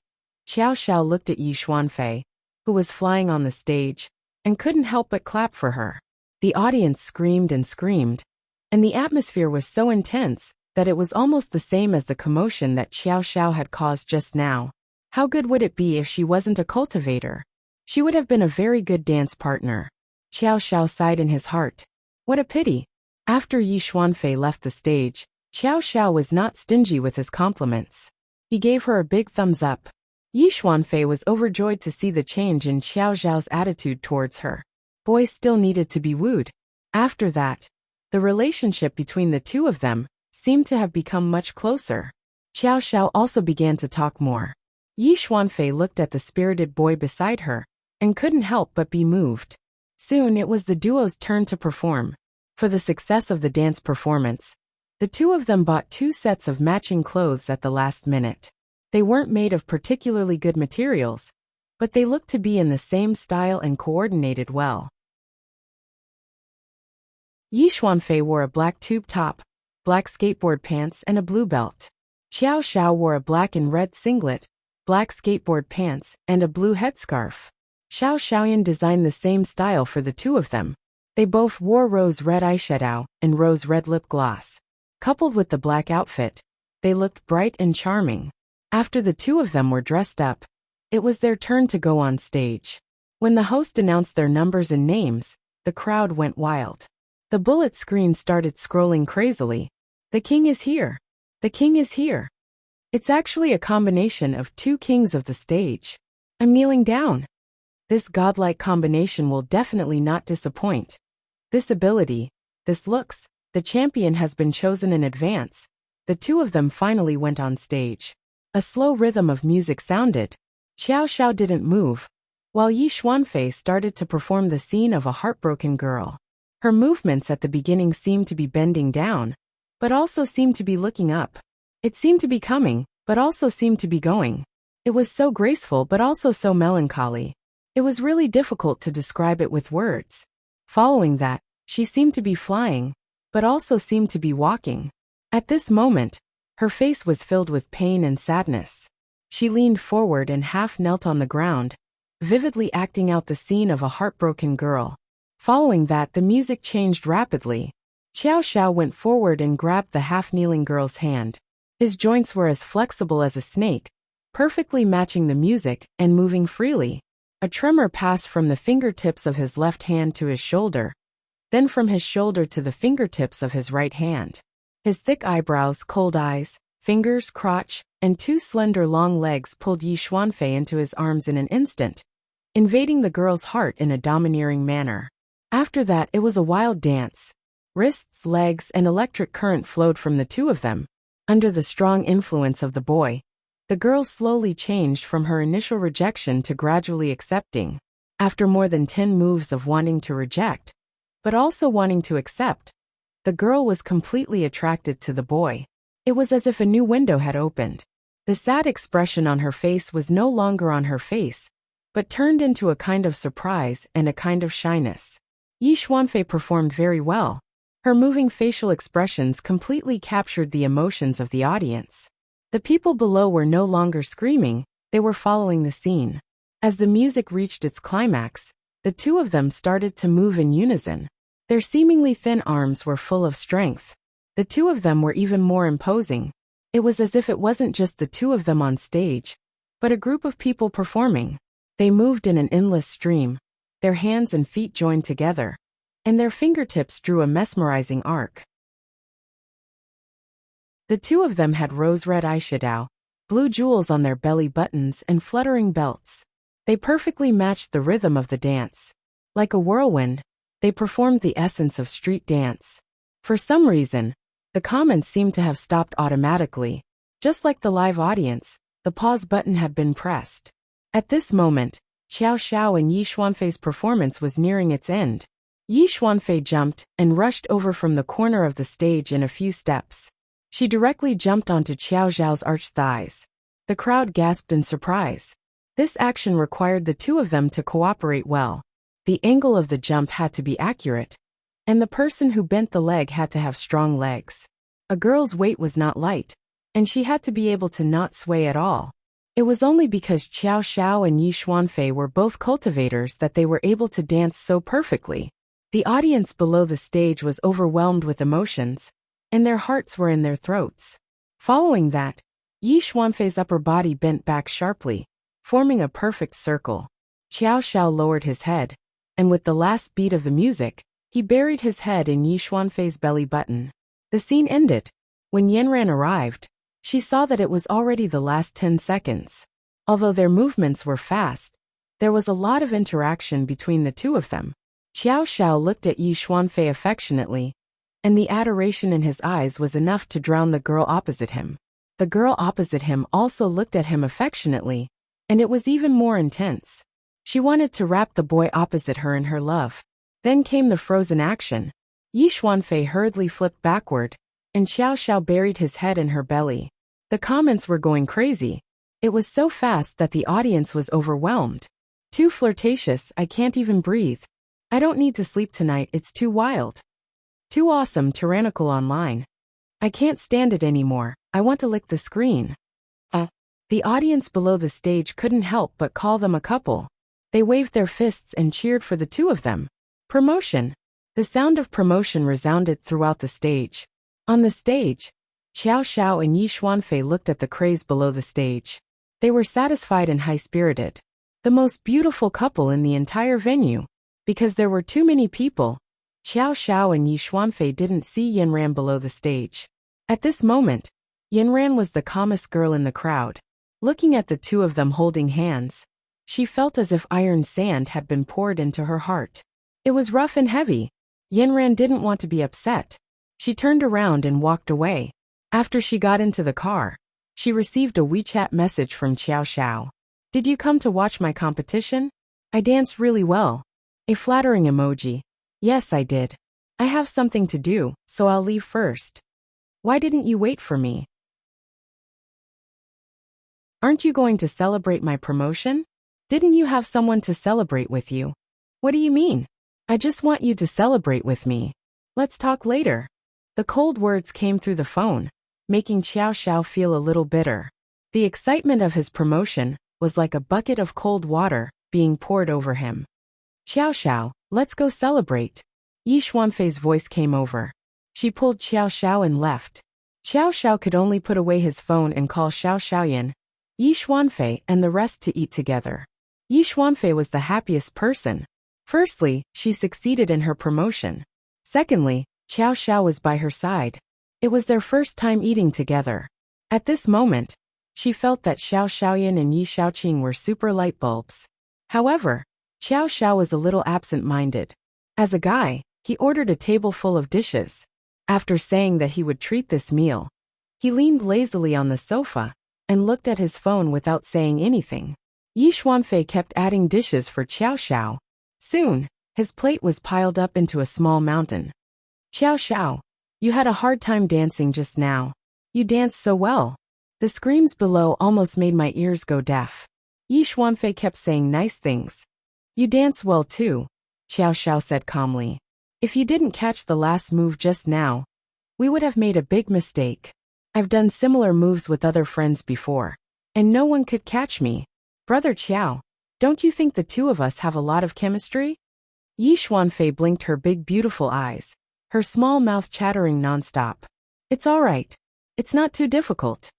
Xiao Xiao looked at Yi Xuanfei, who was flying on the stage, and couldn't help but clap for her. The audience screamed and screamed, and the atmosphere was so intense that it was almost the same as the commotion that Xiao Xiao had caused just now. How good would it be if she wasn't a cultivator? She would have been a very good dance partner. Xiao Xiao sighed in his heart. What a pity. After Yi Xuanfei left the stage, Xiao Xiao was not stingy with his compliments. He gave her a big thumbs up. Yi Xuanfei was overjoyed to see the change in Xiao Xiao's attitude towards her. Boys still needed to be wooed. After that, the relationship between the two of them seemed to have become much closer. Xiao Xiao also began to talk more. Yi Xuanfei looked at the spirited boy beside her and couldn't help but be moved. Soon it was the duo's turn to perform. For the success of the dance performance, the two of them bought 2 sets of matching clothes at the last minute. They weren't made of particularly good materials, but they looked to be in the same style and coordinated well. Yi Xuanfei wore a black tube top, black skateboard pants, and a blue belt. Xiao Xiao wore a black and red singlet, black skateboard pants, and a blue headscarf. Xiao Xiaoyan designed the same style for the two of them. They both wore rose red eyeshadow and rose red lip gloss. Coupled with the black outfit, they looked bright and charming. After the two of them were dressed up, it was their turn to go on stage. When the host announced their numbers and names, the crowd went wild. The bullet screen started scrolling crazily. The king is here. The king is here. It's actually a combination of 2 kings of the stage. I'm kneeling down. This godlike combination will definitely not disappoint. This ability, this looks, the champion has been chosen in advance. The two of them finally went on stage. A slow rhythm of music sounded. Xiao Xiao didn't move, while Yi Xuanfei started to perform the scene of a heartbroken girl. Her movements at the beginning seemed to be bending down, but also seemed to be looking up. It seemed to be coming, but also seemed to be going. It was so graceful but also so melancholy. It was really difficult to describe it with words. Following that, she seemed to be flying, but also seemed to be walking. At this moment, her face was filled with pain and sadness. She leaned forward and half knelt on the ground, vividly acting out the scene of a heartbroken girl. Following that, the music changed rapidly. Xiao Xiao went forward and grabbed the half-kneeling girl's hand. His joints were as flexible as a snake, perfectly matching the music and moving freely. A tremor passed from the fingertips of his left hand to his shoulder, then from his shoulder to the fingertips of his right hand. His thick eyebrows, cold eyes, fingers, crotch, and 2 slender long legs pulled Yi Xuanfei into his arms in an instant, invading the girl's heart in a domineering manner. After that, it was a wild dance. Wrists, legs, and electric current flowed from the two of them. Under the strong influence of the boy, the girl slowly changed from her initial rejection to gradually accepting. After more than 10 moves of wanting to reject, but also wanting to accept, the girl was completely attracted to the boy. It was as if a new window had opened. The sad expression on her face was no longer on her face, but turned into a kind of surprise and a kind of shyness. Yi Xuanfei performed very well. Her moving facial expressions completely captured the emotions of the audience. The people below were no longer screaming, they were following the scene. As the music reached its climax, the two of them started to move in unison. Their seemingly thin arms were full of strength. The two of them were even more imposing. It was as if it wasn't just the two of them on stage, but a group of people performing. They moved in an endless stream. Their hands and feet joined together, and their fingertips drew a mesmerizing arc. The two of them had rose-red eyeshadow, blue jewels on their belly buttons, and fluttering belts. They perfectly matched the rhythm of the dance. Like a whirlwind, they performed the essence of street dance. For some reason, the comments seemed to have stopped automatically. Just like the live audience, the pause button had been pressed. At this moment, Xiao Xiao and Yi Xuanfei's performance was nearing its end. Yi Xuanfei jumped and rushed over from the corner of the stage in a few steps. She directly jumped onto Xiao Xiao's arched thighs. The crowd gasped in surprise. This action required the two of them to cooperate well. The angle of the jump had to be accurate, and the person who bent the leg had to have strong legs. A girl's weight was not light, and she had to be able to not sway at all. It was only because Xiao Xiao and Yi Xuanfei were both cultivators that they were able to dance so perfectly. The audience below the stage was overwhelmed with emotions, and their hearts were in their throats. Following that, Yi Xuanfei's upper body bent back sharply, forming a perfect circle. Xiao Xiao lowered his head, and with the last beat of the music, he buried his head in Yi Xuanfei's belly button. The scene ended. When Yanran arrived, she saw that it was already the last 10 seconds. Although their movements were fast, there was a lot of interaction between the two of them. Xiao Xiao looked at Yi Xuanfei affectionately, and the adoration in his eyes was enough to drown the girl opposite him. The girl opposite him also looked at him affectionately, and it was even more intense. She wanted to wrap the boy opposite her in her love. Then came the frozen action. Yi Xuanfei hurriedly flipped backward, and Xiao Xiao buried his head in her belly. The comments were going crazy. It was so fast that the audience was overwhelmed. Too flirtatious, I can't even breathe. I don't need to sleep tonight, it's too wild. Too awesome, tyrannical online. I can't stand it anymore, I want to lick the screen. The audience below the stage couldn't help but call them a couple. They waved their fists and cheered for the two of them. Promotion. The sound of promotion resounded throughout the stage. On the stage, Xiao Xiao and Yi Xuanfei looked at the craze below the stage. They were satisfied and high-spirited. The most beautiful couple in the entire venue. Because there were too many people, Xiao Xiao and Yi Xuanfei didn't see Yanran below the stage. At this moment, Yanran was the calmest girl in the crowd. Looking at the two of them holding hands, she felt as if iron sand had been poured into her heart. It was rough and heavy. Yanran didn't want to be upset. She turned around and walked away. After she got into the car, she received a WeChat message from Xiao Xiao. Did you come to watch my competition? I danced really well. A flattering emoji. Yes, I did. I have something to do, so I'll leave first. Why didn't you wait for me? Aren't you going to celebrate my promotion? Didn't you have someone to celebrate with you? What do you mean? I just want you to celebrate with me. Let's talk later. The cold words came through the phone, making Xiao Xiao feel a little bitter. The excitement of his promotion was like a bucket of cold water being poured over him. Xiao Xiao, let's go celebrate. Yi Xuanfei's voice came over. She pulled Xiao Xiao and left. Xiao Xiao could only put away his phone and call Xiao Xiaoyan, Yi Xuanfei, and the rest to eat together. Yi Xuanfei was the happiest person. Firstly, she succeeded in her promotion. Secondly, Xiao Xiao was by her side. It was their first time eating together. At this moment, she felt that Xiao Xiaoyan and Yi Xiaoqing were super light bulbs. However, Xiao Xiao was a little absent-minded. As a guy, he ordered a table full of dishes. After saying that he would treat this meal, he leaned lazily on the sofa and looked at his phone without saying anything. Yi Xuanfei kept adding dishes for Xiao Xiao. Soon, his plate was piled up into a small mountain. Xiao Xiao, you had a hard time dancing just now. You danced so well. The screams below almost made my ears go deaf. Yi Xuanfei kept saying nice things. You dance well too, Xiao Xiao said calmly. If you didn't catch the last move just now, we would have made a big mistake. I've done similar moves with other friends before, and no one could catch me. Brother Qiao, don't you think the two of us have a lot of chemistry? Yi Xuanfei blinked her big beautiful eyes, her small mouth chattering nonstop. It's all right. It's not too difficult.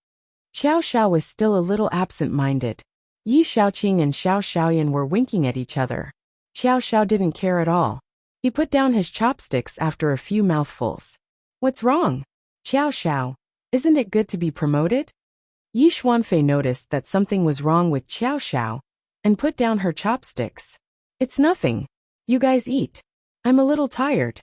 Xiao Xiao was still a little absent-minded. Yi Xiaoqing and Xiao Xiaoyan were winking at each other. Xiao Xiao didn't care at all. He put down his chopsticks after a few mouthfuls. What's wrong? Xiao Xiao, isn't it good to be promoted? Yi Xuanfei noticed that something was wrong with Xiao Xiao and put down her chopsticks. It's nothing. You guys eat. I'm a little tired.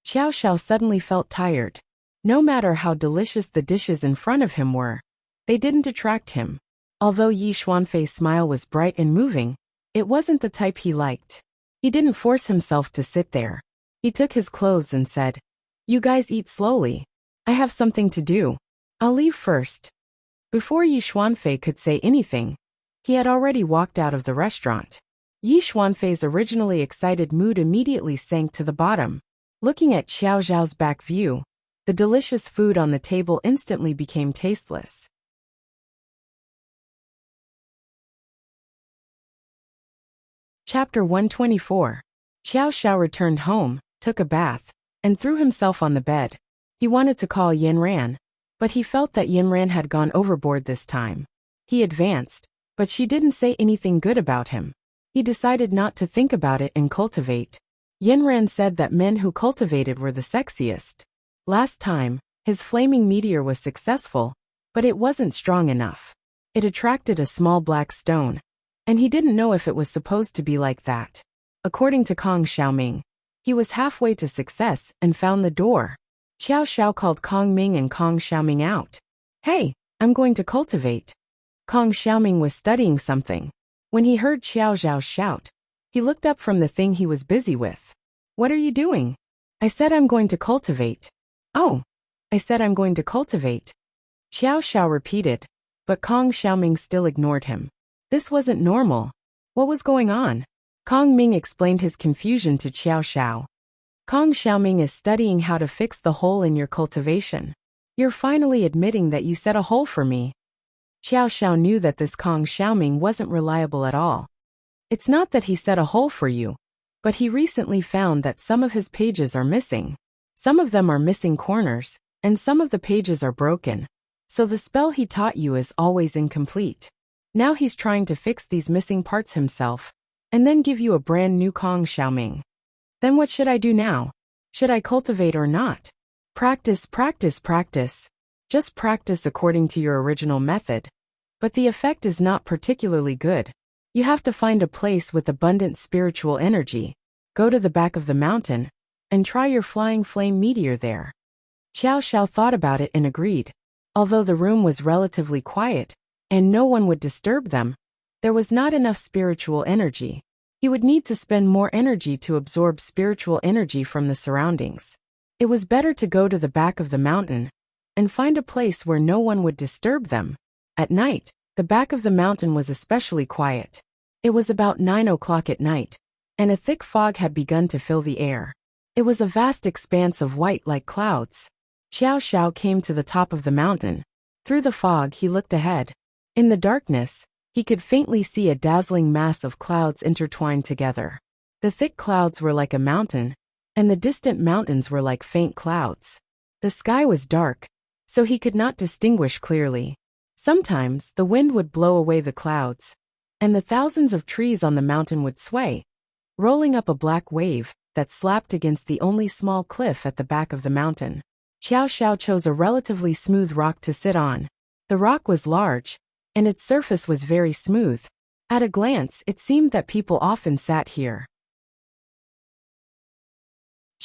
Xiao Xiao suddenly felt tired. No matter how delicious the dishes in front of him were, they didn't attract him. Although Yi Xuanfei's smile was bright and moving, it wasn't the type he liked. He didn't force himself to sit there. He took his clothes and said, You guys eat slowly. I have something to do. I'll leave first. Before Yi Xuanfei could say anything, he had already walked out of the restaurant. Yi Xuanfei's originally excited mood immediately sank to the bottom. Looking at Xiao Zhao's back view, the delicious food on the table instantly became tasteless. Chapter 124. Xiao Xiao returned home, took a bath, and threw himself on the bed. He wanted to call Yanran, but he felt that Yanran had gone overboard this time. He advanced, but she didn't say anything good about him. He decided not to think about it and cultivate. Yanran said that men who cultivated were the sexiest. Last time, his flaming meteor was successful, but it wasn't strong enough. It attracted a small black stone, and he didn't know if it was supposed to be like that. According to Kong Xiaoming, he was halfway to success and found the door. Xiao Xiao called Kong Ming and Kong Xiaoming out. Hey, I'm going to cultivate. Kong Xiaoming was studying something. When he heard Xiao Zhao shout, he looked up from the thing he was busy with. What are you doing? I said I'm going to cultivate. Oh, I said I'm going to cultivate. Xiao Xiao repeated, but Kong Xiaoming still ignored him. This wasn't normal. What was going on? Kong Ming explained his confusion to Xiao Xiao. Kong Xiaoming is studying how to fix the hole in your cultivation. You're finally admitting that you set a hole for me. Xiao Xiao knew that this Kong Xiaoming wasn't reliable at all. It's not that he set a hole for you, but he recently found that some of his pages are missing. Some of them are missing corners, and some of the pages are broken. So the spell he taught you is always incomplete. Now he's trying to fix these missing parts himself, and then give you a brand new Kong Xiaoming. Then what should I do now? Should I cultivate or not? Practice, practice, practice. Just practice according to your original method. But the effect is not particularly good. You have to find a place with abundant spiritual energy, go to the back of the mountain, and try your flying flame meteor there. Xiao Xiao thought about it and agreed. Although the room was relatively quiet, and no one would disturb them, there was not enough spiritual energy. He would need to spend more energy to absorb spiritual energy from the surroundings. It was better to go to the back of the mountain and find a place where no one would disturb them. At night, the back of the mountain was especially quiet. It was about 9 o'clock at night, and a thick fog had begun to fill the air. It was a vast expanse of white like clouds. Xiao Xiao came to the top of the mountain. Through the fog he looked ahead. In the darkness, he could faintly see a dazzling mass of clouds intertwined together. The thick clouds were like a mountain, and the distant mountains were like faint clouds. The sky was dark, so he could not distinguish clearly. Sometimes the wind would blow away the clouds, and the thousands of trees on the mountain would sway, rolling up a black wave that slapped against the only small cliff at the back of the mountain. Xiao Xiao chose a relatively smooth rock to sit on. The rock was large, and its surface was very smooth. At a glance, it seemed that people often sat here.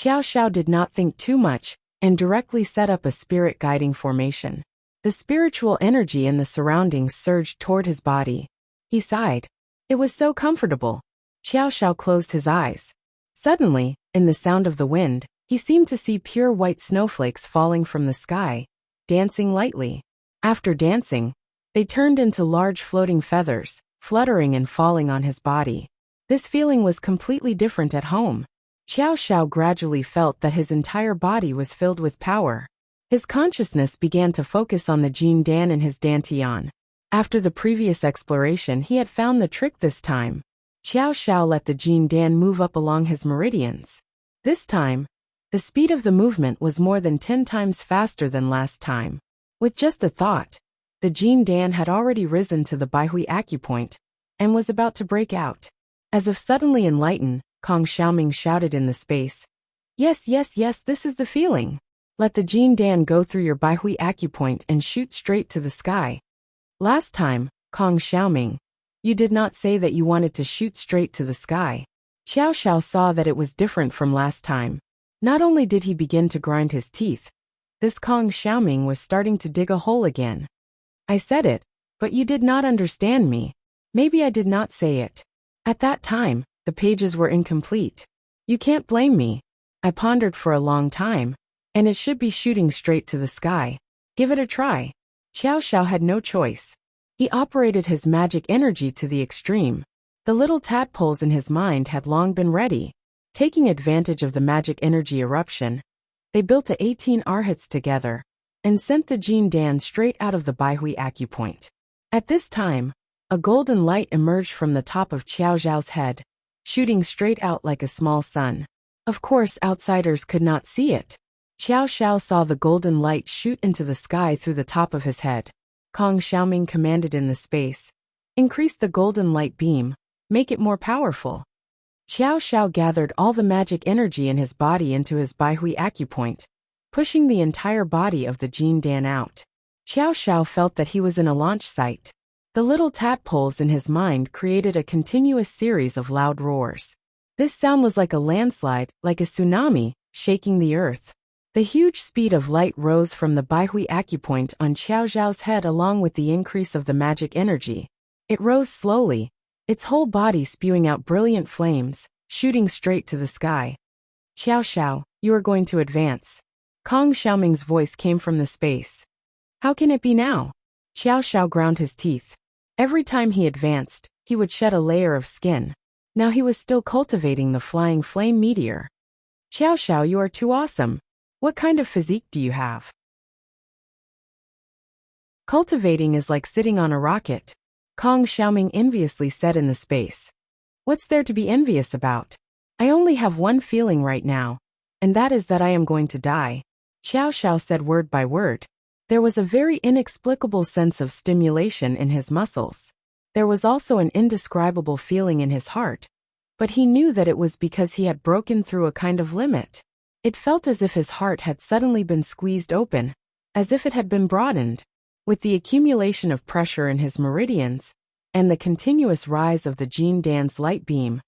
Xiao Xiao did not think too much and directly set up a spirit guiding formation. The spiritual energy in the surroundings surged toward his body. He sighed. It was so comfortable. Xiao Xiao closed his eyes. Suddenly, in the sound of the wind, he seemed to see pure white snowflakes falling from the sky, dancing lightly. After dancing, they turned into large floating feathers, fluttering and falling on his body. This feeling was completely different at home. Xiao Xiao gradually felt that his entire body was filled with power. His consciousness began to focus on the Jin Dan in his dantian. After the previous exploration, he had found the trick this time. Xiao Xiao let the Jin Dan move up along his meridians. This time, the speed of the movement was more than 10 times faster than last time. With just a thought, the Jin Dan had already risen to the Baihui acupoint and was about to break out. As if suddenly enlightened, Kong Xiaoming shouted in the space. Yes, yes, yes, this is the feeling. Let the Jin Dan go through your Baihui acupoint and shoot straight to the sky. Last time, Kong Xiaoming, you did not say that you wanted to shoot straight to the sky. Xiao Xiao saw that it was different from last time. Not only did he begin to grind his teeth, this Kong Xiaoming was starting to dig a hole again. I said it, but you did not understand me. Maybe I did not say it. At that time, the pages were incomplete. You can't blame me. I pondered for a long time, and it should be shooting straight to the sky. Give it a try. Xiao Xiao had no choice. He operated his magic energy to the extreme. The little tadpoles in his mind had long been ready. Taking advantage of the magic energy eruption, they built 18 arhats together and sent the Jin Dan straight out of the Baihui acupoint. At this time, a golden light emerged from the top of Xiao Xiao's head, shooting straight out like a small sun. Of course, outsiders could not see it. Xiao Xiao saw the golden light shoot into the sky through the top of his head. Kong Xiaoming commanded in the space. Increase the golden light beam, make it more powerful. Xiao Xiao gathered all the magic energy in his body into his Baihui acupoint, pushing the entire body of the Jin Dan out. Xiao Xiao felt that he was in a launch site. The little tadpoles in his mind created a continuous series of loud roars. This sound was like a landslide, like a tsunami, shaking the earth. The huge speed of light rose from the Baihui acupoint on Xiao Xiao's head along with the increase of the magic energy. It rose slowly, its whole body spewing out brilliant flames, shooting straight to the sky. Xiao Xiao, you are going to advance. Kong Xiaoming's voice came from the space. How can it be now? Xiao Xiao ground his teeth. Every time he advanced, he would shed a layer of skin. Now he was still cultivating the flying flame meteor. Xiao Xiao, you are too awesome. What kind of physique do you have? Cultivating is like sitting on a rocket, Kong Xiaoming enviously said in the space. What's there to be envious about? I only have one feeling right now, and that is that I am going to die. Xiao Xiao said word by word. There was a very inexplicable sense of stimulation in his muscles. There was also an indescribable feeling in his heart, but he knew that it was because he had broken through a kind of limit. It felt as if his heart had suddenly been squeezed open, as if it had been broadened. With the accumulation of pressure in his meridians, and the continuous rise of the Jin Dan's light beam,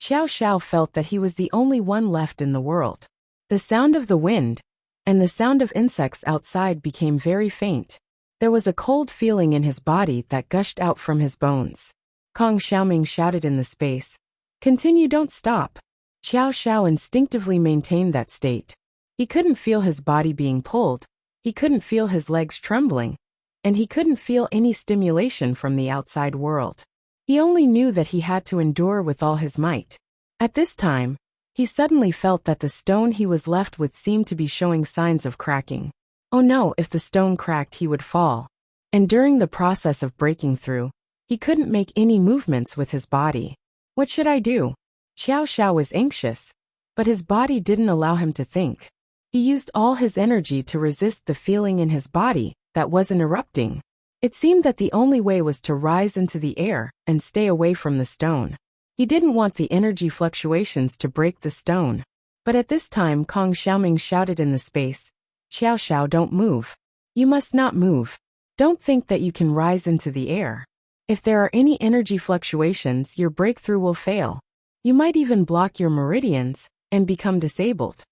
Xiao Xiao felt that he was the only one left in the world. The sound of the wind, and the sound of insects outside became very faint. There was a cold feeling in his body that gushed out from his bones. Kong Xiaoming shouted in the space. Continue, don't stop. Xiao Xiao instinctively maintained that state. He couldn't feel his body being pulled, he couldn't feel his legs trembling, and he couldn't feel any stimulation from the outside world. He only knew that he had to endure with all his might. At this time, he suddenly felt that the stone he was left with seemed to be showing signs of cracking. Oh no, if the stone cracked he would fall. And during the process of breaking through, he couldn't make any movements with his body. What should I do? Xiao Xiao was anxious, but his body didn't allow him to think. He used all his energy to resist the feeling in his body that wasn't erupting. It seemed that the only way was to rise into the air and stay away from the stone. He didn't want the energy fluctuations to break the stone. But at this time Kong Xiaoming shouted in the space, Xiao Xiao, don't move. You must not move. Don't think that you can rise into the air. If there are any energy fluctuations, your breakthrough will fail. You might even block your meridians, and become disabled.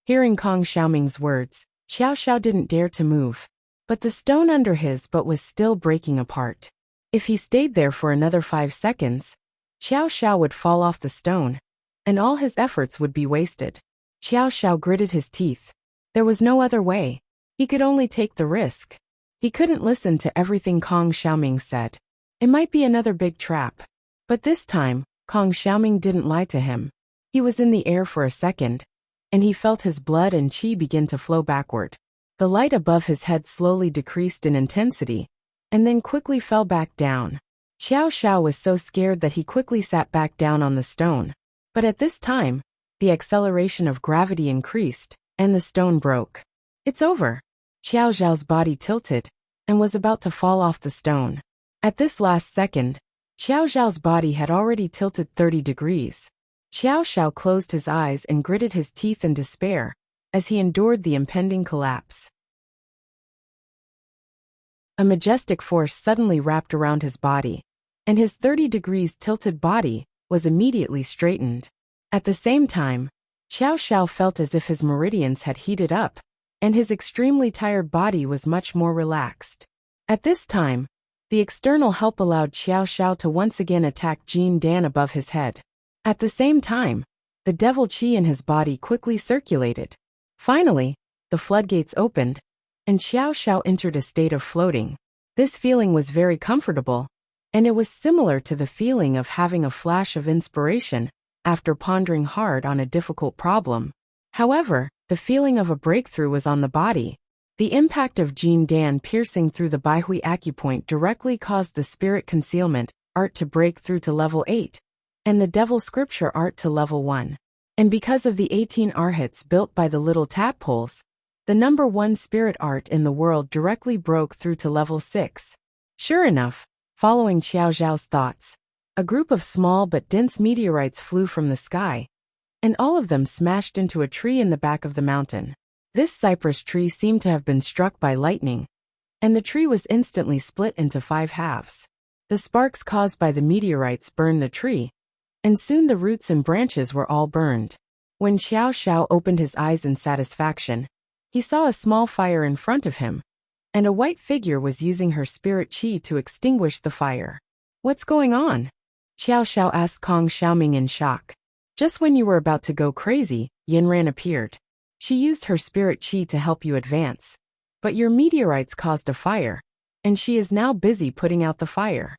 Hearing Kong Xiaoming's words, Xiao Xiao didn't dare to move. But the stone under his butt was still breaking apart. If he stayed there for another 5 seconds, Xiao Xiao would fall off the stone, and all his efforts would be wasted. Xiao Xiao gritted his teeth. There was no other way. He could only take the risk. He couldn't listen to everything Kong Xiaoming said. It might be another big trap. But this time, Kong Xiaoming didn't lie to him. He was in the air for a second, and he felt his blood and qi begin to flow backward. The light above his head slowly decreased in intensity, and then quickly fell back down. Xiao Xiao was so scared that he quickly sat back down on the stone. But at this time, the acceleration of gravity increased, and the stone broke. It's over. Xiao Xiao's body tilted, and was about to fall off the stone. At this last second, Xiao Xiao's body had already tilted 30 degrees. Xiao Xiao closed his eyes and gritted his teeth in despair, as he endured the impending collapse. A majestic force suddenly wrapped around his body, and his 30 degrees tilted body was immediately straightened. At the same time, Xiao Xiao felt as if his meridians had heated up, and his extremely tired body was much more relaxed. At this time, the external help allowed Xiao Xiao to once again attack Jin Dan above his head. At the same time, the devil qi in his body quickly circulated. Finally, the floodgates opened, and Xiao Xiao entered a state of floating. This feeling was very comfortable, and it was similar to the feeling of having a flash of inspiration after pondering hard on a difficult problem. However, the feeling of a breakthrough was on the body. The impact of Jin Dan piercing through the Baihui acupoint directly caused the spirit concealment art to break through to level 8, and the devil scripture art to level 1. And because of the 18 arhats built by the little tadpoles, the number 1 spirit art in the world directly broke through to level 6. Sure enough, following Xiao Zhao's thoughts, a group of small but dense meteorites flew from the sky, and all of them smashed into a tree in the back of the mountain. This cypress tree seemed to have been struck by lightning, and the tree was instantly split into 5 halves. The sparks caused by the meteorites burned the tree, and soon the roots and branches were all burned. When Xiao Xiao opened his eyes in satisfaction, he saw a small fire in front of him, and a white figure was using her spirit qi to extinguish the fire. What's going on? Xiao Xiao asked Kong Xiaoming in shock. Just when you were about to go crazy, Yinran appeared. She used her spirit qi to help you advance. But your meteorites caused a fire, and she is now busy putting out the fire.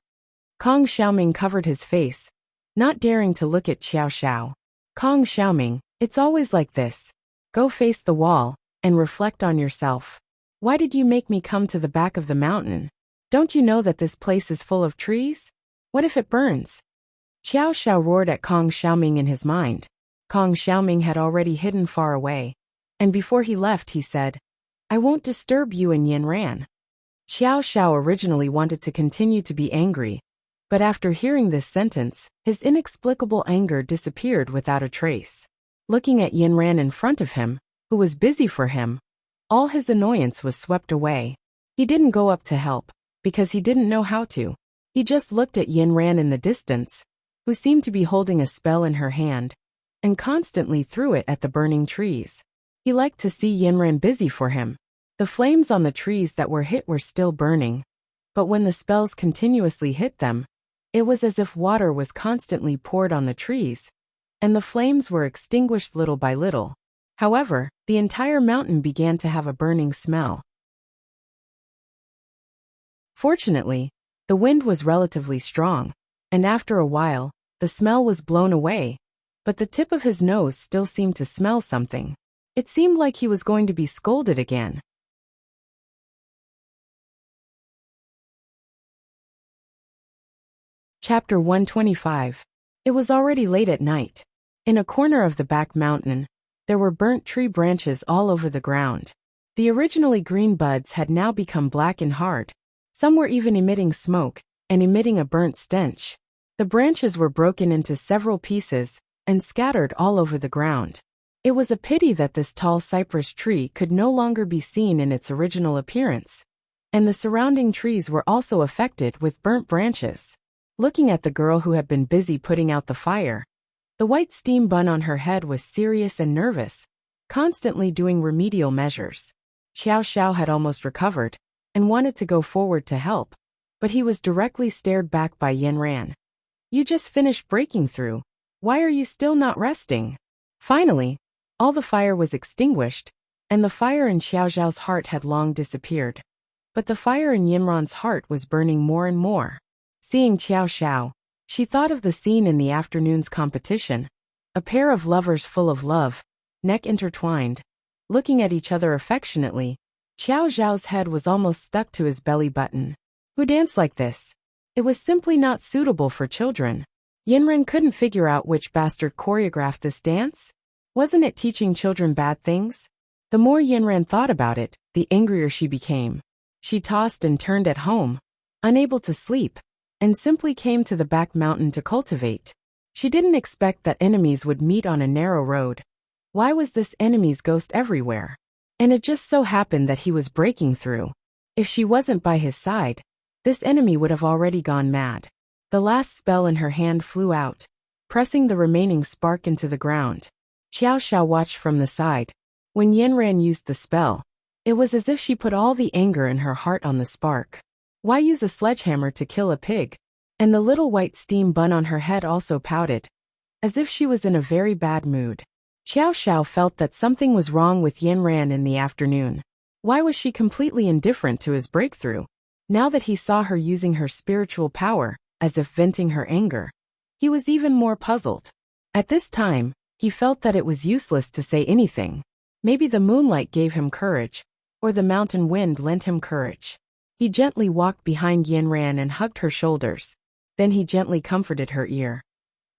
Kong Xiaoming covered his face, not daring to look at Xiao Xiao. Kong Xiaoming, it's always like this. Go face the wall, and reflect on yourself. Why did you make me come to the back of the mountain? Don't you know that this place is full of trees? What if it burns? Xiao Xiao roared at Kong Xiaoming in his mind. Kong Xiaoming had already hidden far away, and before he left he said, I won't disturb you and Yinran. Xiao Xiao originally wanted to continue to be angry, but after hearing this sentence, his inexplicable anger disappeared without a trace. Looking at Yinran in front of him, who was busy for him, all his annoyance was swept away. He didn't go up to help, because he didn't know how to. He just looked at Yinran in the distance, who seemed to be holding a spell in her hand, and constantly threw it at the burning trees. He liked to see Yinran busy for him. The flames on the trees that were hit were still burning, but when the spells continuously hit them, it was as if water was constantly poured on the trees, and the flames were extinguished little by little. However, the entire mountain began to have a burning smell. Fortunately, the wind was relatively strong, and after a while, the smell was blown away, but the tip of his nose still seemed to smell something. It seemed like he was going to be scolded again. Chapter 125. It was already late at night. In a corner of the back mountain, there were burnt tree branches all over the ground. The originally green buds had now become black and hard. Some were even emitting smoke, and emitting a burnt stench. The branches were broken into several pieces, and scattered all over the ground. It was a pity that this tall cypress tree could no longer be seen in its original appearance, and the surrounding trees were also affected with burnt branches. Looking at the girl who had been busy putting out the fire, The white steam bun on her head was serious and nervous, constantly doing remedial measures. Xiao Xiao had almost recovered and wanted to go forward to help, but he was directly stared back by Yin Ran. You just finished breaking through. Why are you still not resting? Finally, all the fire was extinguished, and the fire in Xiao Xiao's heart had long disappeared. But the fire in Yin Ran's heart was burning more and more. Seeing Xiao Xiao, she thought of the scene in the afternoon's competition. A pair of lovers full of love, neck intertwined, looking at each other affectionately. Xiao Xiao's head was almost stuck to his belly button. Who danced like this? It was simply not suitable for children. Yinren couldn't figure out which bastard choreographed this dance. Wasn't it teaching children bad things? The more Yinren thought about it, the angrier she became. She tossed and turned at home, unable to sleep, and simply came to the back mountain to cultivate. She didn't expect that enemies would meet on a narrow road. Why was this enemy's ghost everywhere? And it just so happened that he was breaking through. If she wasn't by his side, this enemy would have already gone mad. The last spell in her hand flew out, pressing the remaining spark into the ground. Xiao Xiao watched from the side. When Yinran used the spell, it was as if she put all the anger in her heart on the spark. Why use a sledgehammer to kill a pig? And the little white steam bun on her head also pouted, as if she was in a very bad mood. Xiao Xiao felt that something was wrong with Yinran in the afternoon. Why was she completely indifferent to his breakthrough? Now that he saw her using her spiritual power, as if venting her anger, he was even more puzzled. At this time, he felt that it was useless to say anything. Maybe the moonlight gave him courage, or the mountain wind lent him courage. He gently walked behind Yinran and hugged her shoulders. Then he gently comforted her ear.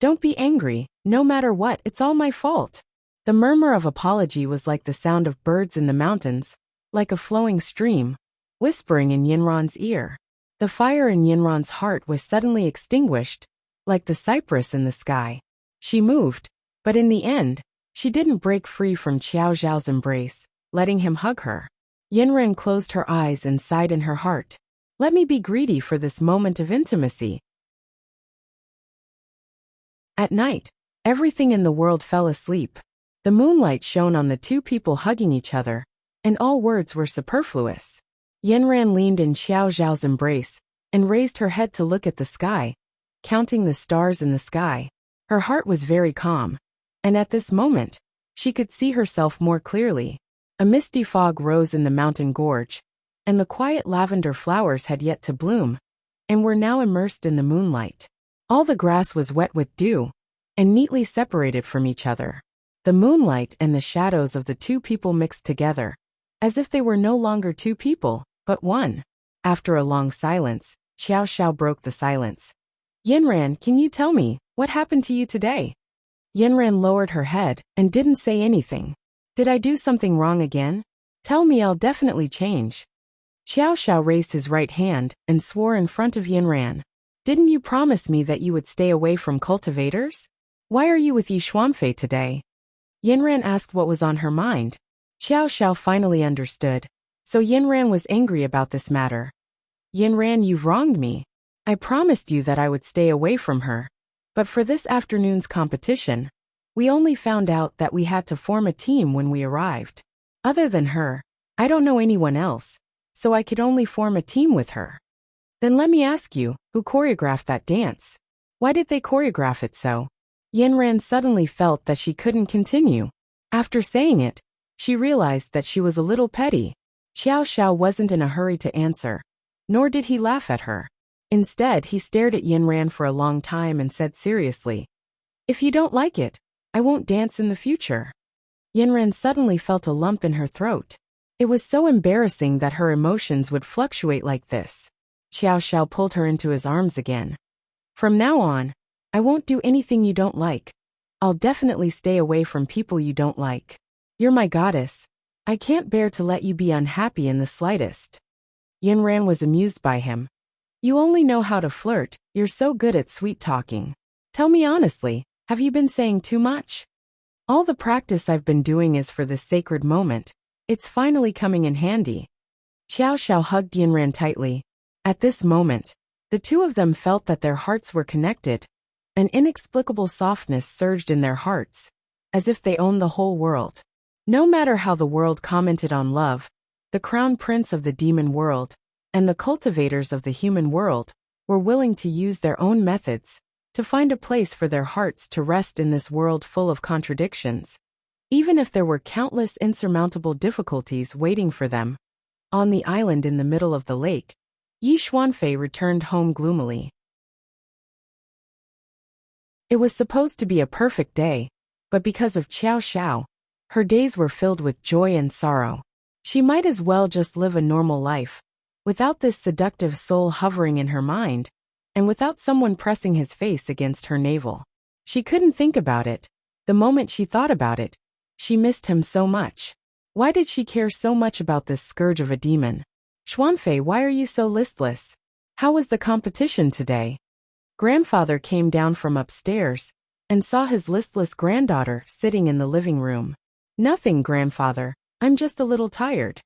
Don't be angry, no matter what, it's all my fault. The murmur of apology was like the sound of birds in the mountains, like a flowing stream, whispering in Yinran's ear. The fire in Yinran's heart was suddenly extinguished, like the cypress in the sky. She moved, but in the end, she didn't break free from Xiao Xiao's embrace, letting him hug her. Yinran closed her eyes and sighed in her heart. Let me be greedy for this moment of intimacy. At night, everything in the world fell asleep. The moonlight shone on the two people hugging each other, and all words were superfluous. Yinran leaned in Xiao Xiao's embrace and raised her head to look at the sky, counting the stars in the sky. Her heart was very calm, and at this moment, she could see herself more clearly. A misty fog rose in the mountain gorge, and the quiet lavender flowers had yet to bloom, and were now immersed in the moonlight. All the grass was wet with dew, and neatly separated from each other. The moonlight and the shadows of the two people mixed together, as if they were no longer two people, but one. After a long silence, Xiao Xiao broke the silence. Yinran, can you tell me, what happened to you today? Yinran lowered her head and didn't say anything. Did I do something wrong again? Tell me, I'll definitely change. Xiao Xiao raised his right hand and swore in front of Yinran. Didn't you promise me that you would stay away from cultivators? Why are you with Yi Xuanfei today? Yinran asked what was on her mind. Xiao Xiao finally understood. So Yinran was angry about this matter. Yinran, you've wronged me. I promised you that I would stay away from her. But for this afternoon's competition, we only found out that we had to form a team when we arrived. Other than her, I don't know anyone else, so I could only form a team with her. Then let me ask you, who choreographed that dance? Why did they choreograph it so? Yinran suddenly felt that she couldn't continue. After saying it, she realized that she was a little petty. Xiao Xiao wasn't in a hurry to answer, nor did he laugh at her. Instead, he stared at Yinran for a long time and said seriously, If you don't like it, I won't dance in the future. Yinran suddenly felt a lump in her throat. It was so embarrassing that her emotions would fluctuate like this. Xiao Xiao pulled her into his arms again. From now on, I won't do anything you don't like. I'll definitely stay away from people you don't like. You're my goddess. I can't bear to let you be unhappy in the slightest. Yinran was amused by him. You only know how to flirt, you're so good at sweet talking. Tell me honestly, have you been saying too much? All the practice I've been doing is for this sacred moment. It's finally coming in handy. Xiao Xiao hugged Yinran tightly. At this moment, the two of them felt that their hearts were connected, An inexplicable softness surged in their hearts, as if they owned the whole world. No matter how the world commented on love, the crown prince of the demon world, and the cultivators of the human world, were willing to use their own methods to find a place for their hearts to rest in this world full of contradictions, even if there were countless insurmountable difficulties waiting for them. On the island in the middle of the lake, Yi Xuanfei returned home gloomily. It was supposed to be a perfect day, but because of Qiao Xiao, her days were filled with joy and sorrow. She might as well just live a normal life, without this seductive soul hovering in her mind, and without someone pressing his face against her navel. She couldn't think about it. The moment she thought about it, she missed him so much. Why did she care so much about this scourge of a demon? Xuanfei, why are you so listless? How was the competition today? Grandfather came down from upstairs and saw his listless granddaughter sitting in the living room. Nothing, grandfather. I'm just a little tired.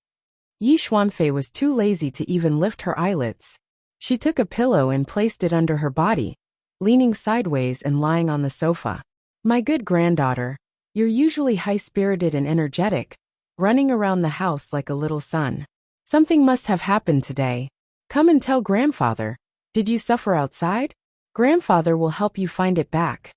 Yi Xuanfei was too lazy to even lift her eyelids. She took a pillow and placed it under her body, leaning sideways and lying on the sofa. My good granddaughter, you're usually high-spirited and energetic, running around the house like a little son. Something must have happened today. Come and tell grandfather. Did you suffer outside? Grandfather will help you find it back.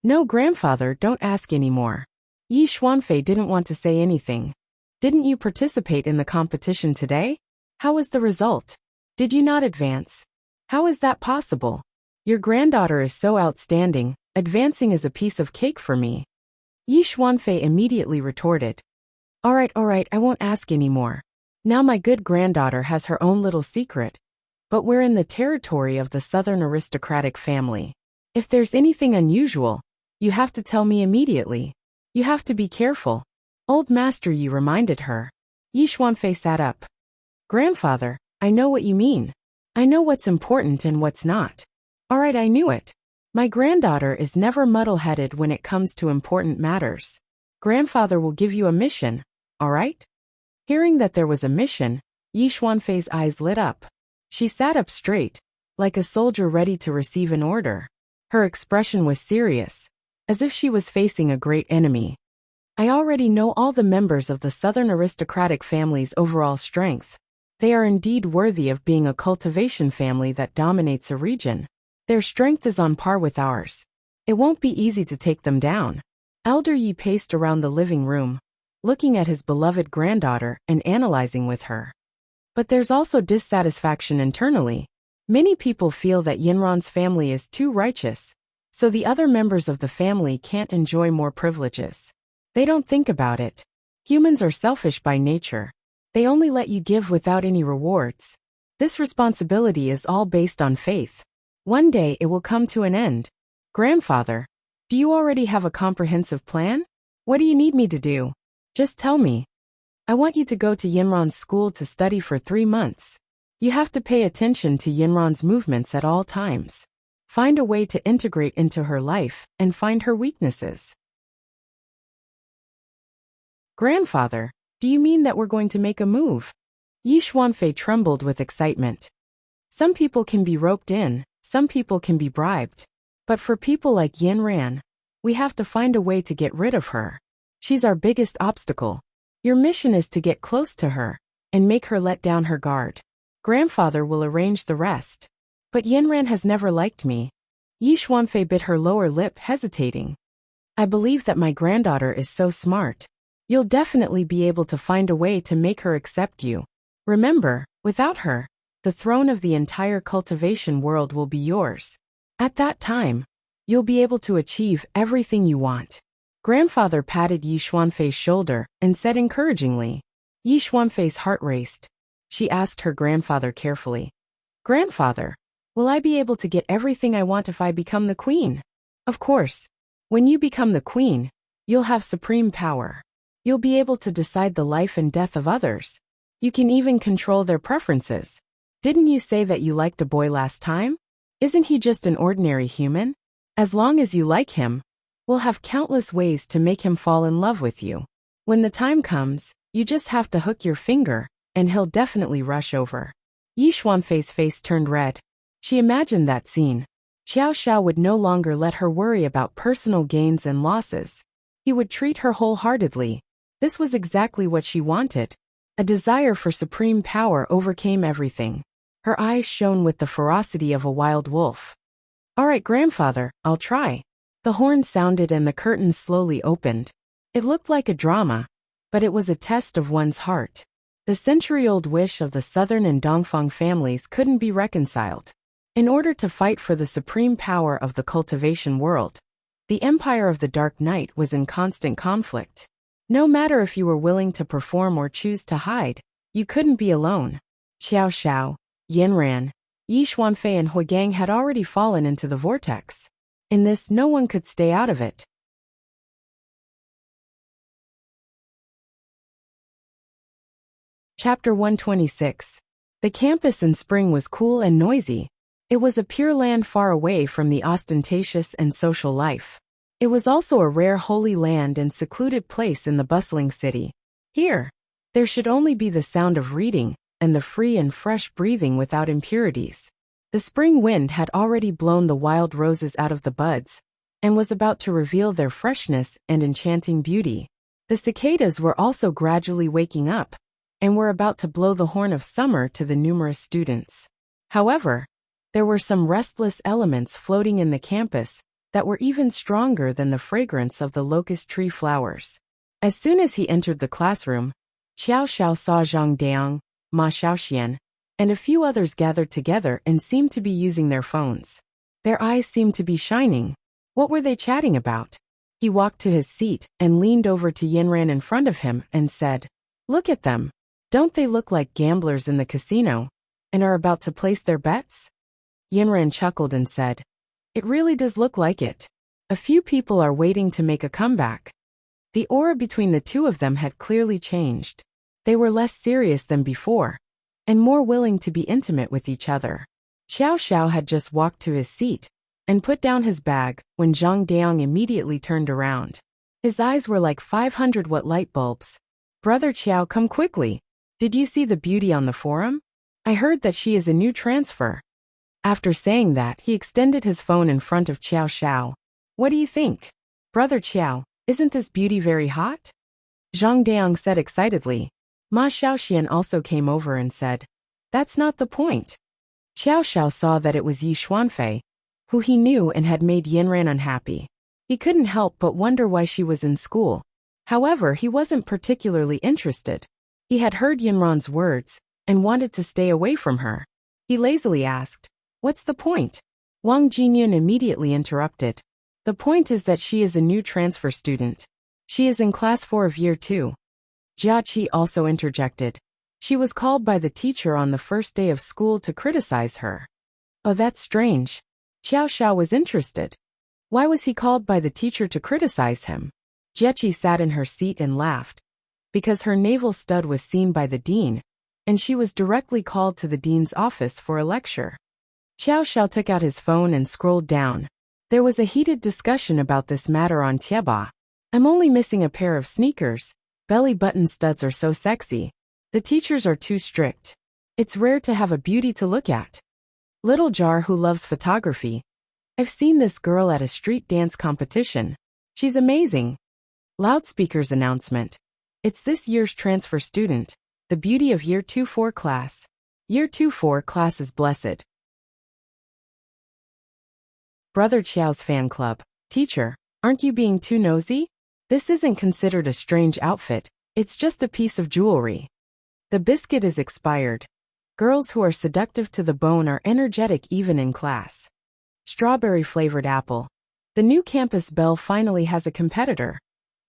No, grandfather, don't ask anymore. Yi Xuanfei didn't want to say anything. Didn't you participate in the competition today? How was the result? Did you not advance? How is that possible? Your granddaughter is so outstanding, advancing is a piece of cake for me. Yi Xuanfei immediately retorted. All right, I won't ask anymore. Now my good granddaughter has her own little secret, but we're in the territory of the southern aristocratic family. If there's anything unusual, you have to tell me immediately. You have to be careful. Old Master Yi reminded her. Yi Xuanfei sat up. Grandfather, I know what you mean. I know what's important and what's not. All right, I knew it. My granddaughter is never muddle-headed when it comes to important matters. Grandfather will give you a mission, all right? Hearing that there was a mission, Yi Xuanfei's eyes lit up. She sat up straight, like a soldier ready to receive an order. Her expression was serious, as if she was facing a great enemy. I already know all the members of the southern aristocratic family's overall strength. They are indeed worthy of being a cultivation family that dominates a region. Their strength is on par with ours. It won't be easy to take them down. Elder Yi paced around the living room, looking at his beloved granddaughter and analyzing with her. But there's also dissatisfaction internally. Many people feel that Yinran's family is too righteous, so the other members of the family can't enjoy more privileges. They don't think about it. Humans are selfish by nature. They only let you give without any rewards. This responsibility is all based on faith. One day it will come to an end. Grandfather, do you already have a comprehensive plan? What do you need me to do? Just tell me. I want you to go to Yinran's school to study for 3 months. You have to pay attention to Yinran's movements at all times. Find a way to integrate into her life and find her weaknesses. Grandfather, do you mean that we're going to make a move? Yi Xuanfei trembled with excitement. Some people can be roped in, some people can be bribed. But for people like Yinran, we have to find a way to get rid of her. She's our biggest obstacle. Your mission is to get close to her and make her let down her guard. Grandfather will arrange the rest. But Yinran has never liked me. Yi Xuanfei bit her lower lip, hesitating. I believe that my granddaughter is so smart. You'll definitely be able to find a way to make her accept you. Remember, without her, the throne of the entire cultivation world will be yours. At that time, you'll be able to achieve everything you want. Grandfather patted Yi Xuanfei's shoulder and said encouragingly. Yi Xuanfei's heart raced. She asked her grandfather carefully. Grandfather, will I be able to get everything I want if I become the queen? Of course. When you become the queen, you'll have supreme power. You'll be able to decide the life and death of others. You can even control their preferences. Didn't you say that you liked a boy last time? Isn't he just an ordinary human? As long as you like him, we'll have countless ways to make him fall in love with you. When the time comes, you just have to hook your finger, and he'll definitely rush over. Yi Xuanfei's face turned red. She imagined that scene. Xiao Xiao would no longer let her worry about personal gains and losses. He would treat her wholeheartedly. This was exactly what she wanted. A desire for supreme power overcame everything. Her eyes shone with the ferocity of a wild wolf. "All right, grandfather, I'll try." The horn sounded and the curtains slowly opened. It looked like a drama, but it was a test of one's heart. The century-old wish of the Southern and Dongfang families couldn't be reconciled. In order to fight for the supreme power of the cultivation world, the Empire of the Dark Knight was in constant conflict. No matter if you were willing to perform or choose to hide, you couldn't be alone. Xiao Xiao, Yinran, Yi Xuanfei and Huigang had already fallen into the vortex. In this, no one could stay out of it. Chapter 126. The campus in spring was cool and noisy. It was a pure land far away from the ostentatious and social life. It was also a rare holy land and secluded place in the bustling city. Here, there should only be the sound of reading and the free and fresh breathing without impurities. The spring wind had already blown the wild roses out of the buds and was about to reveal their freshness and enchanting beauty. The cicadas were also gradually waking up and were about to blow the horn of summer to the numerous students. However, there were some restless elements floating in the campus that were even stronger than the fragrance of the locust tree flowers. As soon as he entered the classroom, Xiao Xiao saw Zhang Diang, Ma Xiaoxian, and a few others gathered together and seemed to be using their phones. Their eyes seemed to be shining. What were they chatting about? He walked to his seat and leaned over to Yinran in front of him and said, "Look at them. Don't they look like gamblers in the casino and are about to place their bets?" Yinran chuckled and said, "It really does look like it. A few people are waiting to make a comeback." The aura between the two of them had clearly changed. They were less serious than before, and more willing to be intimate with each other. Xiao Xiao had just walked to his seat and put down his bag when Zhang Diang immediately turned around. His eyes were like 500-watt light bulbs. "Brother Qiao, come quickly. Did you see the beauty on the forum? I heard that she is a new transfer." After saying that, he extended his phone in front of Xiao Xiao. "What do you think? Brother Qiao, isn't this beauty very hot?" Zhang Diang said excitedly. Ma Xiaoxian also came over and said, "That's not the point." Xiao Xiao saw that it was Yi Xuanfei, who he knew and had made Yinran unhappy. He couldn't help but wonder why she was in school. However, he wasn't particularly interested. He had heard Yinran's words and wanted to stay away from her. He lazily asked, "What's the point?" Wang Jinyun immediately interrupted. "The point is that she is a new transfer student. She is in class 4 of year 2. Jia Qi also interjected. "She was called by the teacher on the first day of school to criticize her." "Oh, that's strange." Xiao Xiao was interested. Why was he called by the teacher to criticize him? Jia Qi sat in her seat and laughed. Because her navel stud was seen by the dean, and she was directly called to the dean's office for a lecture. Xiao Xiao took out his phone and scrolled down. There was a heated discussion about this matter on Tieba. "I'm only missing a pair of sneakers. Belly button studs are so sexy. The teachers are too strict. It's rare to have a beauty to look at." Little Jar, who loves photography. "I've seen this girl at a street dance competition. She's amazing." Loudspeaker's announcement. "It's this year's transfer student, the beauty of year 2-4 class. Year 2-4 class is blessed." Brother Qiao's fan club. "Teacher, aren't you being too nosy? This isn't considered a strange outfit, it's just a piece of jewelry. The biscuit is expired. Girls who are seductive to the bone are energetic even in class." Strawberry-flavored apple. "The new campus belle finally has a competitor."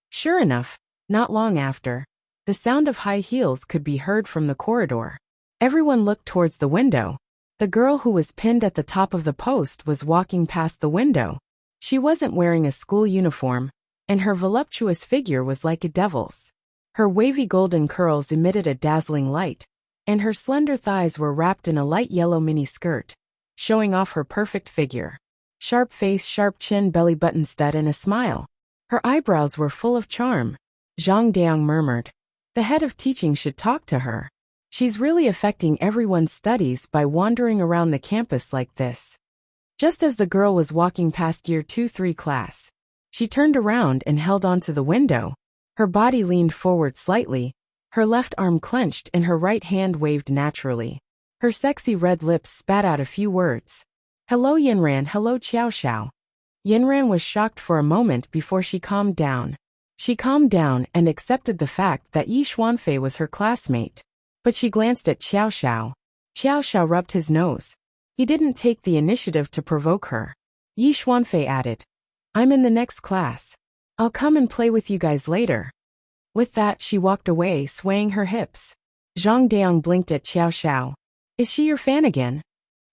Sure enough, not long after, the sound of high heels could be heard from the corridor. Everyone looked towards the window. The girl who was pinned at the top of the post was walking past the window. She wasn't wearing a school uniform, and her voluptuous figure was like a devil's. Her wavy golden curls emitted a dazzling light, and her slender thighs were wrapped in a light yellow mini skirt, showing off her perfect figure. Sharp face, sharp chin, belly button stud, and a smile. Her eyebrows were full of charm. Zhang Diang murmured, "The head of teaching should talk to her. She's really affecting everyone's studies by wandering around the campus like this." Just as the girl was walking past Year 2-3 class, she turned around and held onto the window. Her body leaned forward slightly, her left arm clenched and her right hand waved naturally. Her sexy red lips spat out a few words. Hello Yinran, hello Xiao Xiao. Yinran was shocked for a moment before she calmed down. She calmed down and accepted the fact that Yi Xuanfei was her classmate. But she glanced at Xiao Xiao. Xiao Xiao rubbed his nose. He didn't take the initiative to provoke her. Yi Xuanfei added, I'm in the next class. I'll come and play with you guys later. With that, she walked away, swaying her hips. Zhang Daong blinked at Xiao Xiao. Is she your fan again?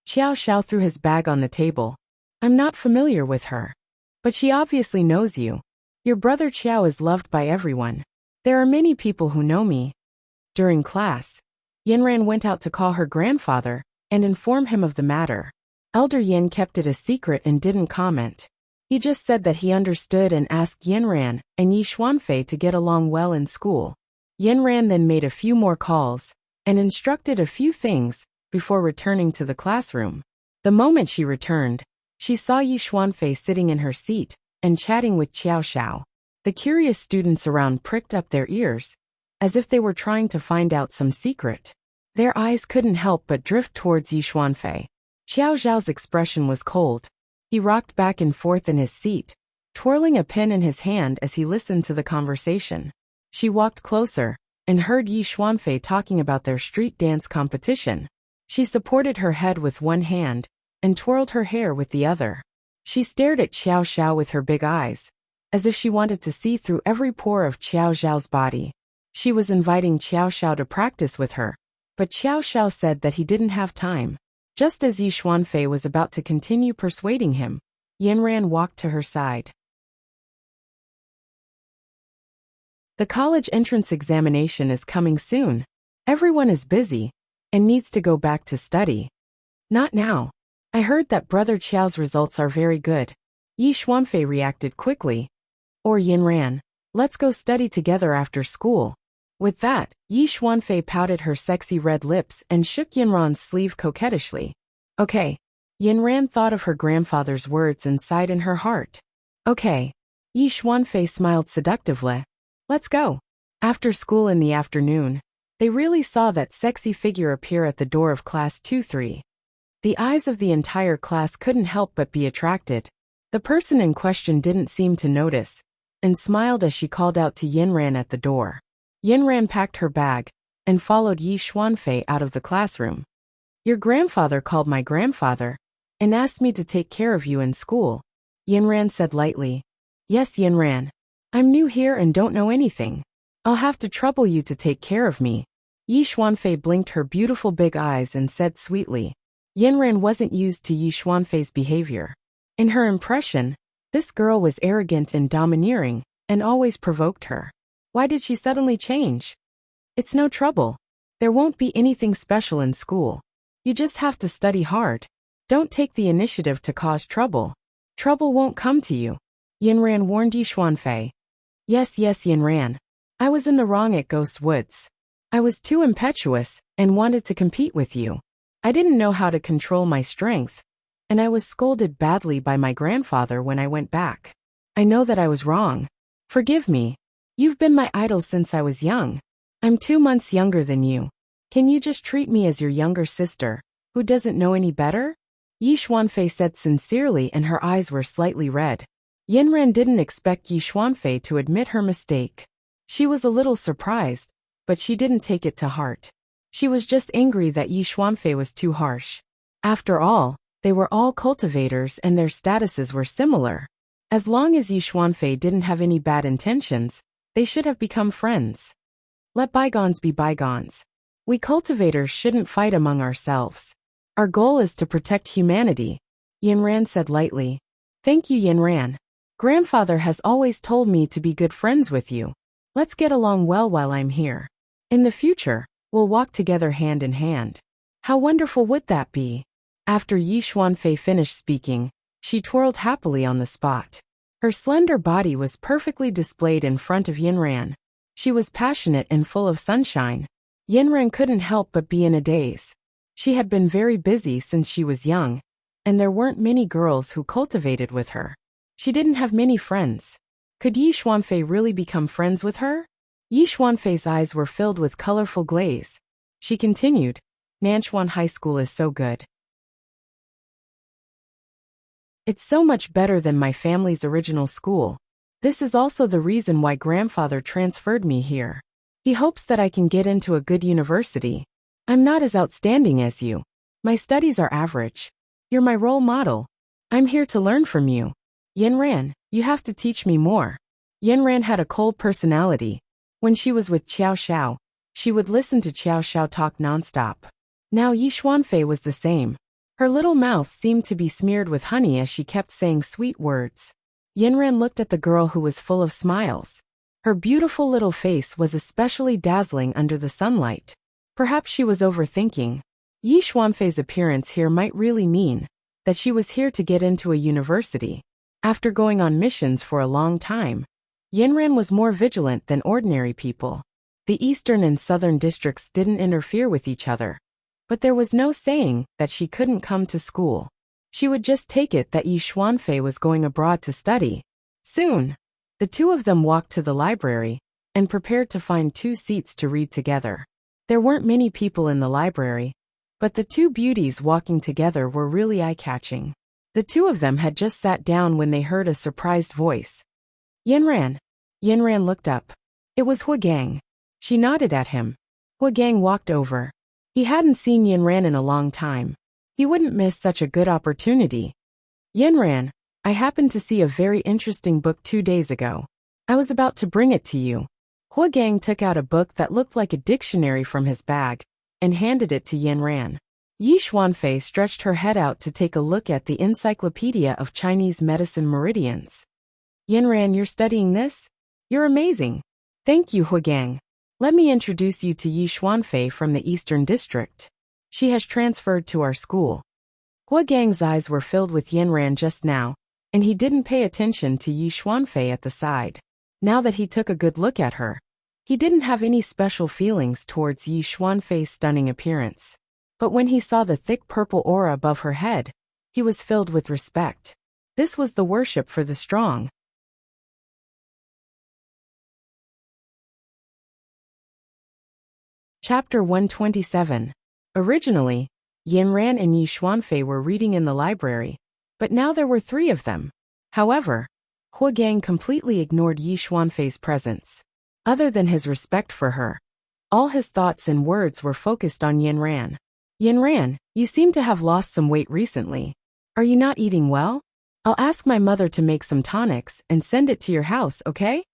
Xiao Xiao threw his bag on the table. I'm not familiar with her. But she obviously knows you. Your brother Xiao is loved by everyone. There are many people who know me. During class, Yinran went out to call her grandfather and inform him of the matter. Elder Yin kept it a secret and didn't comment. He just said that he understood and asked Yinran and Yi Xuanfei to get along well in school. Yinran then made a few more calls and instructed a few things before returning to the classroom. The moment she returned, she saw Yi Xuanfei sitting in her seat and chatting with Xiao Xiao. The curious students around pricked up their ears, as if they were trying to find out some secret. Their eyes couldn't help but drift towards Yi Xuanfei. Xiao Xiao's expression was cold. He rocked back and forth in his seat, twirling a pen in his hand as he listened to the conversation. She walked closer and heard Yi Xuanfei talking about their street dance competition. She supported her head with one hand and twirled her hair with the other. She stared at Xiao Xiao with her big eyes, as if she wanted to see through every pore of Xiao Xiao's body. She was inviting Xiao Xiao to practice with her, but Xiao Xiao said that he didn't have time. Just as Yi Xuanfei was about to continue persuading him, Yinran walked to her side. The college entrance examination is coming soon. Everyone is busy and needs to go back to study. Not now. I heard that Brother Qiao's results are very good. Yi Xuanfei reacted quickly. Or Yinran, let's go study together after school. With that, Yi Xuanfei pouted her sexy red lips and shook Yinran's sleeve coquettishly. Okay. Yinran thought of her grandfather's words and sighed in her heart. Okay. Yi Xuanfei smiled seductively. Let's go. After school in the afternoon, they really saw that sexy figure appear at the door of class 2-3. The eyes of the entire class couldn't help but be attracted. The person in question didn't seem to notice, and smiled as she called out to Yinran at the door. Yinran packed her bag and followed Yi Xuanfei out of the classroom. Your grandfather called my grandfather and asked me to take care of you in school, Yinran said lightly. Yes, Yinran. I'm new here and don't know anything. I'll have to trouble you to take care of me. Yi Xuanfei blinked her beautiful big eyes and said sweetly. Yinran wasn't used to Yi Xuanfei's behavior. In her impression, this girl was arrogant and domineering and always provoked her. Why did she suddenly change? It's no trouble. There won't be anything special in school. You just have to study hard. Don't take the initiative to cause trouble. Trouble won't come to you, Yinran warned Yi Xuanfei. Yes, Yinran. I was in the wrong at Ghost Woods. I was too impetuous and wanted to compete with you. I didn't know how to control my strength, and I was scolded badly by my grandfather when I went back. I know that I was wrong. Forgive me. You've been my idol since I was young. I'm 2 months younger than you. Can you just treat me as your younger sister, who doesn't know any better? Yi Xuanfei said sincerely and her eyes were slightly red. Yinran didn't expect Yi Xuanfei to admit her mistake. She was a little surprised, but she didn't take it to heart. She was just angry that Yi Xuanfei was too harsh. After all, they were all cultivators and their statuses were similar. As long as Yi Xuanfei didn't have any bad intentions, they should have become friends. Let bygones be bygones. We cultivators shouldn't fight among ourselves. Our goal is to protect humanity, Yinran said lightly. Thank you, Yinran. Grandfather has always told me to be good friends with you. Let's get along well while I'm here. In the future, we'll walk together hand in hand. How wonderful would that be? After Yi Xuanfei finished speaking, she twirled happily on the spot. Her slender body was perfectly displayed in front of Yinran. She was passionate and full of sunshine. Yinran couldn't help but be in a daze. She had been very busy since she was young, and there weren't many girls who cultivated with her. She didn't have many friends. Could Yi Xuanfei really become friends with her? Yi Xuanfei's eyes were filled with colorful glaze. She continued, Nanchuan High School is so good. It's so much better than my family's original school. This is also the reason why grandfather transferred me here. He hopes that I can get into a good university. I'm not as outstanding as you. My studies are average. You're my role model. I'm here to learn from you. Yinran, you have to teach me more. Yinran had a cold personality. When she was with Qiao Xiao, she would listen to Qiao Xiao talk nonstop. Now Yi Xuanfei was the same. Her little mouth seemed to be smeared with honey as she kept saying sweet words. Yinran looked at the girl who was full of smiles. Her beautiful little face was especially dazzling under the sunlight. Perhaps she was overthinking. Yi Xuanfei's appearance here might really mean that she was here to get into a university. After going on missions for a long time, Yinran was more vigilant than ordinary people. The eastern and southern districts didn't interfere with each other. But there was no saying that she couldn't come to school. She would just take it that Yi Xuanfei was going abroad to study. Soon, the two of them walked to the library and prepared to find 2 seats to read together. There weren't many people in the library, but the 2 beauties walking together were really eye-catching. The 2 of them had just sat down when they heard a surprised voice. Yinran. Yinran looked up. It was Huagang. She nodded at him. Huagang walked over. He hadn't seen Yinran in a long time. He wouldn't miss such a good opportunity. Yinran, I happened to see a very interesting book 2 days ago. I was about to bring it to you. Huagang took out a book that looked like a dictionary from his bag and handed it to Yinran. Yi Xuanfei stretched her head out to take a look at the Encyclopedia of Chinese Medicine Meridians. Yinran, you're studying this? You're amazing. Thank you, Huagang. Let me introduce you to Yi Xuanfei from the Eastern District. She has transferred to our school. Huagang's eyes were filled with Yinran just now, and he didn't pay attention to Yi Xuanfei at the side. Now that he took a good look at her, he didn't have any special feelings towards Yi Xuanfei's stunning appearance. But when he saw the thick purple aura above her head, he was filled with respect. This was the worship for the strong. Chapter 127. Originally, Yinran and Yi Xuanfei were reading in the library, but now there were 3 of them. However, Huagang completely ignored Yi Xuanfei's presence. Other than his respect for her, all his thoughts and words were focused on Yinran. Yinran, you seem to have lost some weight recently. Are you not eating well? I'll ask my mother to make some tonics and send it to your house, okay?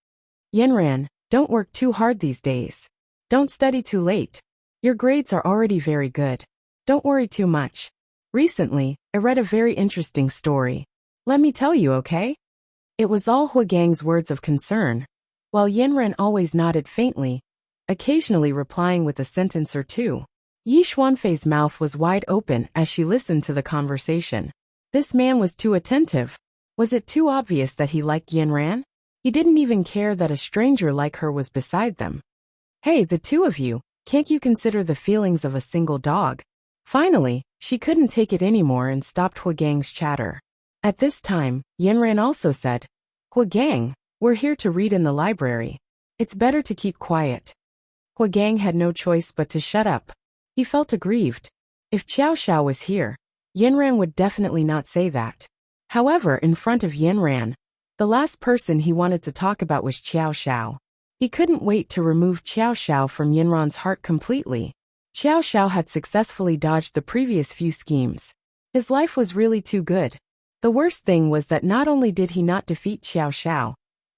Yinran, don't work too hard these days. Don't study too late. Your grades are already very good. Don't worry too much. Recently, I read a very interesting story. Let me tell you, okay? It was all Huagang's words of concern, while Yinran always nodded faintly, occasionally replying with a sentence or 2. Yi Xuanfei's mouth was wide open as she listened to the conversation. This man was too attentive. Was it too obvious that he liked Yinran? He didn't even care that a stranger like her was beside them. Hey, the 2 of you, can't you consider the feelings of a single dog? Finally, she couldn't take it anymore and stopped Huagang's chatter. At this time, Yinran also said, Huagang, we're here to read in the library. It's better to keep quiet. Huagang had no choice but to shut up. He felt aggrieved. If Qiao Xiao was here, Yinran would definitely not say that. However, in front of Yinran, the last person he wanted to talk about was Qiao Xiao. He couldn't wait to remove Qiao Xiao from Yinran's heart completely. Qiao Xiao had successfully dodged the previous few schemes. His life was really too good. The worst thing was that not only did he not defeat Qiao Xiao,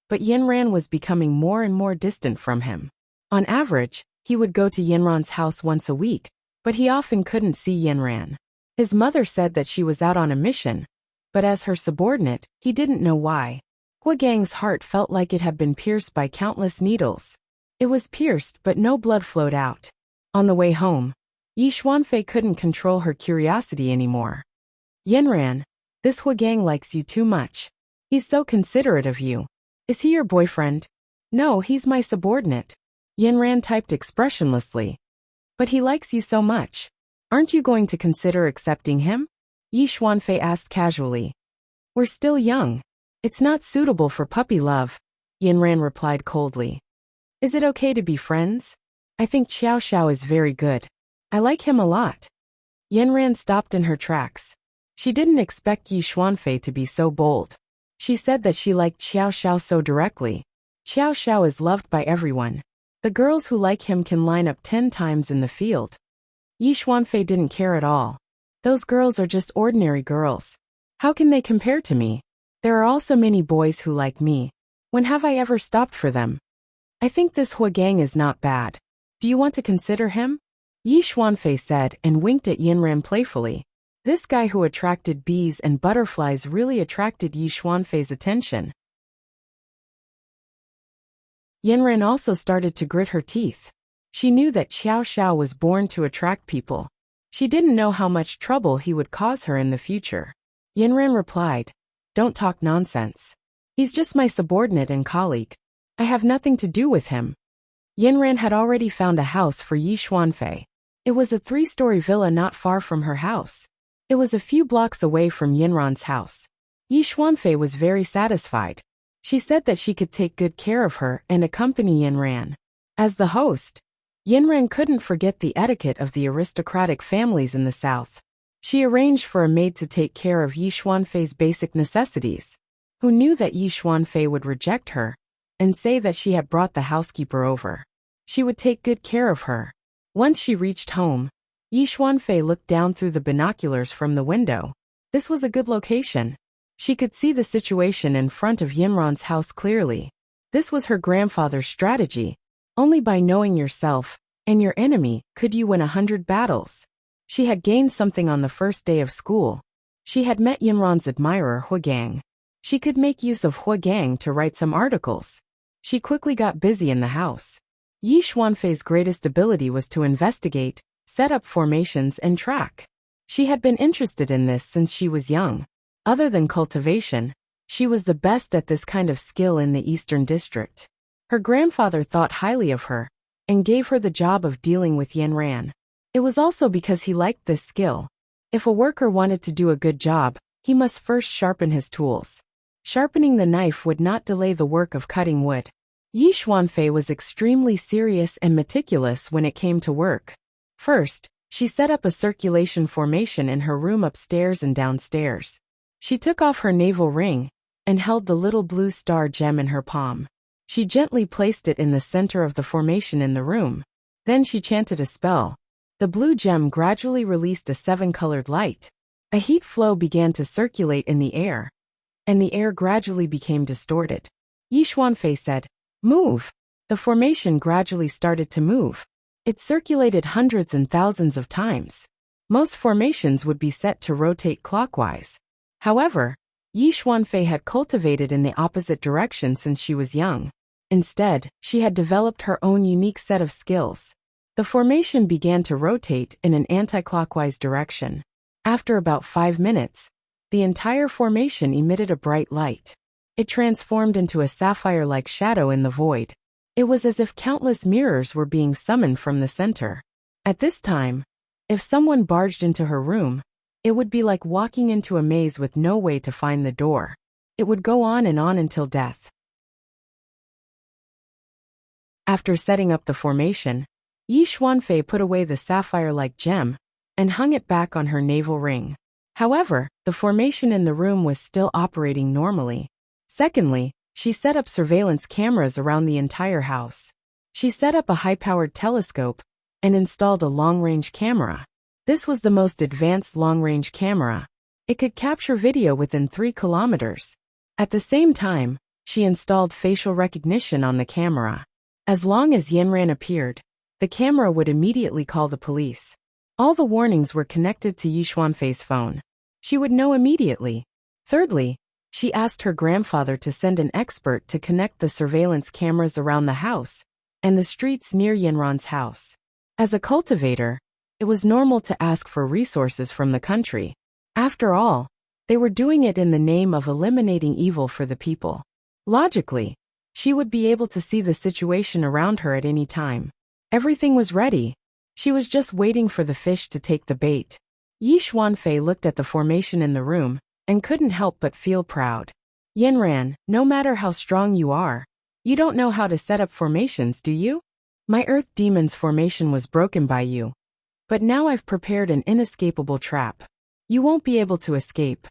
but Yinran was becoming more and more distant from him. On average, he would go to Yinran's house once a week, but he often couldn't see Yinran. His mother said that she was out on a mission, but as her subordinate, he didn't know why. Huagang's heart felt like it had been pierced by countless needles. It was pierced, but no blood flowed out. On the way home, Yi Xuanfei couldn't control her curiosity anymore. Yinran, this Huagang likes you too much. He's so considerate of you. Is he your boyfriend? No, he's my subordinate. Yinran typed expressionlessly. But he likes you so much. Aren't you going to consider accepting him? Yi Xuanfei asked casually. We're still young. It's not suitable for puppy love, Yanran replied coldly. Is it okay to be friends? I think Xiao Xiao is very good. I like him a lot. Yanran stopped in her tracks. She didn't expect Yi Xuanfei to be so bold. She said that she liked Xiao Xiao so directly. Xiao Xiao is loved by everyone. The girls who like him can line up 10 times in the field. Yi Xuanfei didn't care at all. Those girls are just ordinary girls. How can they compare to me? There are also many boys who like me. When have I ever stopped for them? I think this Hua Gang is not bad. Do you want to consider him? Yi Xuanfei said and winked at Yanran playfully. This guy who attracted bees and butterflies really attracted Yi Xuanfei's attention. Yanran also started to grit her teeth. She knew that Xiao Xiao was born to attract people. She didn't know how much trouble he would cause her in the future. Yanran replied, Don't talk nonsense. He's just my subordinate and colleague. I have nothing to do with him. Yanran had already found a house for Yi Xuanfei. It was a 3-story villa not far from her house. It was a few blocks away from Yanran's house. Yi Xuanfei was very satisfied. She said that she could take good care of her and accompany Yanran. As the host, Yanran couldn't forget the etiquette of the aristocratic families in the south. She arranged for a maid to take care of Yi Xuanfei's basic necessities. Who knew that Yi Xuanfei would reject her and say that she had brought the housekeeper over? She would take good care of her. Once she reached home, Yi Xuanfei looked down through the binoculars from the window. This was a good location. She could see the situation in front of Yanran's house clearly. This was her grandfather's strategy. Only by knowing yourself and your enemy could you win 100 battles. She had gained something on the first day of school. She had met Yanran's admirer Hua Gang. She could make use of Hua Gang to write some articles. She quickly got busy in the house. Yi Xuanfei's greatest ability was to investigate, set up formations and track. She had been interested in this since she was young. Other than cultivation, she was the best at this kind of skill in the Eastern District. Her grandfather thought highly of her and gave her the job of dealing with Yanran. It was also because he liked this skill. If a worker wanted to do a good job, he must first sharpen his tools. Sharpening the knife would not delay the work of cutting wood. Yi Xuanfei was extremely serious and meticulous when it came to work. First, she set up a circulation formation in her room upstairs and downstairs. She took off her navel ring and held the little blue star gem in her palm. She gently placed it in the center of the formation in the room. Then she chanted a spell. The blue gem gradually released a 7-colored light. A heat flow began to circulate in the air, and the air gradually became distorted. Yi Xuanfei said, Move! The formation gradually started to move. It circulated hundreds and thousands of times. Most formations would be set to rotate clockwise. However, Yi Xuanfei had cultivated in the opposite direction since she was young. Instead, she had developed her own unique set of skills. The formation began to rotate in an anti-clockwise direction. After about 5 minutes, the entire formation emitted a bright light. It transformed into a sapphire-like shadow in the void. It was as if countless mirrors were being summoned from the center. At this time, if someone barged into her room, it would be like walking into a maze with no way to find the door. It would go on and on until death. After setting up the formation, Yi Xuanfei put away the sapphire-like gem and hung it back on her navel ring. However, the formation in the room was still operating normally. Secondly, she set up surveillance cameras around the entire house. She set up a high-powered telescope and installed a long-range camera. This was the most advanced long-range camera. It could capture video within 3 kilometers. At the same time, she installed facial recognition on the camera. As long as Yanran appeared, the camera would immediately call the police. All the warnings were connected to Yi Xuanfei's phone. She would know immediately. Thirdly, she asked her grandfather to send an expert to connect the surveillance cameras around the house and the streets near Yanran's house. As a cultivator, it was normal to ask for resources from the country. After all, they were doing it in the name of eliminating evil for the people. Logically, she would be able to see the situation around her at any time. Everything was ready. She was just waiting for the fish to take the bait. Yi Xuanfei looked at the formation in the room and couldn't help but feel proud. Yanran, no matter how strong you are, you don't know how to set up formations, do you? My Earth Demon's formation was broken by you. But now I've prepared an inescapable trap. You won't be able to escape.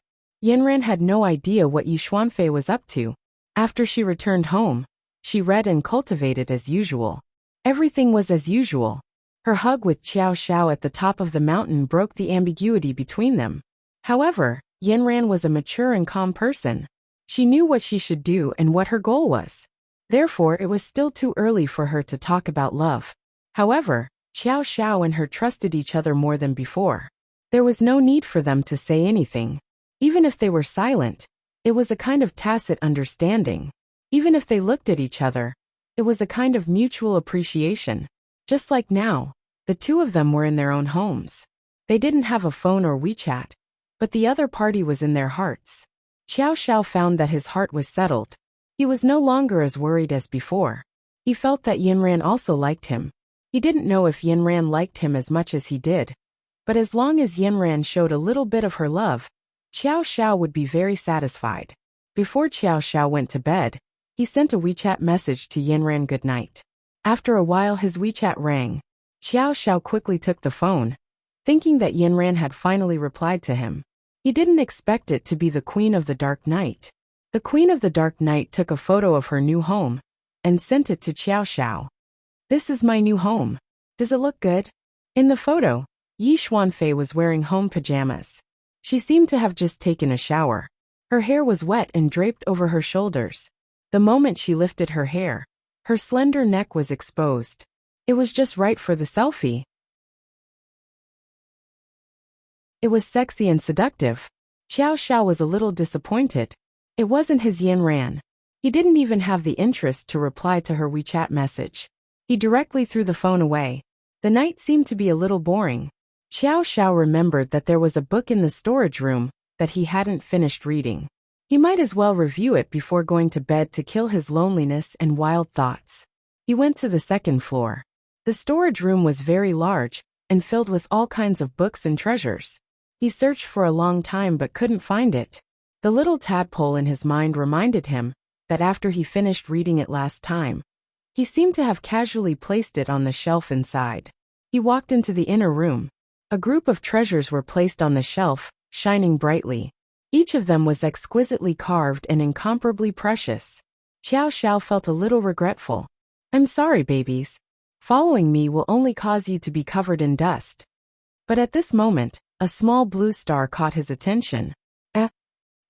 Yanran had no idea what Yi Xuanfei was up to. After she returned home, she read and cultivated as usual. Everything was as usual. Her hug with Xiao Xiao at the top of the mountain broke the ambiguity between them. However, Yanran was a mature and calm person. She knew what she should do and what her goal was. Therefore, it was still too early for her to talk about love. However, Xiao Xiao and her trusted each other more than before. There was no need for them to say anything. Even if they were silent, it was a kind of tacit understanding. Even if they looked at each other, it was a kind of mutual appreciation. Just like now, the two of them were in their own homes. They didn't have a phone or WeChat, but the other party was in their hearts. Xiao Xiao found that his heart was settled. He was no longer as worried as before. He felt that Yanran also liked him. He didn't know if Yanran liked him as much as he did. But as long as Yanran showed a little bit of her love, Xiao Xiao would be very satisfied. Before Xiao Xiao went to bed, he sent a WeChat message to Yanran good night. After a while his WeChat rang. Xiao Xiao quickly took the phone, thinking that Yanran had finally replied to him. He didn't expect it to be the Queen of the Dark Night. The Queen of the Dark Night took a photo of her new home and sent it to Xiao Xiao. This is my new home. Does it look good? In the photo, Yi Xuanfei was wearing home pajamas. She seemed to have just taken a shower. Her hair was wet and draped over her shoulders. The moment she lifted her hair, her slender neck was exposed. It was just right for the selfie. It was sexy and seductive. Xiao Xiao was a little disappointed. It wasn't his Yanran. He didn't even have the interest to reply to her WeChat message. He directly threw the phone away. The night seemed to be a little boring. Xiao Xiao remembered that there was a book in the storage room that he hadn't finished reading. He might as well review it before going to bed to kill his loneliness and wild thoughts. He went to the second floor. The storage room was very large and filled with all kinds of books and treasures. He searched for a long time but couldn't find it. The little tadpole in his mind reminded him that after he finished reading it last time, he seemed to have casually placed it on the shelf inside. He walked into the inner room. A group of treasures were placed on the shelf, shining brightly. Each of them was exquisitely carved and incomparably precious. Xiao Xiao felt a little regretful. I'm sorry, babies. Following me will only cause you to be covered in dust. But at this moment, a small blue star caught his attention.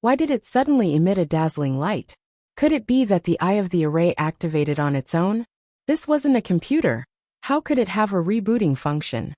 Why did it suddenly emit a dazzling light? Could it be that the eye of the array activated on its own? This wasn't a computer. How could it have a rebooting function?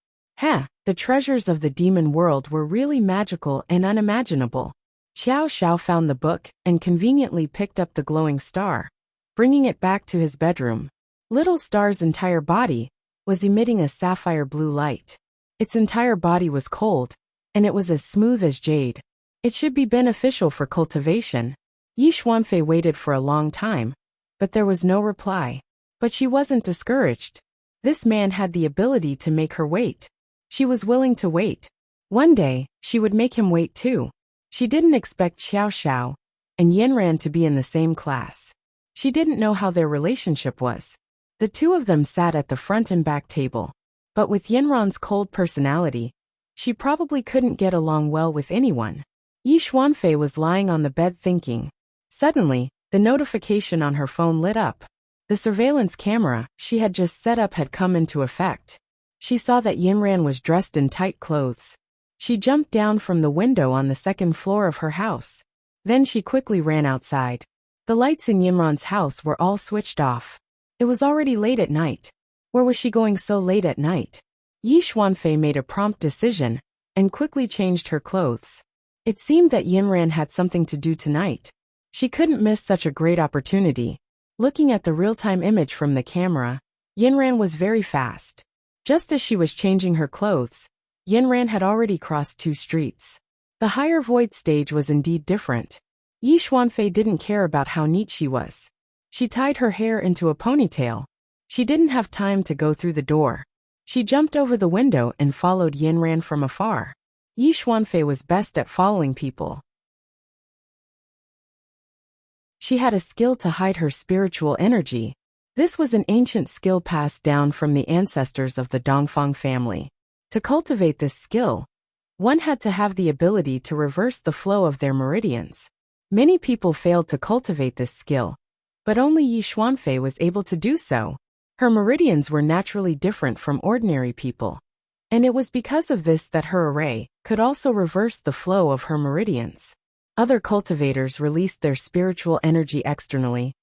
The treasures of the demon world were really magical and unimaginable. Xiao Xiao found the book and conveniently picked up the glowing star, bringing it back to his bedroom. Little Star's entire body was emitting a sapphire blue light. Its entire body was cold, and it was as smooth as jade. It should be beneficial for cultivation. Yi Xuanfei waited for a long time, but there was no reply. But she wasn't discouraged. This man had the ability to make her wait. She was willing to wait. One day, she would make him wait too. She didn't expect Xiao Xiao and Yanran to be in the same class. She didn't know how their relationship was. The two of them sat at the front and back table. But with Yanran's cold personality, she probably couldn't get along well with anyone. Yi Xuanfei was lying on the bed thinking. Suddenly, the notification on her phone lit up. The surveillance camera she had just set up had come into effect. She saw that Yanran was dressed in tight clothes. She jumped down from the window on the second floor of her house. Then she quickly ran outside. The lights in Yanran's house were all switched off. It was already late at night. Where was she going so late at night? Yi Xuanfei made a prompt decision and quickly changed her clothes. It seemed that Yanran had something to do tonight. She couldn't miss such a great opportunity. Looking at the real-time image from the camera, Yanran was very fast. Just as she was changing her clothes, Yanran had already crossed 2 streets. The higher void stage was indeed different. Yi Xuanfei didn't care about how neat she was. She tied her hair into a ponytail. She didn't have time to go through the door. She jumped over the window and followed Yanran from afar. Yi Xuanfei was best at following people. She had a skill to hide her spiritual energy. This was an ancient skill passed down from the ancestors of the Dongfang family. To cultivate this skill, one had to have the ability to reverse the flow of their meridians. Many people failed to cultivate this skill, but only Yi Xuanfei was able to do so. Her meridians were naturally different from ordinary people, and it was because of this that her array could also reverse the flow of her meridians. Other cultivators released their spiritual energy externally,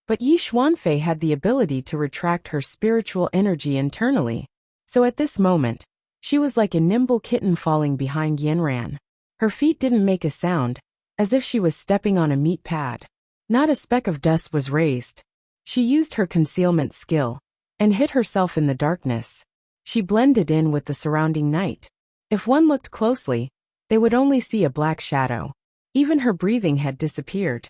but Yi Xuanfei had the ability to retract her spiritual energy internally. So at this moment, she was like a nimble kitten falling behind Yanran. Her feet didn't make a sound, as if she was stepping on a meat pad. Not a speck of dust was raised. She used her concealment skill and hid herself in the darkness. She blended in with the surrounding night. If one looked closely, they would only see a black shadow. Even her breathing had disappeared.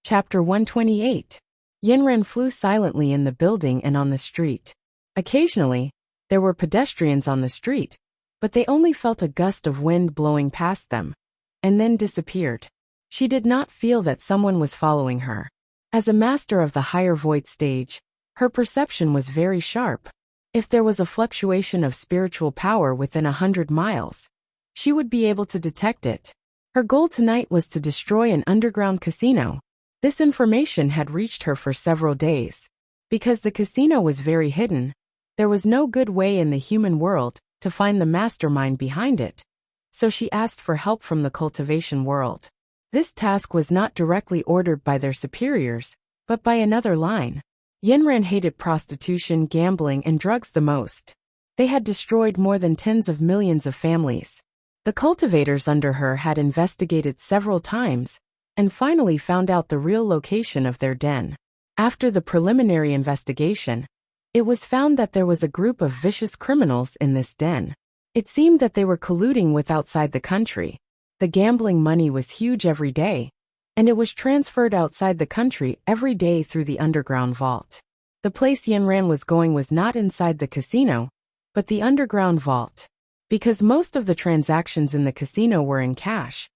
Chapter 128. Yanran flew silently in the building and on the street. Occasionally, there were pedestrians on the street, but they only felt a gust of wind blowing past them, and then disappeared. She did not feel that someone was following her. As a master of the higher void stage, her perception was very sharp. If there was a fluctuation of spiritual power within 100 miles, she would be able to detect it. Her goal tonight was to destroy an underground casino. This information had reached her for several days. Because the casino was very hidden, there was no good way in the human world to find the mastermind behind it. So she asked for help from the cultivation world. This task was not directly ordered by their superiors, but by another line. Yanran hated prostitution, gambling, and drugs the most. They had destroyed more than tens of millions of families. The cultivators under her had investigated several times, and finally found out the real location of their den. After the preliminary investigation, it was found that there was a group of vicious criminals in this den. It seemed that they were colluding with outside the country. The gambling money was huge every day, and it was transferred outside the country every day through the underground vault. The place Yanran was going was not inside the casino, but the underground vault. Because most of the transactions in the casino were in cash,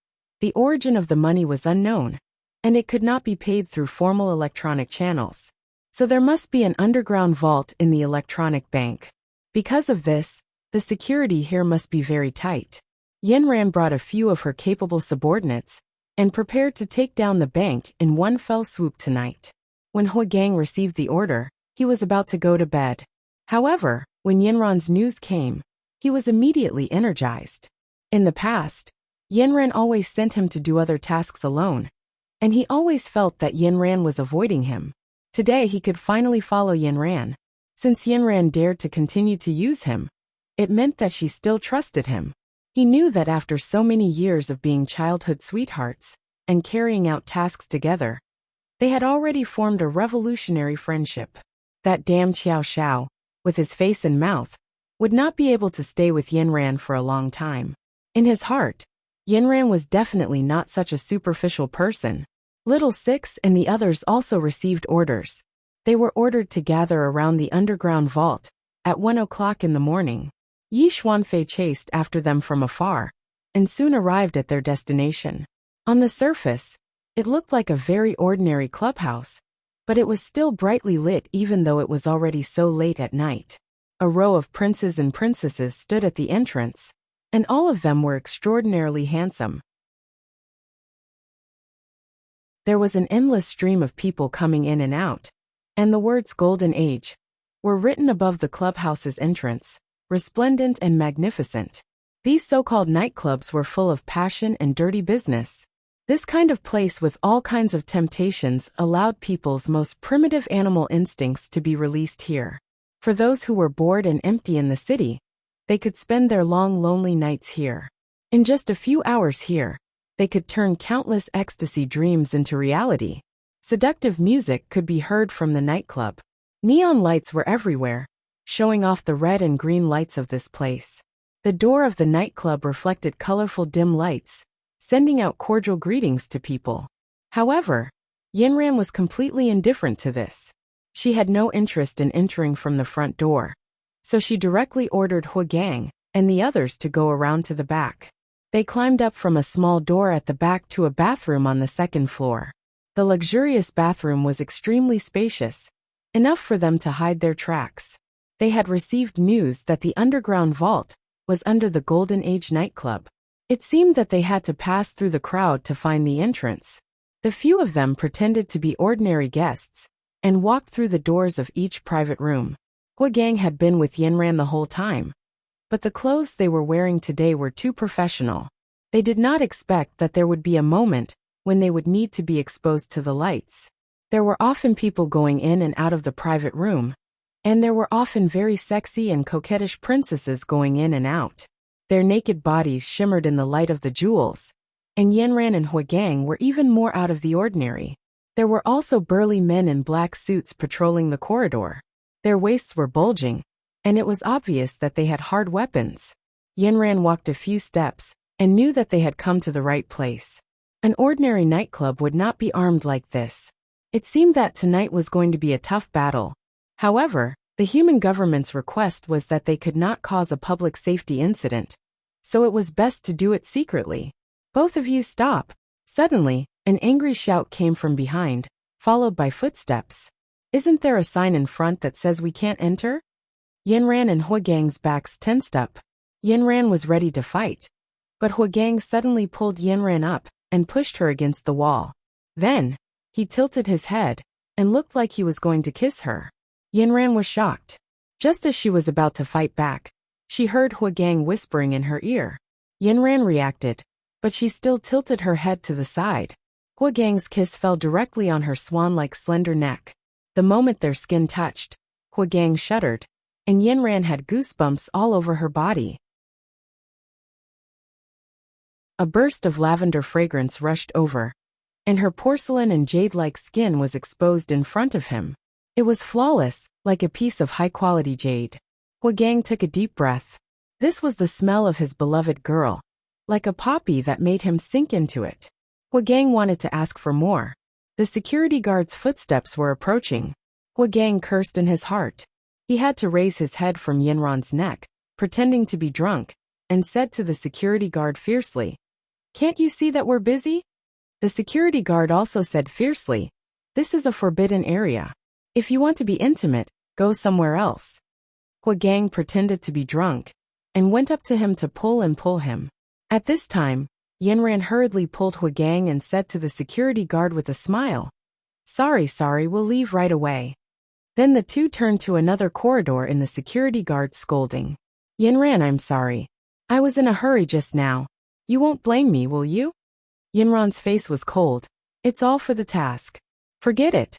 the origin of the money was unknown, and it could not be paid through formal electronic channels. So there must be an underground vault in the electronic bank. Because of this, the security here must be very tight. Yanran brought a few of her capable subordinates and prepared to take down the bank in one fell swoop tonight. When Huagang received the order, he was about to go to bed. However, when Yanran's news came, he was immediately energized. In the past, Yanran always sent him to do other tasks alone, and he always felt that Yanran was avoiding him. Today he could finally follow Yanran. Since Yanran dared to continue to use him, it meant that she still trusted him. He knew that after so many years of being childhood sweethearts and carrying out tasks together, they had already formed a revolutionary friendship. That damn Qiao Xiao, with his face and mouth, would not be able to stay with Yanran for a long time. In his heart, Yanran was definitely not such a superficial person. Little Six and the others also received orders. They were ordered to gather around the underground vault at 1 o'clock in the morning. Yi Xuanfei chased after them from afar and soon arrived at their destination. On the surface, it looked like a very ordinary clubhouse, but it was still brightly lit even though it was already so late at night. A row of princes and princesses stood at the entrance, and all of them were extraordinarily handsome. There was an endless stream of people coming in and out, and the words Golden Age were written above the clubhouse's entrance, resplendent and magnificent. These so-called nightclubs were full of passion and dirty business. This kind of place with all kinds of temptations allowed people's most primitive animal instincts to be released here. For those who were bored and empty in the city, they could spend their long lonely nights here. In just a few hours here, they could turn countless ecstasy dreams into reality. Seductive music could be heard from the nightclub. Neon lights were everywhere, showing off the red and green lights of this place. The door of the nightclub reflected colorful dim lights, sending out cordial greetings to people. However, Yanran was completely indifferent to this. She had no interest in entering from the front door, so she directly ordered Huagang and the others to go around to the back. They climbed up from a small door at the back to a bathroom on the second floor. The luxurious bathroom was extremely spacious, enough for them to hide their tracks. They had received news that the underground vault was under the Golden Age nightclub. It seemed that they had to pass through the crowd to find the entrance. The few of them pretended to be ordinary guests and walked through the doors of each private room. Huagang had been with Yanran the whole time, but the clothes they were wearing today were too professional. They did not expect that there would be a moment when they would need to be exposed to the lights. There were often people going in and out of the private room, and there were often very sexy and coquettish princesses going in and out. Their naked bodies shimmered in the light of the jewels, and Yanran and Huagang were even more out of the ordinary. There were also burly men in black suits patrolling the corridor. Their waists were bulging, and it was obvious that they had hard weapons. Yanran walked a few steps and knew that they had come to the right place. An ordinary nightclub would not be armed like this. It seemed that tonight was going to be a tough battle. However, the human government's request was that they could not cause a public safety incident, so it was best to do it secretly. Both of you stop. Suddenly, an angry shout came from behind, followed by footsteps. Isn't there a sign in front that says we can't enter? Yanran and Huagang's backs tensed up. Yanran was ready to fight, but Huagang suddenly pulled Yanran up and pushed her against the wall. Then, he tilted his head and looked like he was going to kiss her. Yanran was shocked. Just as she was about to fight back, she heard Huagang whispering in her ear. Yanran reacted, but she still tilted her head to the side. Huagang's kiss fell directly on her swan-like slender neck. The moment their skin touched, Huagang shuddered, and Yanran had goosebumps all over her body. A burst of lavender fragrance rushed over, and her porcelain and jade-like skin was exposed in front of him. It was flawless, like a piece of high-quality jade. Huagang took a deep breath. This was the smell of his beloved girl, like a poppy that made him sink into it. Huagang wanted to ask for more. The security guard's footsteps were approaching. Huagang cursed in his heart. He had to raise his head from Yanran's neck, pretending to be drunk, and said to the security guard fiercely, "Can't you see that we're busy?" The security guard also said fiercely, "This is a forbidden area. If you want to be intimate, go somewhere else." Huagang pretended to be drunk and went up to him to pull him. At this time, Yanran hurriedly pulled Huagang and said to the security guard with a smile, Sorry, we'll leave right away." Then the two turned to another corridor in the security guard scolding. "Yanran, I'm sorry. I was in a hurry just now. You won't blame me, will you?" Yanran's face was cold. "It's all for the task. Forget it."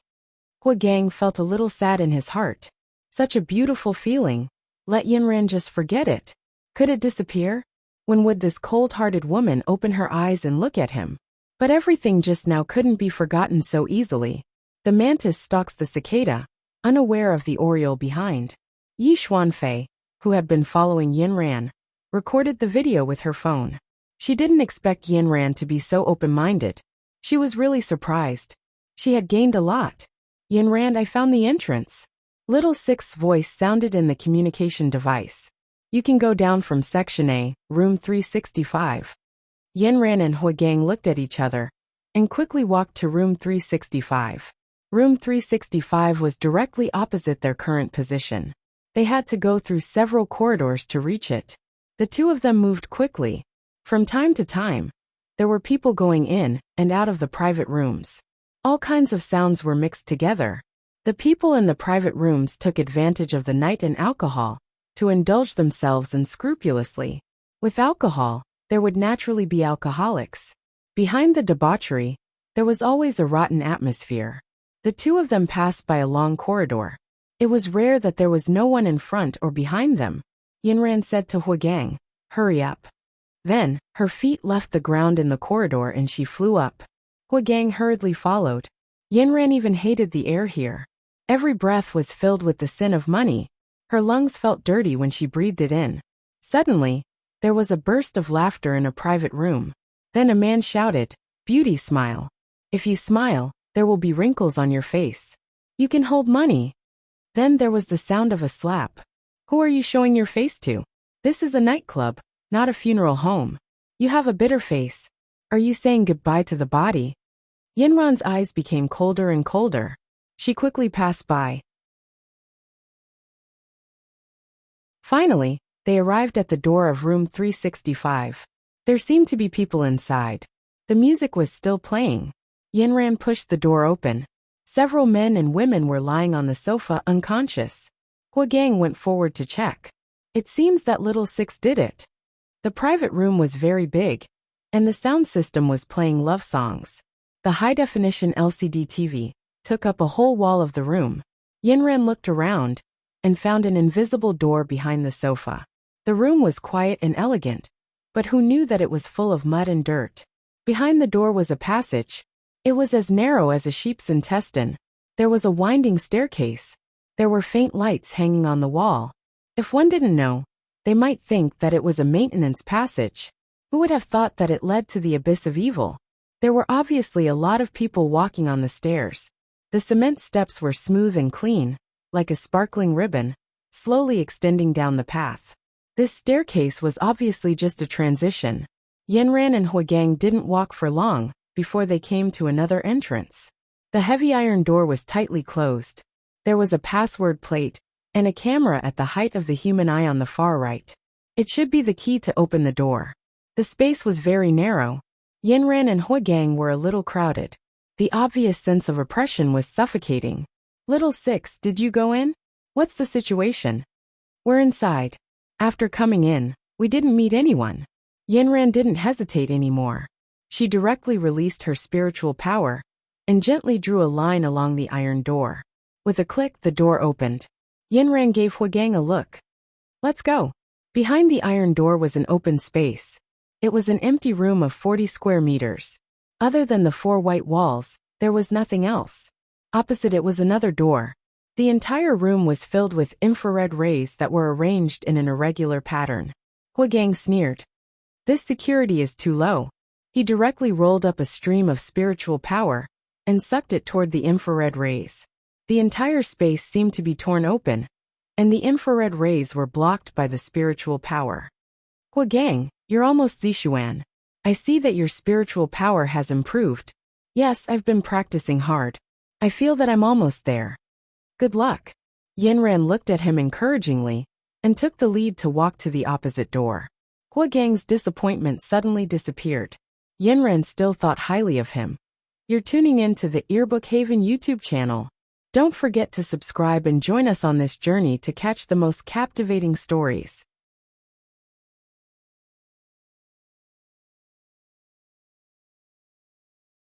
Huagang felt a little sad in his heart. Such a beautiful feeling. Let Yanran just forget it. Could it disappear? When would this cold-hearted woman open her eyes and look at him? But everything just now couldn't be forgotten so easily. The mantis stalks the cicada, unaware of the oriole behind. Yi Xuanfei, who had been following Yanran, recorded the video with her phone. She didn't expect Yanran to be so open-minded. She was really surprised. She had gained a lot. "Yanran, I found the entrance." Little Six's voice sounded in the communication device. "You can go down from Section A, Room 365. Yanran and Huagang looked at each other and quickly walked to Room 365. Room 365 was directly opposite their current position. They had to go through several corridors to reach it. The two of them moved quickly. From time to time, there were people going in and out of the private rooms. All kinds of sounds were mixed together. The people in the private rooms took advantage of the night and alcohol to indulge themselves unscrupulously. With alcohol, there would naturally be alcoholics. Behind the debauchery, there was always a rotten atmosphere. The two of them passed by a long corridor. It was rare that there was no one in front or behind them. Yanran said to Huagang, "Hurry up." Then, her feet left the ground in the corridor and she flew up. Huagang hurriedly followed. Yanran even hated the air here. Every breath was filled with the sin of money. Her lungs felt dirty when she breathed it in. Suddenly, there was a burst of laughter in a private room. Then a man shouted, "Beauty, smile. If you smile, there will be wrinkles on your face." You can hold money. Then there was the sound of a slap. Who are you showing your face to? This is a nightclub, not a funeral home. You have a bitter face. Are you saying goodbye to the body? Yinran's eyes became colder and colder. She quickly passed by. Finally, they arrived at the door of room 365. There seemed to be people inside. The music was still playing. Yinran pushed the door open. Several men and women were lying on the sofa unconscious. Huagang went forward to check. It seems that little six did it. The private room was very big, and the sound system was playing love songs. The high-definition LCD TV took up a whole wall of the room. Yinran looked around and found an invisible door behind the sofa. The room was quiet and elegant, but who knew that it was full of mud and dirt? Behind the door was a passage. It was as narrow as a sheep's intestine. There was a winding staircase. There were faint lights hanging on the wall. If one didn't know, they might think that it was a maintenance passage. Who would have thought that it led to the abyss of evil? There were obviously a lot of people walking on the stairs. The cement steps were smooth and clean, like a sparkling ribbon, slowly extending down the path. This staircase was obviously just a transition. Yinran and Huagang didn't walk for long before they came to another entrance. The heavy iron door was tightly closed. There was a password plate and a camera at the height of the human eye on the far right. It should be the key to open the door. The space was very narrow. Yinran and Huagang were a little crowded. The obvious sense of oppression was suffocating. Little six, did you go in? What's the situation? We're inside. After coming in, we didn't meet anyone. Yinran didn't hesitate anymore. She directly released her spiritual power and gently drew a line along the iron door. With a click, the door opened. Yinran gave Huagang a look. Let's go. Behind the iron door was an open space. It was an empty room of 40 square meters. Other than the 4 white walls, there was nothing else. Opposite it was another door. The entire room was filled with infrared rays that were arranged in an irregular pattern. Huagang sneered. This security is too low. He directly rolled up a stream of spiritual power and sucked it toward the infrared rays. The entire space seemed to be torn open, and the infrared rays were blocked by the spiritual power. Huagang, you're almost Zishuan. I see that your spiritual power has improved. Yes, I've been practicing hard. I feel that I'm almost there. Good luck. Yinran looked at him encouragingly and took the lead to walk to the opposite door. Huagang's disappointment suddenly disappeared. Yinran still thought highly of him. You're tuning in to the Earbook Haven YouTube channel. Don't forget to subscribe and join us on this journey to catch the most captivating stories.